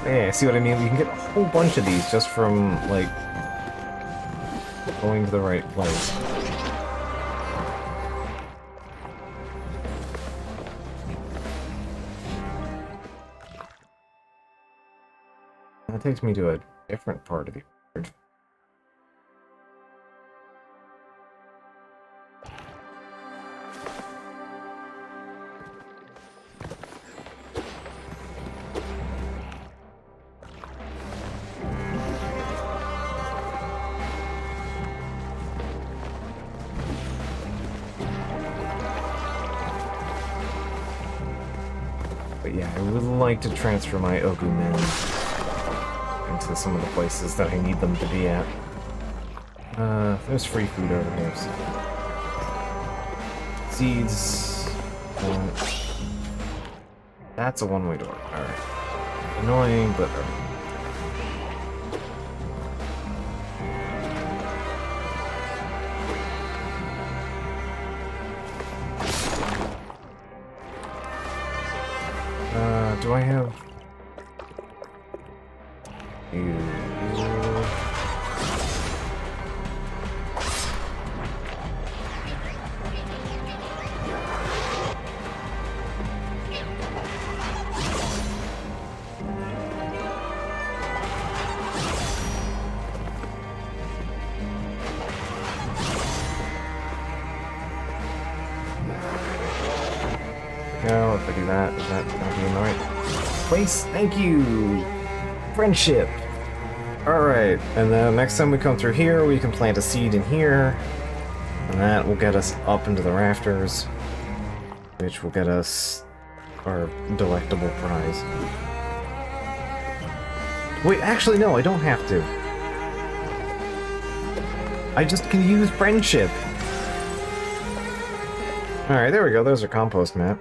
Yeah, see what I mean? You can get a whole bunch of these just from, like, going to the right place. That takes me to a different part of the orchard. But yeah, I would like to transfer my Ogu men into some of the places that I need them to be at. There's free food over here. So. Seeds. That's a one-way door. Alright. Annoying, but... do I have... Now, if I do that, is that gonna be in the right place? Thank you! Friendship! Alright, and then next time we come through here, we can plant a seed in here. And that will get us up into the rafters, which will get us our delectable prize. Wait, actually no, I don't have to. I just can use friendship. Alright, there we go, there's our compost map.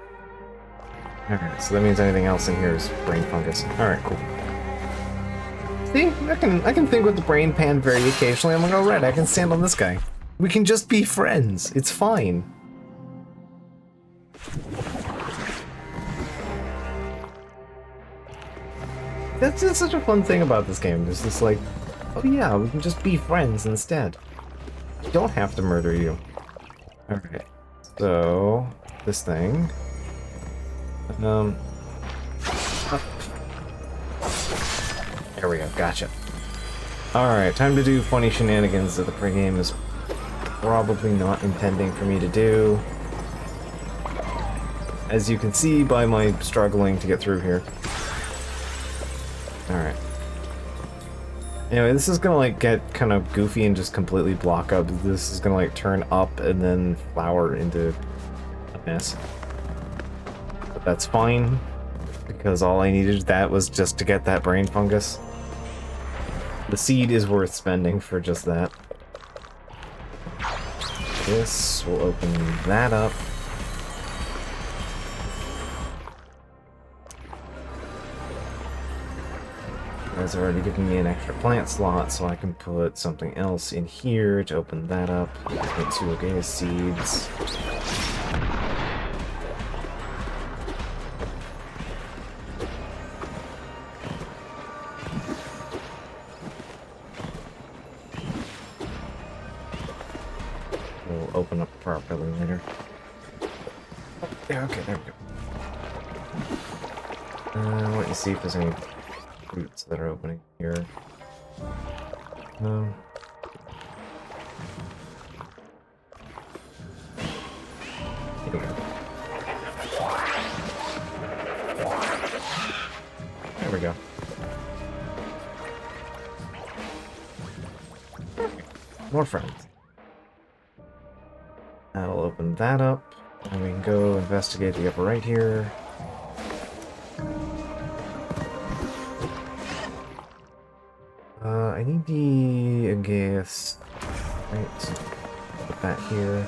Alright, so that means anything else in here is brain fungus. Alright, cool. See? I can think with the brain pan very occasionally. I'm like, oh right, I can stand on this guy. We can just be friends. It's fine. That's just such a fun thing about this game. It's just like, oh yeah, we can just be friends instead. You don't have to murder you. Alright. So, this thing. There we go, gotcha. Alright, time to do funny shenanigans that the pregame is probably not intending for me to do. As you can see by my struggling to get through here. Alright. Anyway, this is gonna like get kind of goofy and just completely block up. This is gonna like turn up and then flower into a mess. But that's fine, because all I needed that was just to get that brain fungus. The seed is worth spending for just that. This will open that up. It's already given me an extra plant slot, so I can put something else in here to open that up. Put 2 Against seeds. We'll open up properly later. Yeah, okay, there we go. Let me see if there's any fruits that are opening here. No. Here we go. There we we go. More friends. That'll open that up. And we can go investigate the upper right here. I need the gas. Right. Put that here.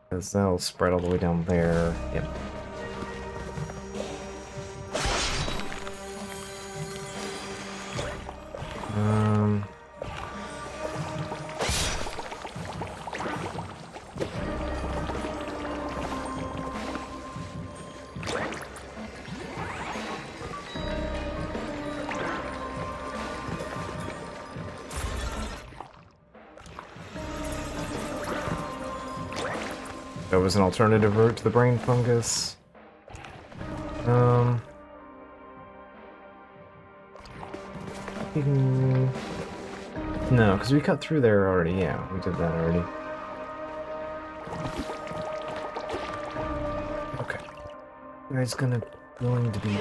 Because that'll spread all the way down there. Yep. There was an alternative route to the brain fungus. No, because we cut through there already. Yeah, we did that already. Okay. You guys going to be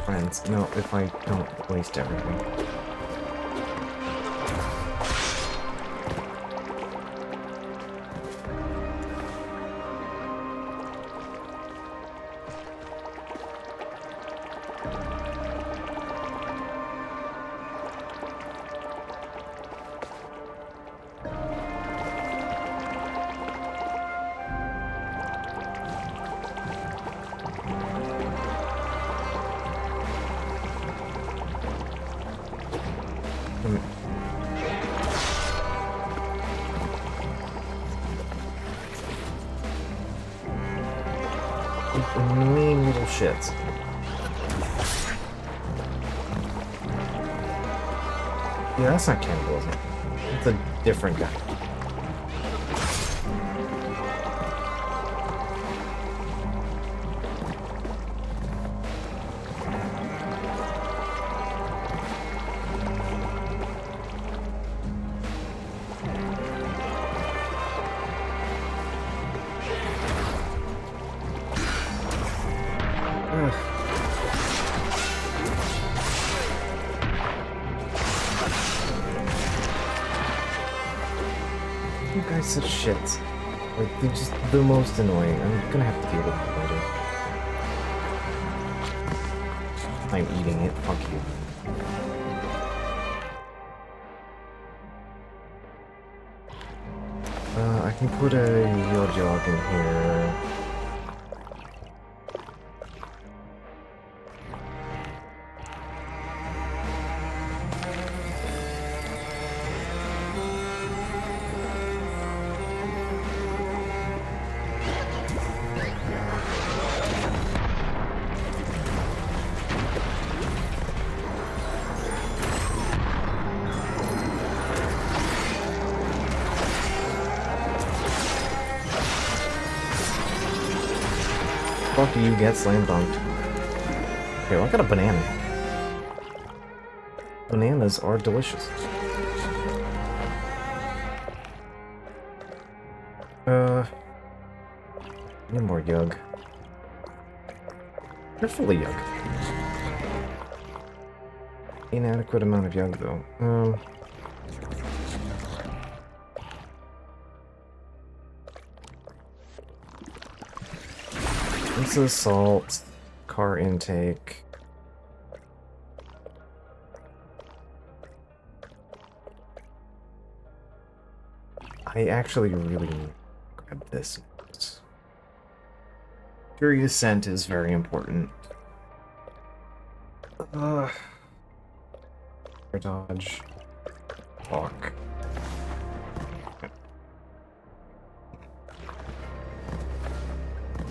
friends? No, if I don't waste everything. Annoying little shits. Yeah, that's not cannibalism. It's a different guy. You guys such shit. Like, they're just the most annoying. I'm gonna have to deal with them later. I'm eating it. Fuck you. I can put a Yo-Jog in here. Fuck you, get slam dunked. Okay, well, I got a banana. Bananas are delicious. Need more yug. You're full of yug. Inadequate amount of yug, though. This is salt, car intake. I actually really grab this. Curious scent is very important. Dodge. Walk.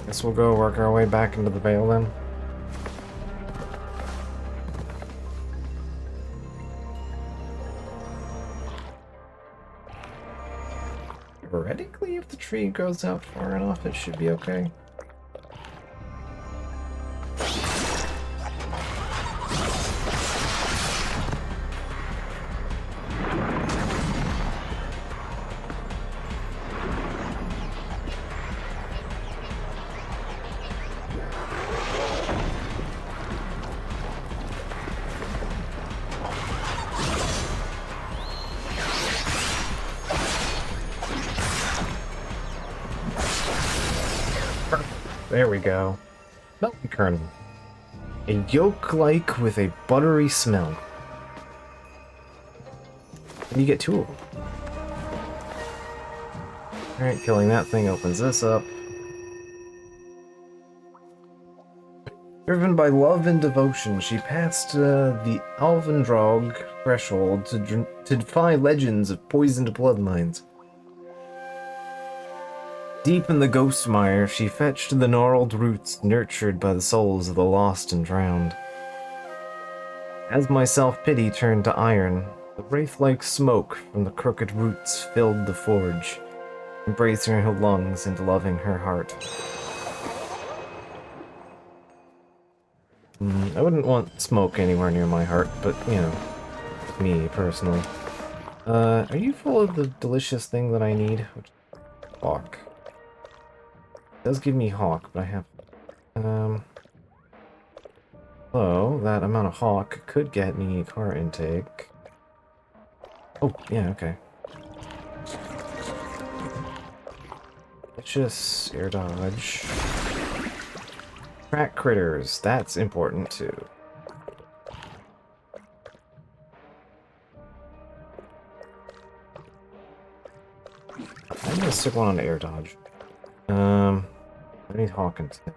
Guess we'll go work our way back into the Vale then. Theoretically, if the tree goes out far enough, it should be okay. There we go. Melon kernel. A yolk-like with a buttery smell. And you get 2 of them. Alright, killing that thing opens this up. Driven by love and devotion, she passed the Alvendrog threshold to defy legends of poisoned bloodlines. Deep in the ghost mire, she fetched the gnarled roots nurtured by the souls of the lost and drowned. As my self-pity turned to iron, the wraith-like smoke from the crooked roots filled the forge, embracing her lungs and loving her heart. I wouldn't want smoke anywhere near my heart, but, you know, me, personally. Are you full of the delicious thing that I need? Which is hawk. It does give me hawk, but I have... So, that amount of hawk could get me car intake. Oh, yeah, okay. Just air dodge. Track critters, that's important too. I'm gonna stick one on air dodge. I need hawk instead.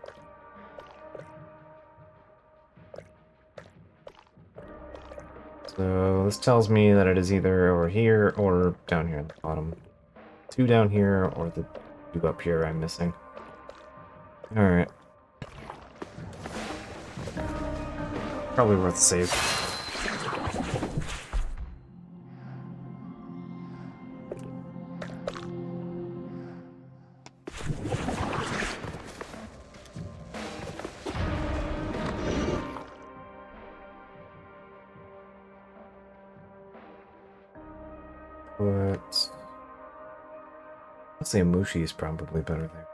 So this tells me that it is either over here or down here at the bottom. 2 down here or the 2 up here I'm missing. Alright. Probably worth a save. But let's say Mushi is probably better there.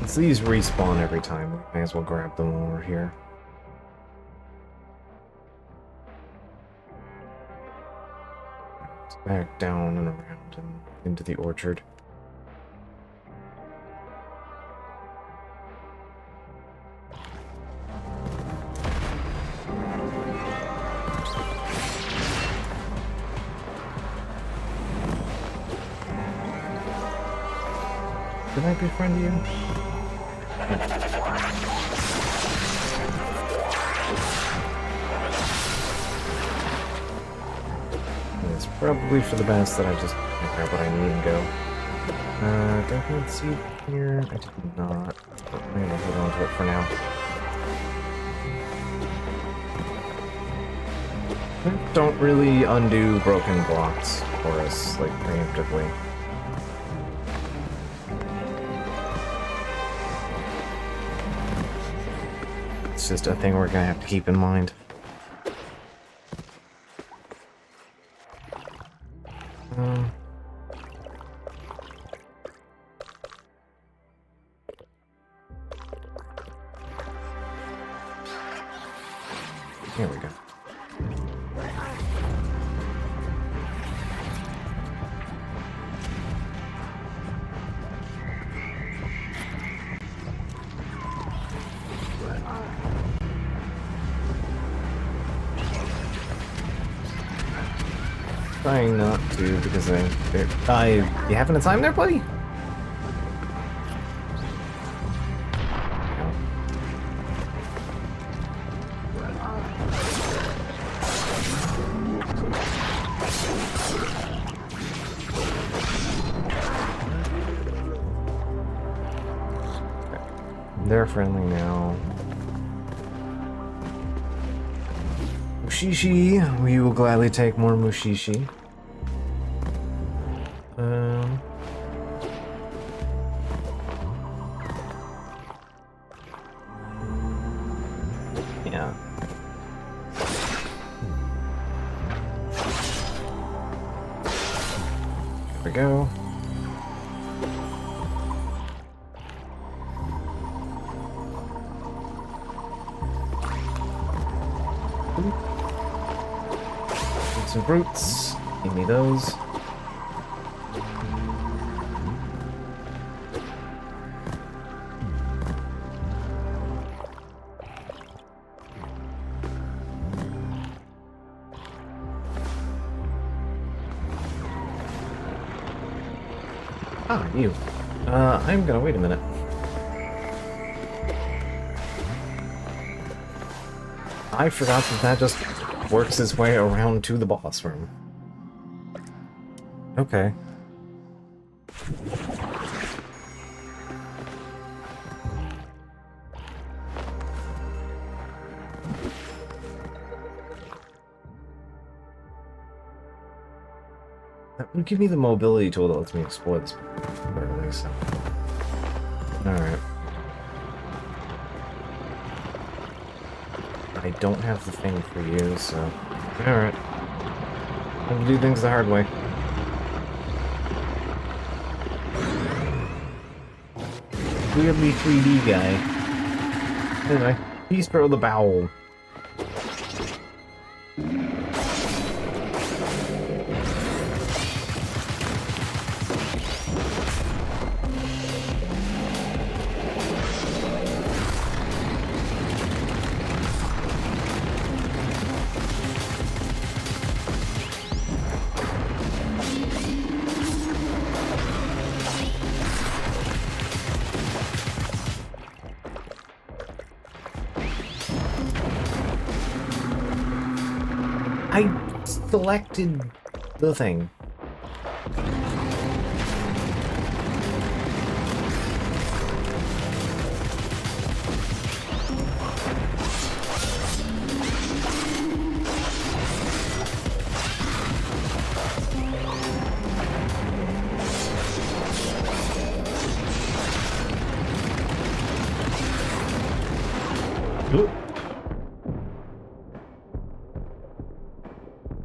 So these respawn every time. We may as well grab them while we're here. Back down and around and into the orchard. Did I befriend you? It's probably for the best that I just grab what I need and go. Don't need seed here. I did not. But I'm gonna hold on to it for now. Don't really undo broken blocks for us, like, preemptively. It's just a thing we're gonna have to keep in mind. Here we go. Trying not to because you having a time there, buddy? They're friendly now. Mushishi. We will gladly take more Mushishi. Yeah. There we go. Some fruits. Give me those. Ah, you. I'm gonna wait a minute. I forgot that just works its way around to the boss room. Okay. That would give me the mobility tool that lets me explore this early, so... Alright. I don't have the thing for you, so... Alright. I'll do things the hard way. Weirdly 3D guy. Anyway, peace for the bowel. I selected the thing. Oop.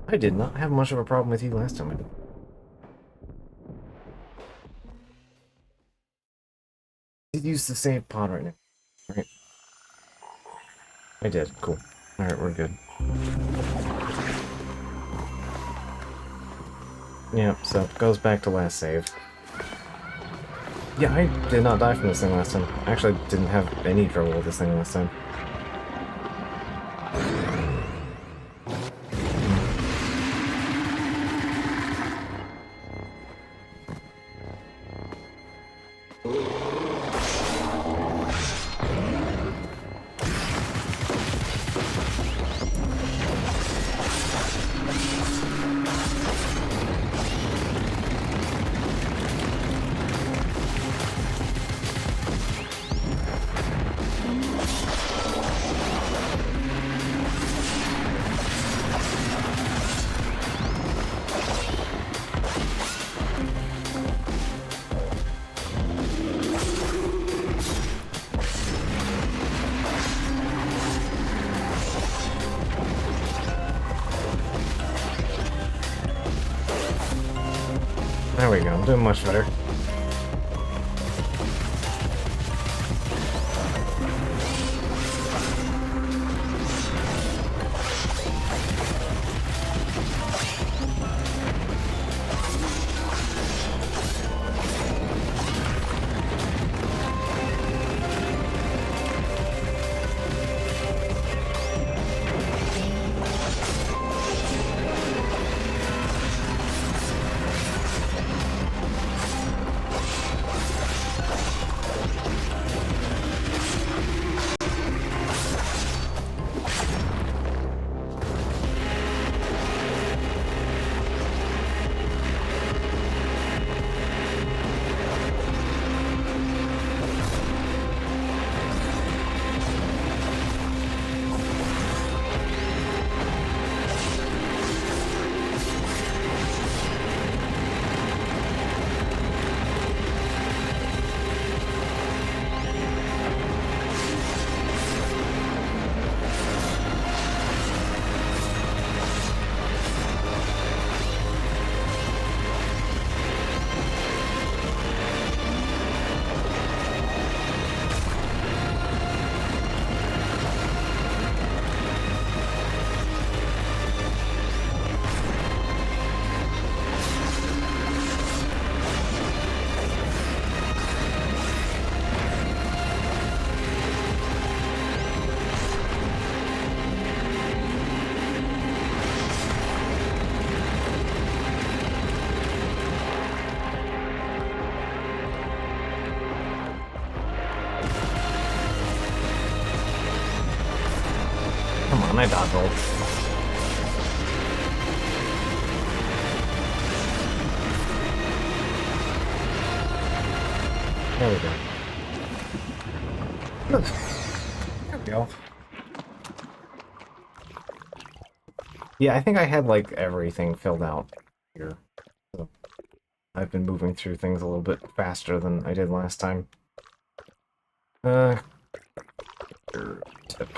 I did not have much of a problem with you last time I did. Did use the save pod right now. Right. I did. Cool. Alright, we're good. Yeah, so it goes back to last save. Yeah, I did not die from this thing last time. I actually didn't have any trouble with this thing last time. There we go, I'm doing much better. I dodge ult. There we go. There we go. Yeah, I think I had, like, everything filled out here. So I've been moving through things a little bit faster than I did last time. Tip.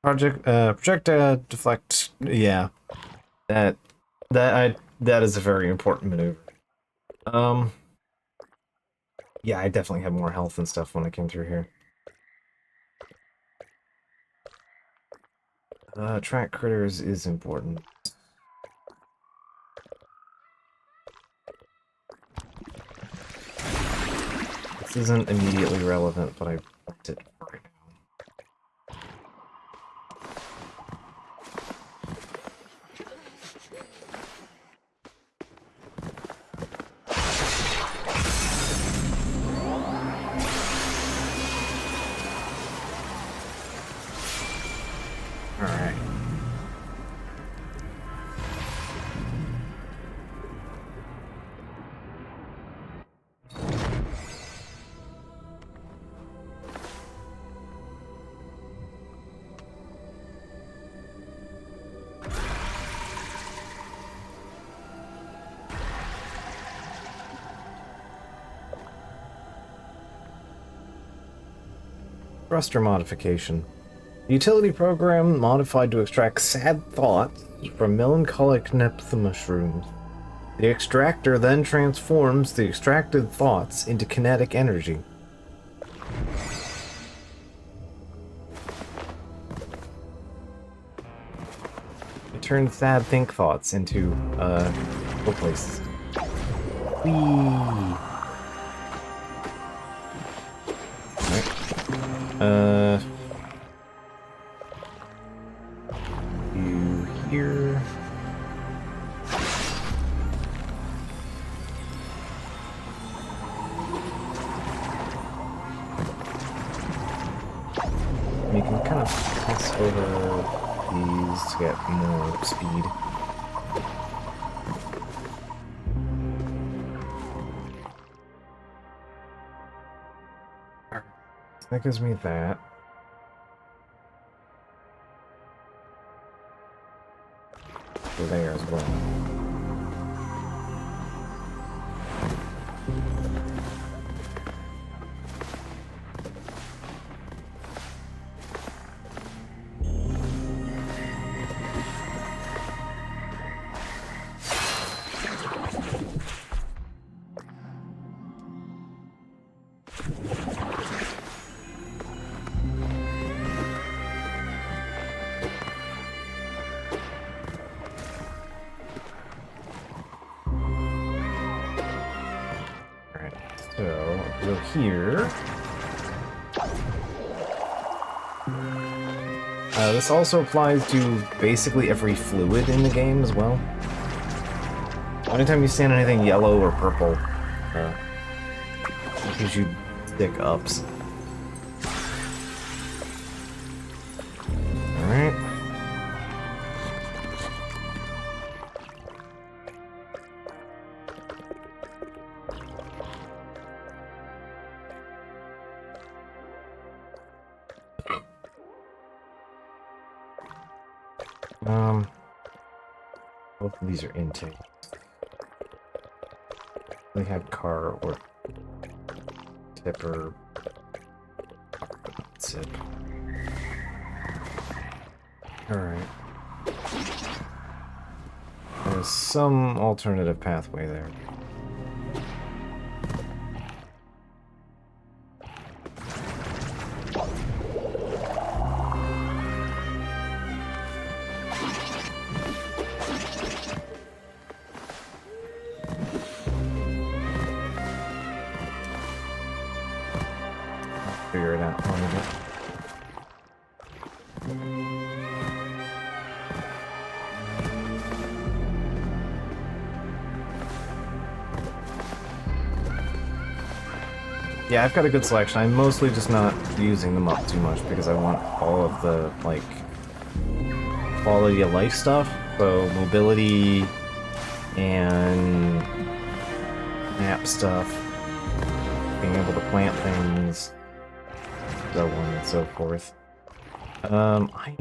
Project deflect. Yeah, that is a very important maneuver. Yeah, I definitely had more health and stuff when I came through here. Track critters is important. This isn't immediately relevant, but I want it right now. Alright. Thruster modification. Utility program modified to extract sad thoughts from melancholic neptha mushrooms. The extractor then transforms the extracted thoughts into kinetic energy. It turns sad think thoughts into, go places. Whee! You here. You can kind of pass over these to get more speed. That gives me that. Go there as well. So, go here. This also applies to basically every fluid in the game as well. Anytime you stand on anything yellow or purple, it gives you stick ups. Alright. Both of these are intake. We had car or tipper. Zip. Alright. There's some alternative pathway there. Figure it out a little bit. Yeah, I've got a good selection. I'm mostly just not using them up too much because I want all of the, like, quality of life stuff. So, mobility and map stuff, being able to plant things, so on and so forth. I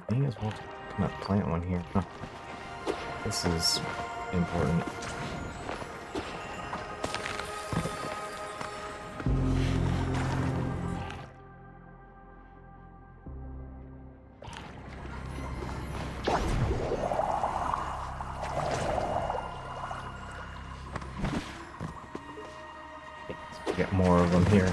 may as well come up plant one here. Huh. This is important. Get more of them here.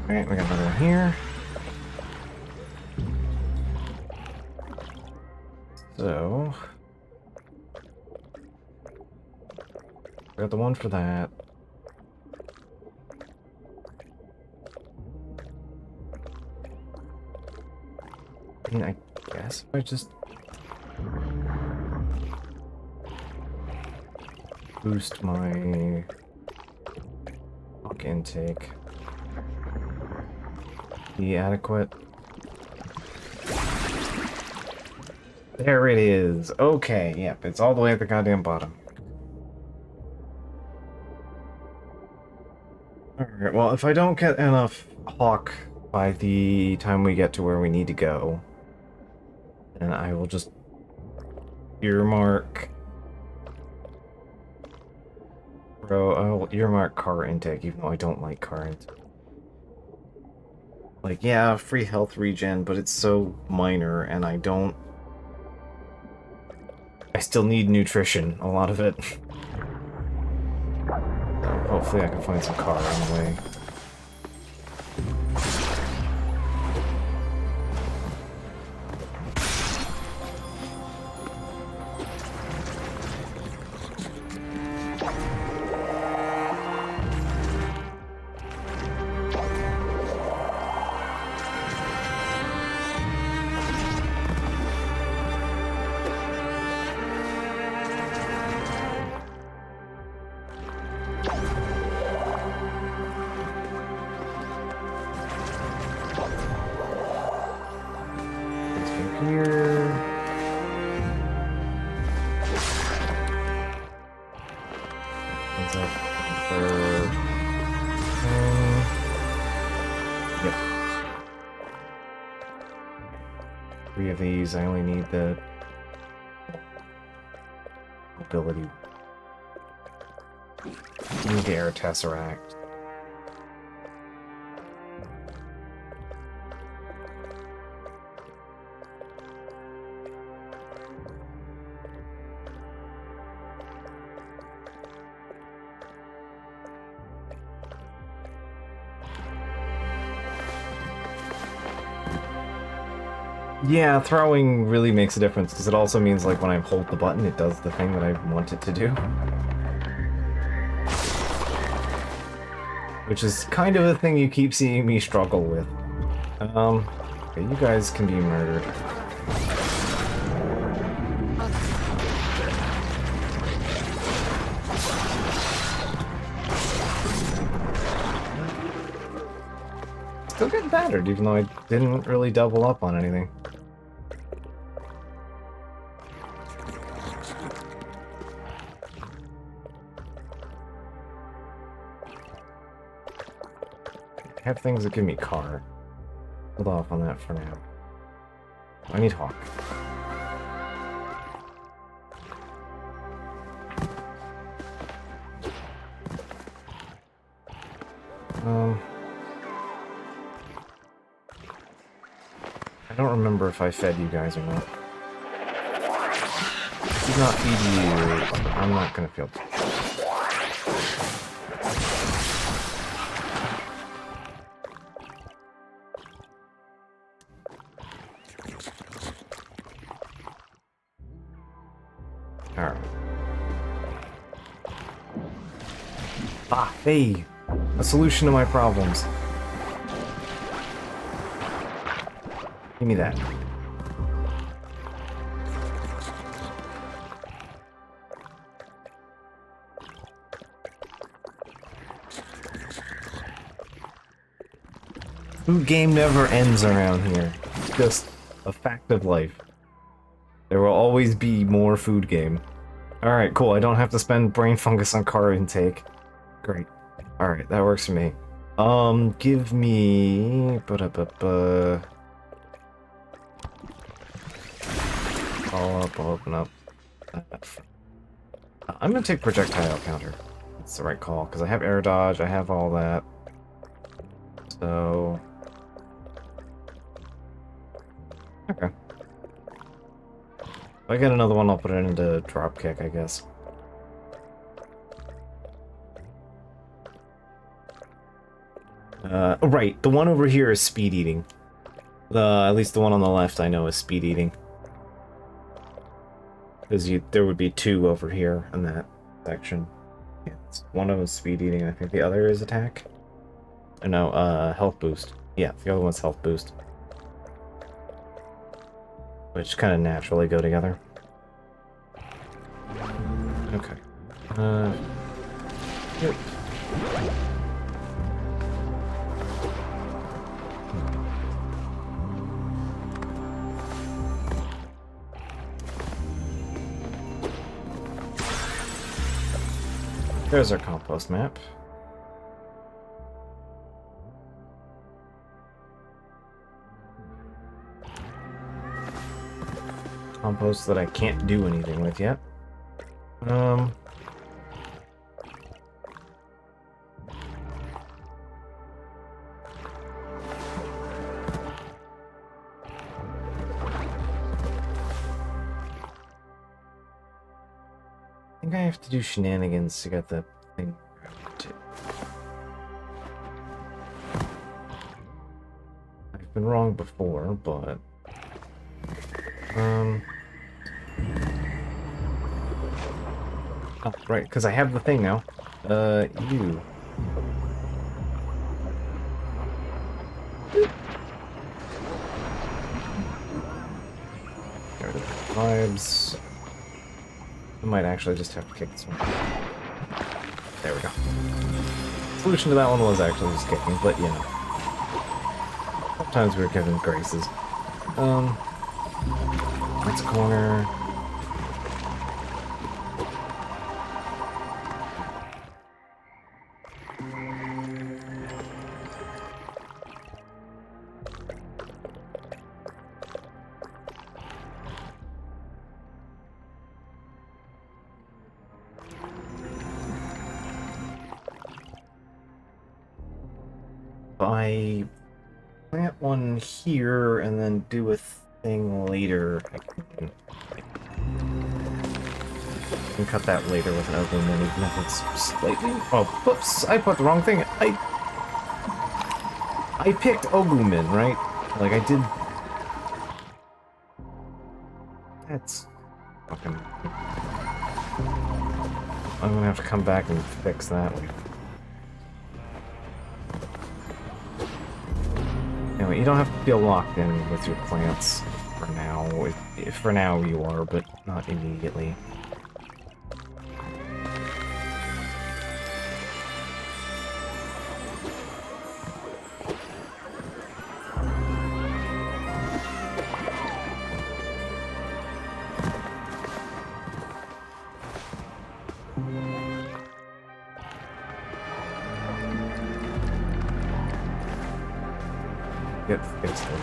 Alright, we got another one here. So... we got the one for that. I mean, I guess if I just... boost my... intake. Be adequate. There it is. Okay, yep, it's all the way at the goddamn bottom. Alright, well, if I don't get enough hawk by the time we get to where we need to go, then I will just earmark... I'll earmark car intake, even though I don't like car intake. Like, yeah, free health regen, but it's so minor, and I don't... I still need nutrition, a lot of it. So hopefully I can find some car on the way. Here. What's up? Yep. 3 of these. I only need the mobility. I need the air tesseract. Yeah, throwing really makes a difference, because it also means, like, when I hold the button, it does the thing that I want it to do. Which is kind of a thing you keep seeing me struggle with. Okay, you guys can be murdered. Still getting battered, even though I didn't really double up on anything. I have things that give me car. Hold off on that for now. I need hawk. I don't remember if I fed you guys or not. Did not feed you. I'm not gonna feel. Alright. Ah, hey! A solution to my problems. Give me that. Food game never ends around here. It's just a fact of life. There will always be more food game. Alright, cool. I don't have to spend brain fungus on car intake. Great. Alright, that works for me. Give me... I'll open up. I'm gonna take projectile counter. That's the right call, because I have air dodge, I have all that. So... Okay. If I get another one, I'll put it into drop kick, I guess. Right, the one over here is speed eating. At least the one on the left I know is speed eating. Because there would be two over here in that section. Yeah, one of them is speed eating, I think the other is attack. No, health boost. Yeah, the other one's health boost. Which kind of naturally go together. Okay. Yep. There's our compost map. Compost that I can't do anything with yet. I think I have to do shenanigans to get the thing to. I've been wrong before, but oh, right, because I have the thing now. You. Get rid of the vibes. I might actually just have to kick this one. There we go. Solution to that one was actually just kicking, but you know. Sometimes we're given graces. That's a corner. I plant one here and then do a thing later. I can cut that later with an open mini methods slightly. Oh, whoops! I put the wrong thing. I picked Ogumin, right? Like I did. That's fucking. I'm gonna have to come back and fix that. Anyway, you don't have to feel locked in with your plants for now. For now you are, but not immediately. Get fixed it.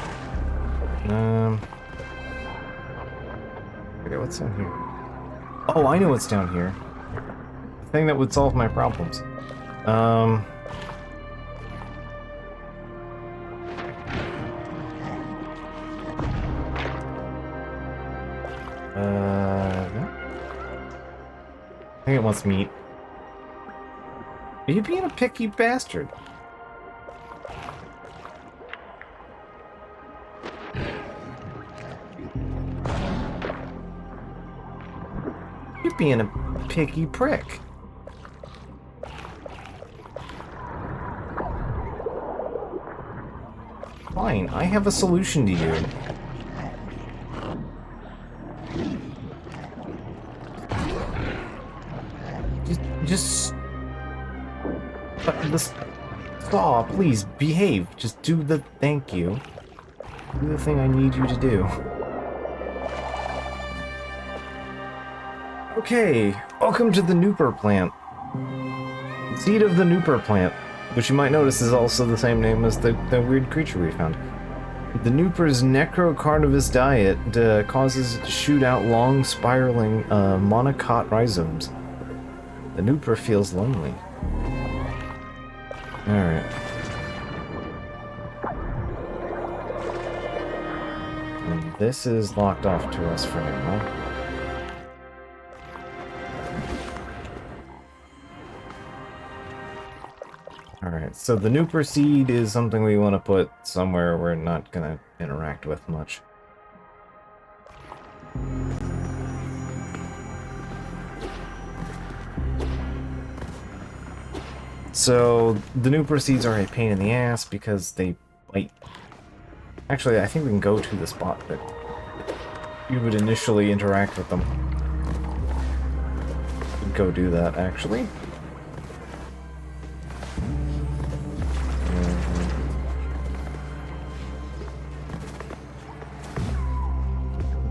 Okay, what's down here? Oh, I know what's down here. The thing that would solve my problems. I think it wants meat. Are you being a picky bastard? You're being a picky prick. Fine, I have a solution to you. Just this. Saw, please behave. Just do the thank you. Do the thing I need you to do. Okay, welcome to the Nooper plant. Seed of the Nooper plant, which you might notice is also the same name as the weird creature we found. The Nooper's necrocarnivous diet causes it to shoot out long, spiraling monocot rhizomes. The Nooper feels lonely. Alright. And this is locked off to us for now. Alright, so the Nooper seed is something we want to put somewhere we're not going to interact with much. So, the Nooper seeds are a pain in the ass because they bite. Actually, I think we can go to the spot that you would initially interact with them. Go do that, actually.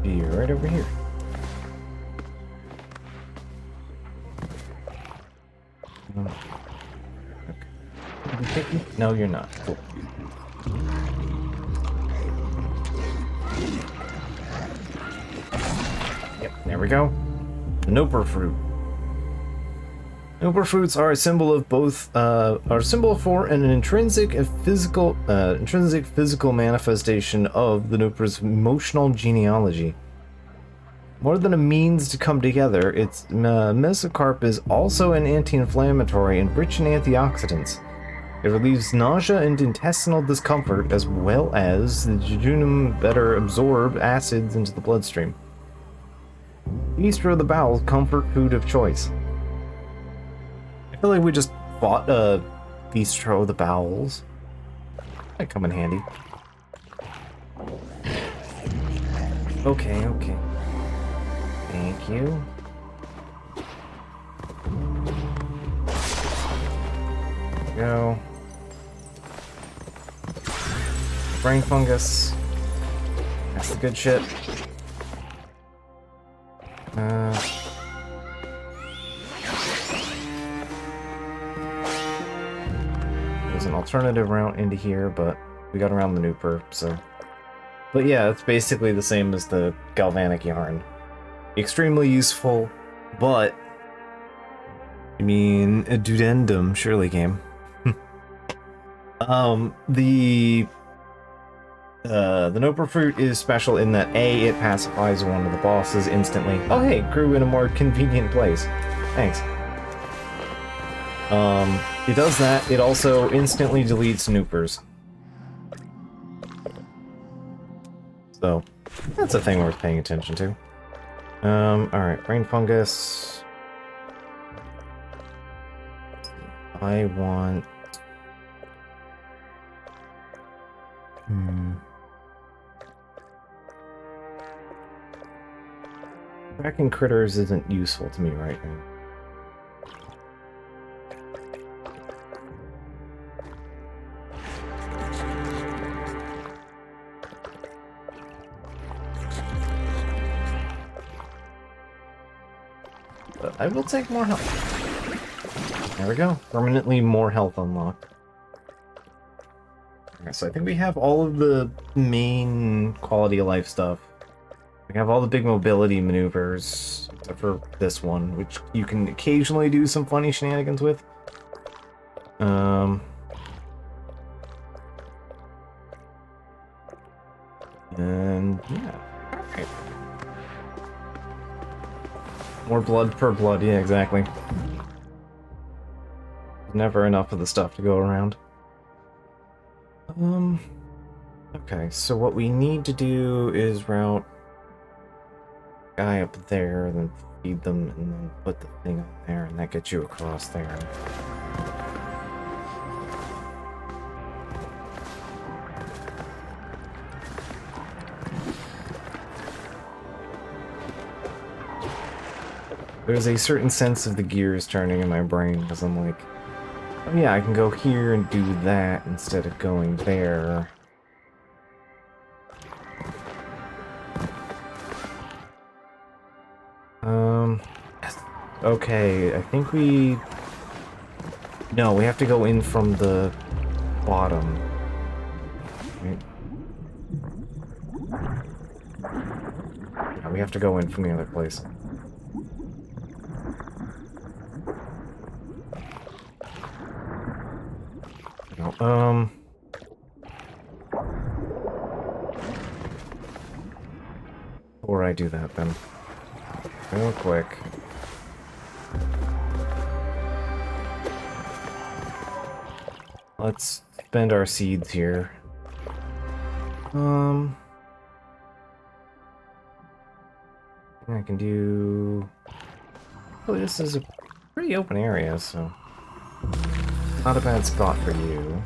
Be right over here. Okay. No, you're not. Cool. Yep, there we go. Nooper fruit. Nooper fruits are a symbol of both, are a symbol for an intrinsic physical manifestation of the Nooper's emotional genealogy. More than a means to come together, its mesocarp is also an anti-inflammatory and rich in antioxidants. It relieves nausea and intestinal discomfort, as well as the jejunum better absorb acids into the bloodstream. Bistro the bowel, comfort food of choice. I feel like we just bought Bistro the bowels. Might come in handy. Okay, okay. Thank you. There we go. Brain fungus. That's the good shit. There's an alternative route into here, but we got around the Nooper, so... But yeah, it's basically the same as the galvanic yarn. Extremely useful, but... I mean, a dudendum, surely game. The Nooper fruit is special in that A, it pacifies one of the bosses instantly. Oh hey, grew in a more convenient place. Thanks. It does that. It also instantly deletes Noopers. So, that's a thing worth paying attention to. Alright, brain fungus. I want... Tracking critters isn't useful to me right now. But I will take more health. There we go. Permanently more health unlocked. Okay, so I think we have all of the main quality of life stuff. We have all the big mobility maneuvers, except for this one, which you can occasionally do some funny shenanigans with. And yeah. Okay. More blood per blood, yeah, exactly. Never enough of the stuff to go around. Okay, so what we need to do is route guy up there, then feed them, and then put the thing on there, and that gets you across there. There's a certain sense of the gears turning in my brain, because I'm like, Oh yeah, I can go here and do that instead of going there. Okay, I think we... No, we have to go in from the bottom. Right? Yeah, we have to go in from the other place. No, before I do that then. Real quick. Let's spend our seeds here. I can do... Oh, this is a pretty open area, so... Not a bad spot for you.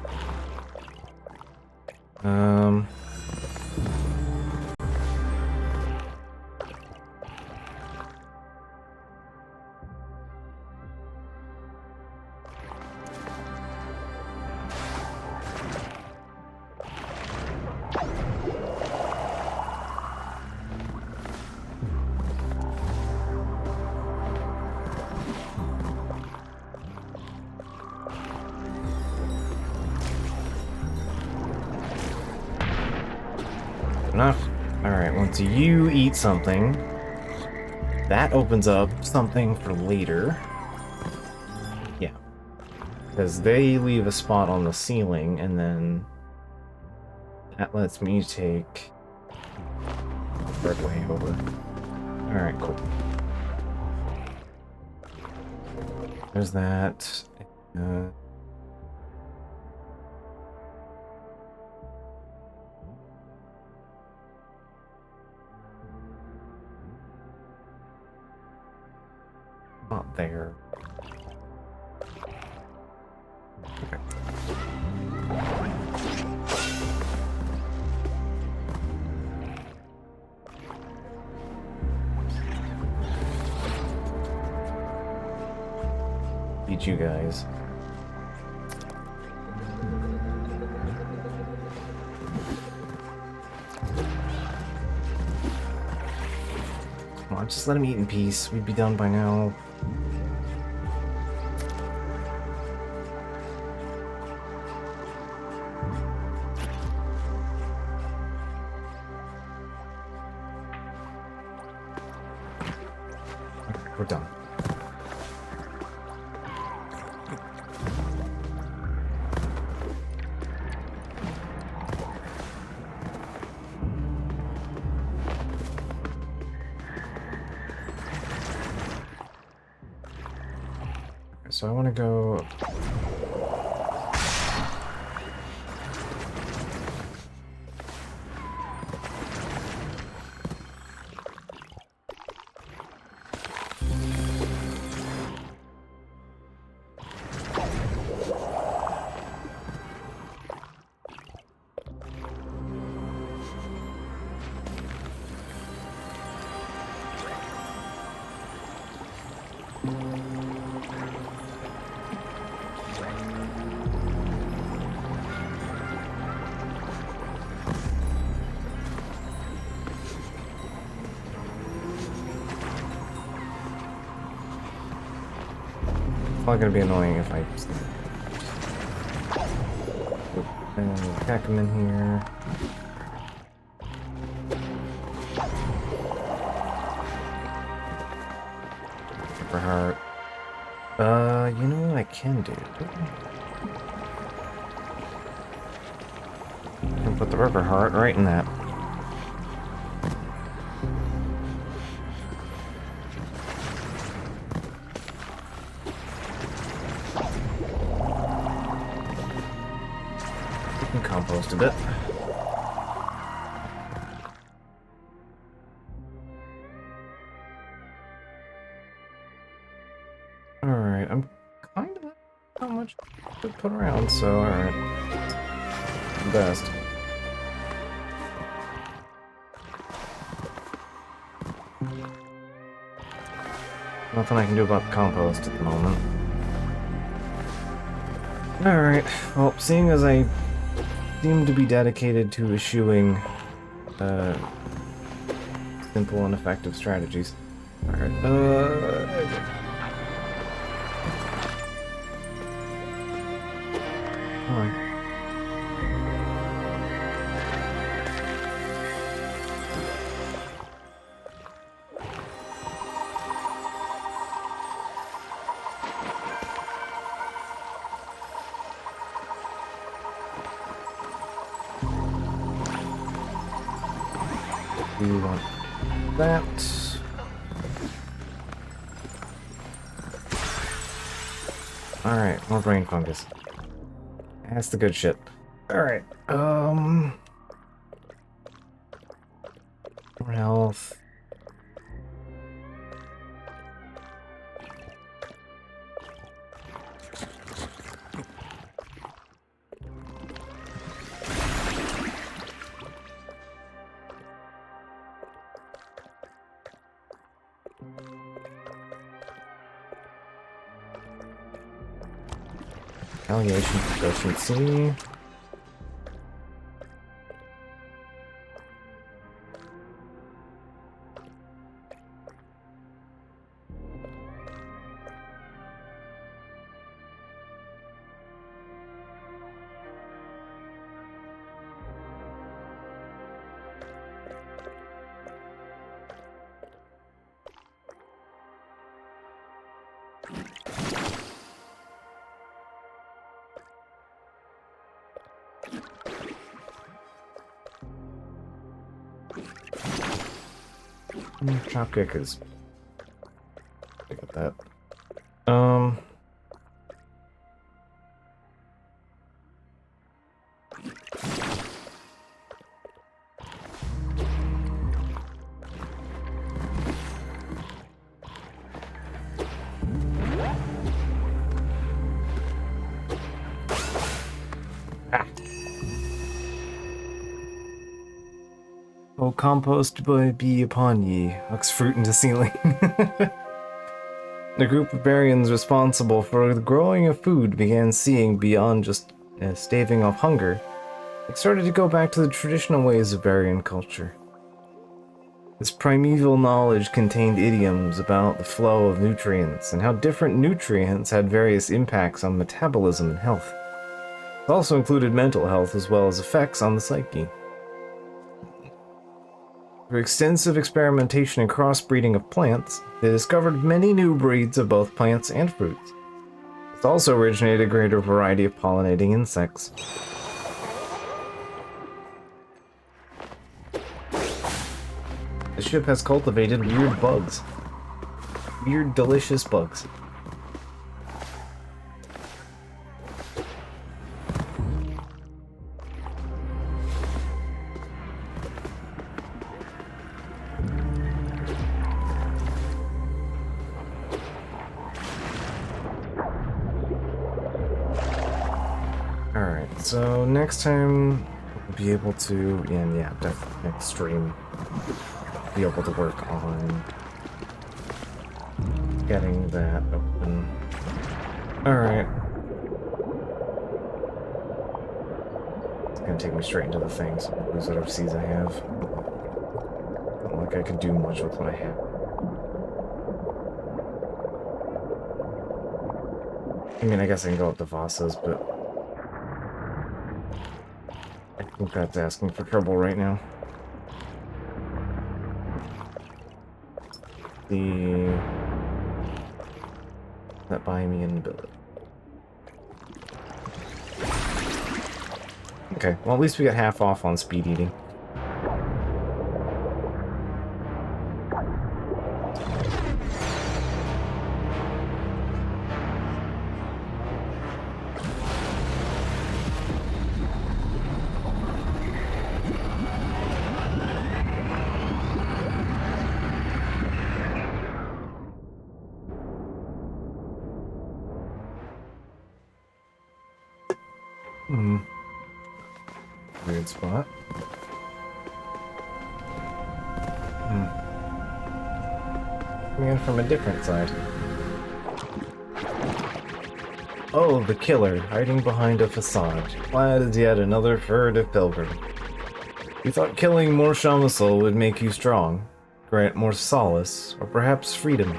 Enough. Alright, once you eat something, that opens up something for later. Yeah. Because they leave a spot on the ceiling, and then that lets me take the third way over. Alright, cool. There's that. Not there. Okay. Beat you guys. Come on, just let him eat in peace. We'd be done by now. We're done. So I want to go... It's not gonna be annoying if I just... And pack him in here. For heart. You know what I can do? I can put the rubber heart right in that. We can compost a bit. Alright, I'm kind of not much to put around, so alright. Best. Nothing I can do about the compost at the moment. Alright, well, seeing as I seem to be dedicated to eschewing simple and effective strategies. Alright, come on. We want that. Alright, more brain fungus. That's the good shit. Alright, more health. Retaliation proficiency. Chopkick is... I got that. Oh, compost be upon ye, hucks fruit into ceiling. The group of Barians responsible for the growing of food began seeing beyond just staving off hunger. They started to go back to the traditional ways of Barian culture. This primeval knowledge contained idioms about the flow of nutrients and how different nutrients had various impacts on metabolism and health. It also included mental health as well as effects on the psyche. Through extensive experimentation and crossbreeding of plants, they discovered many new breeds of both plants and fruits. This also originated a greater variety of pollinating insects. The ship has cultivated weird bugs. Weird, delicious bugs. Alright, so next time we'll be able to, and yeah, definitely next stream, be able to work on getting that open. Alright. It's gonna take me straight into the things. Lose whatever seeds I have. Not like I could do much with what I have. I mean, I guess I can go up to Vasa's, but I think that's asking for trouble right now. That buy me an ability. Okay, well at least we got half off on speed eating. Weird spot. Coming in from a different side. Oh, the killer, hiding behind a facade, clad as yet another furtive pilgrim. You thought killing more Shamasul would make you strong, grant more solace, or perhaps freedom.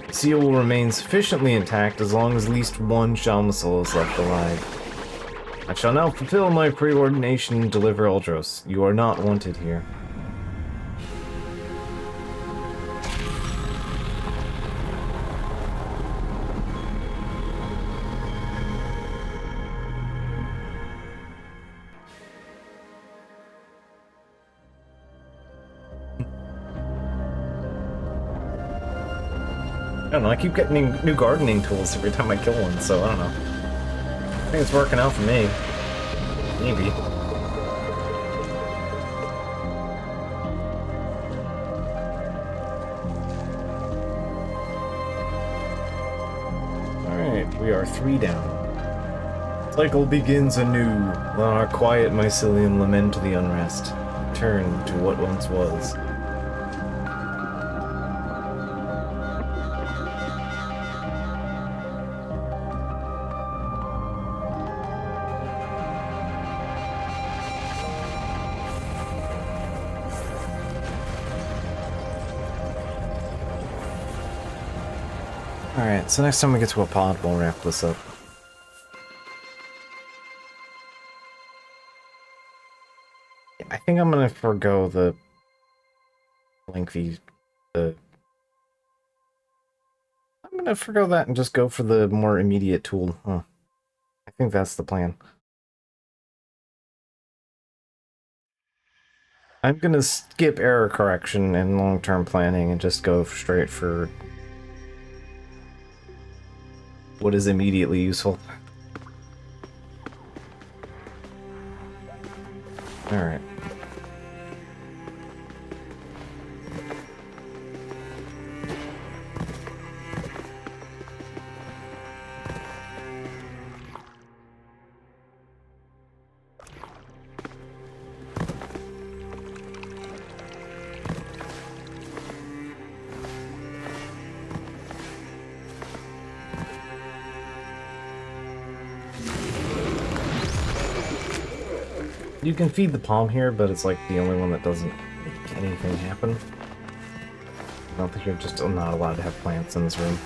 The seal will remain sufficiently intact as long as at least one Shamasul is left alive. I shall now fulfill my preordination and deliver Ultros. You are not wanted here. I don't know, I keep getting new gardening tools every time I kill one, so I don't know. I think it's working out for me. Maybe. Alright, we are 3 down. Cycle begins anew. Let our quiet mycelium lament the unrest. Return to what once was. Alright, so next time we get to a pod, we'll wrap this up. Yeah, I think I'm gonna forego the lengthy... I'm gonna forego that and just go for the more immediate tool. Huh. I think that's the plan. I'm gonna skip error correction and long-term planning and just go straight for what is immediately useful. Alright. You can feed the palm here, but it's like the only one that doesn't make anything happen. I don't think you're just not allowed to have plants in this room.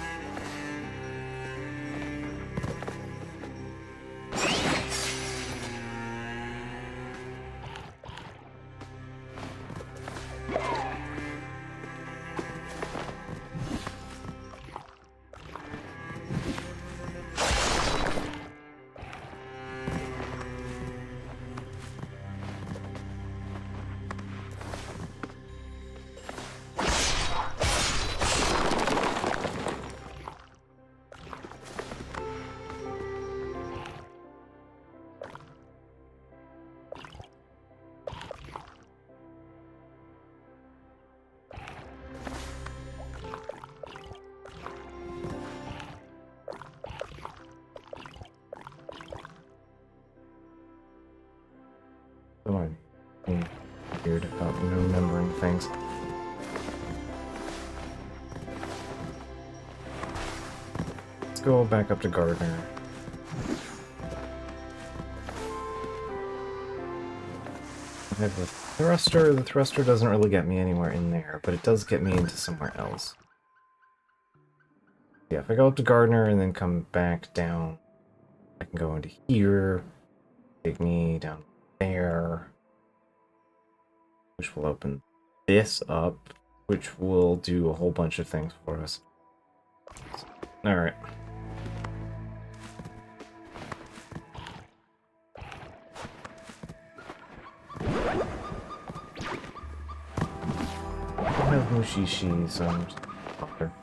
Oh, I'm being weird about remembering things. Let's go back up to Gardner. I have the thruster. The thruster doesn't really get me anywhere in there, but it does get me into somewhere else. Yeah, if I go up to Gardner and then come back down, I can go into here, take me down there, which will open this up, which will do a whole bunch of things for us. Alright. I have Mushishi, so I'm just there.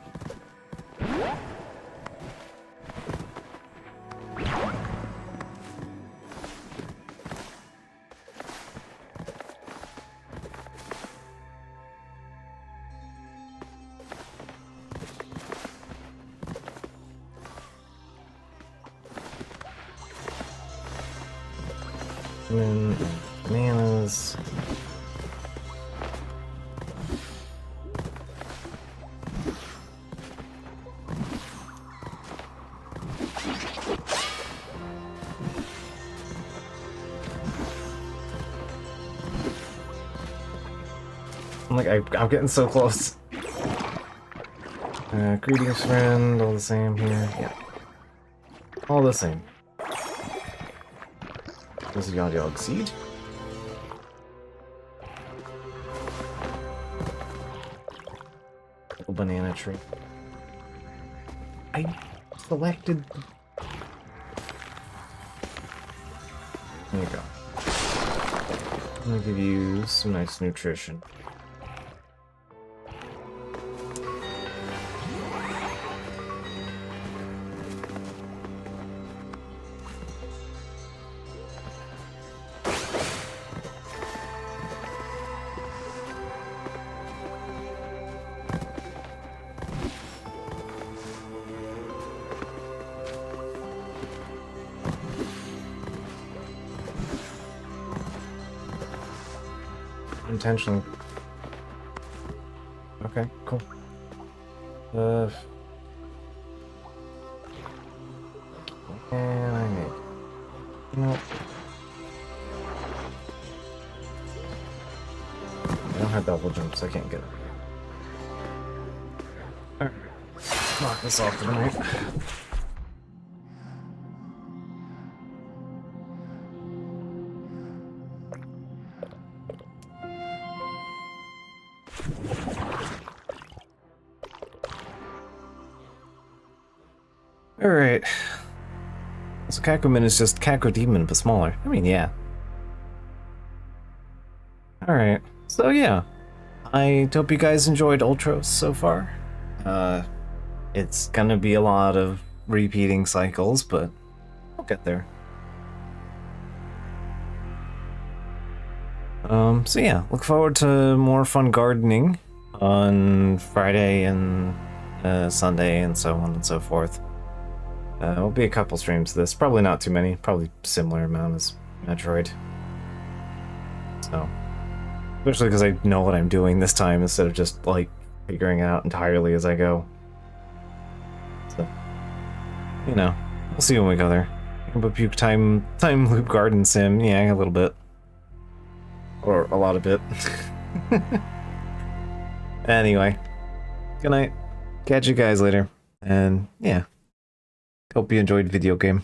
Bananas. I'm getting so close. Greetings, friend. All the same here. Yeah. All the same. There's a Yog seed. A banana tree. I selected. There you go. I'm gonna give you some nice nutrition. Intentionally. Okay, cool. And I made. Nope. I don't have double jumps, so I can't get it. Alright. Knock this off for the night. Alright. So Kakumin is just Kakudemon, but smaller. I mean, yeah. Alright. So, yeah. I hope you guys enjoyed Ultros so far. It's gonna be a lot of repeating cycles, but I'll get there. So yeah, look forward to more fun gardening on Friday and Sunday and so on and so forth. There'll be a couple streams of this, probably not too many, probably similar amount as Metroid. So, especially because I know what I'm doing this time instead of just like figuring it out entirely as I go. So, you know, we'll see when we go there. But puke time loop garden sim, yeah, a little bit. Or a lot of it. Anyway, good night. Catch you guys later. And yeah, hope you enjoyed video game.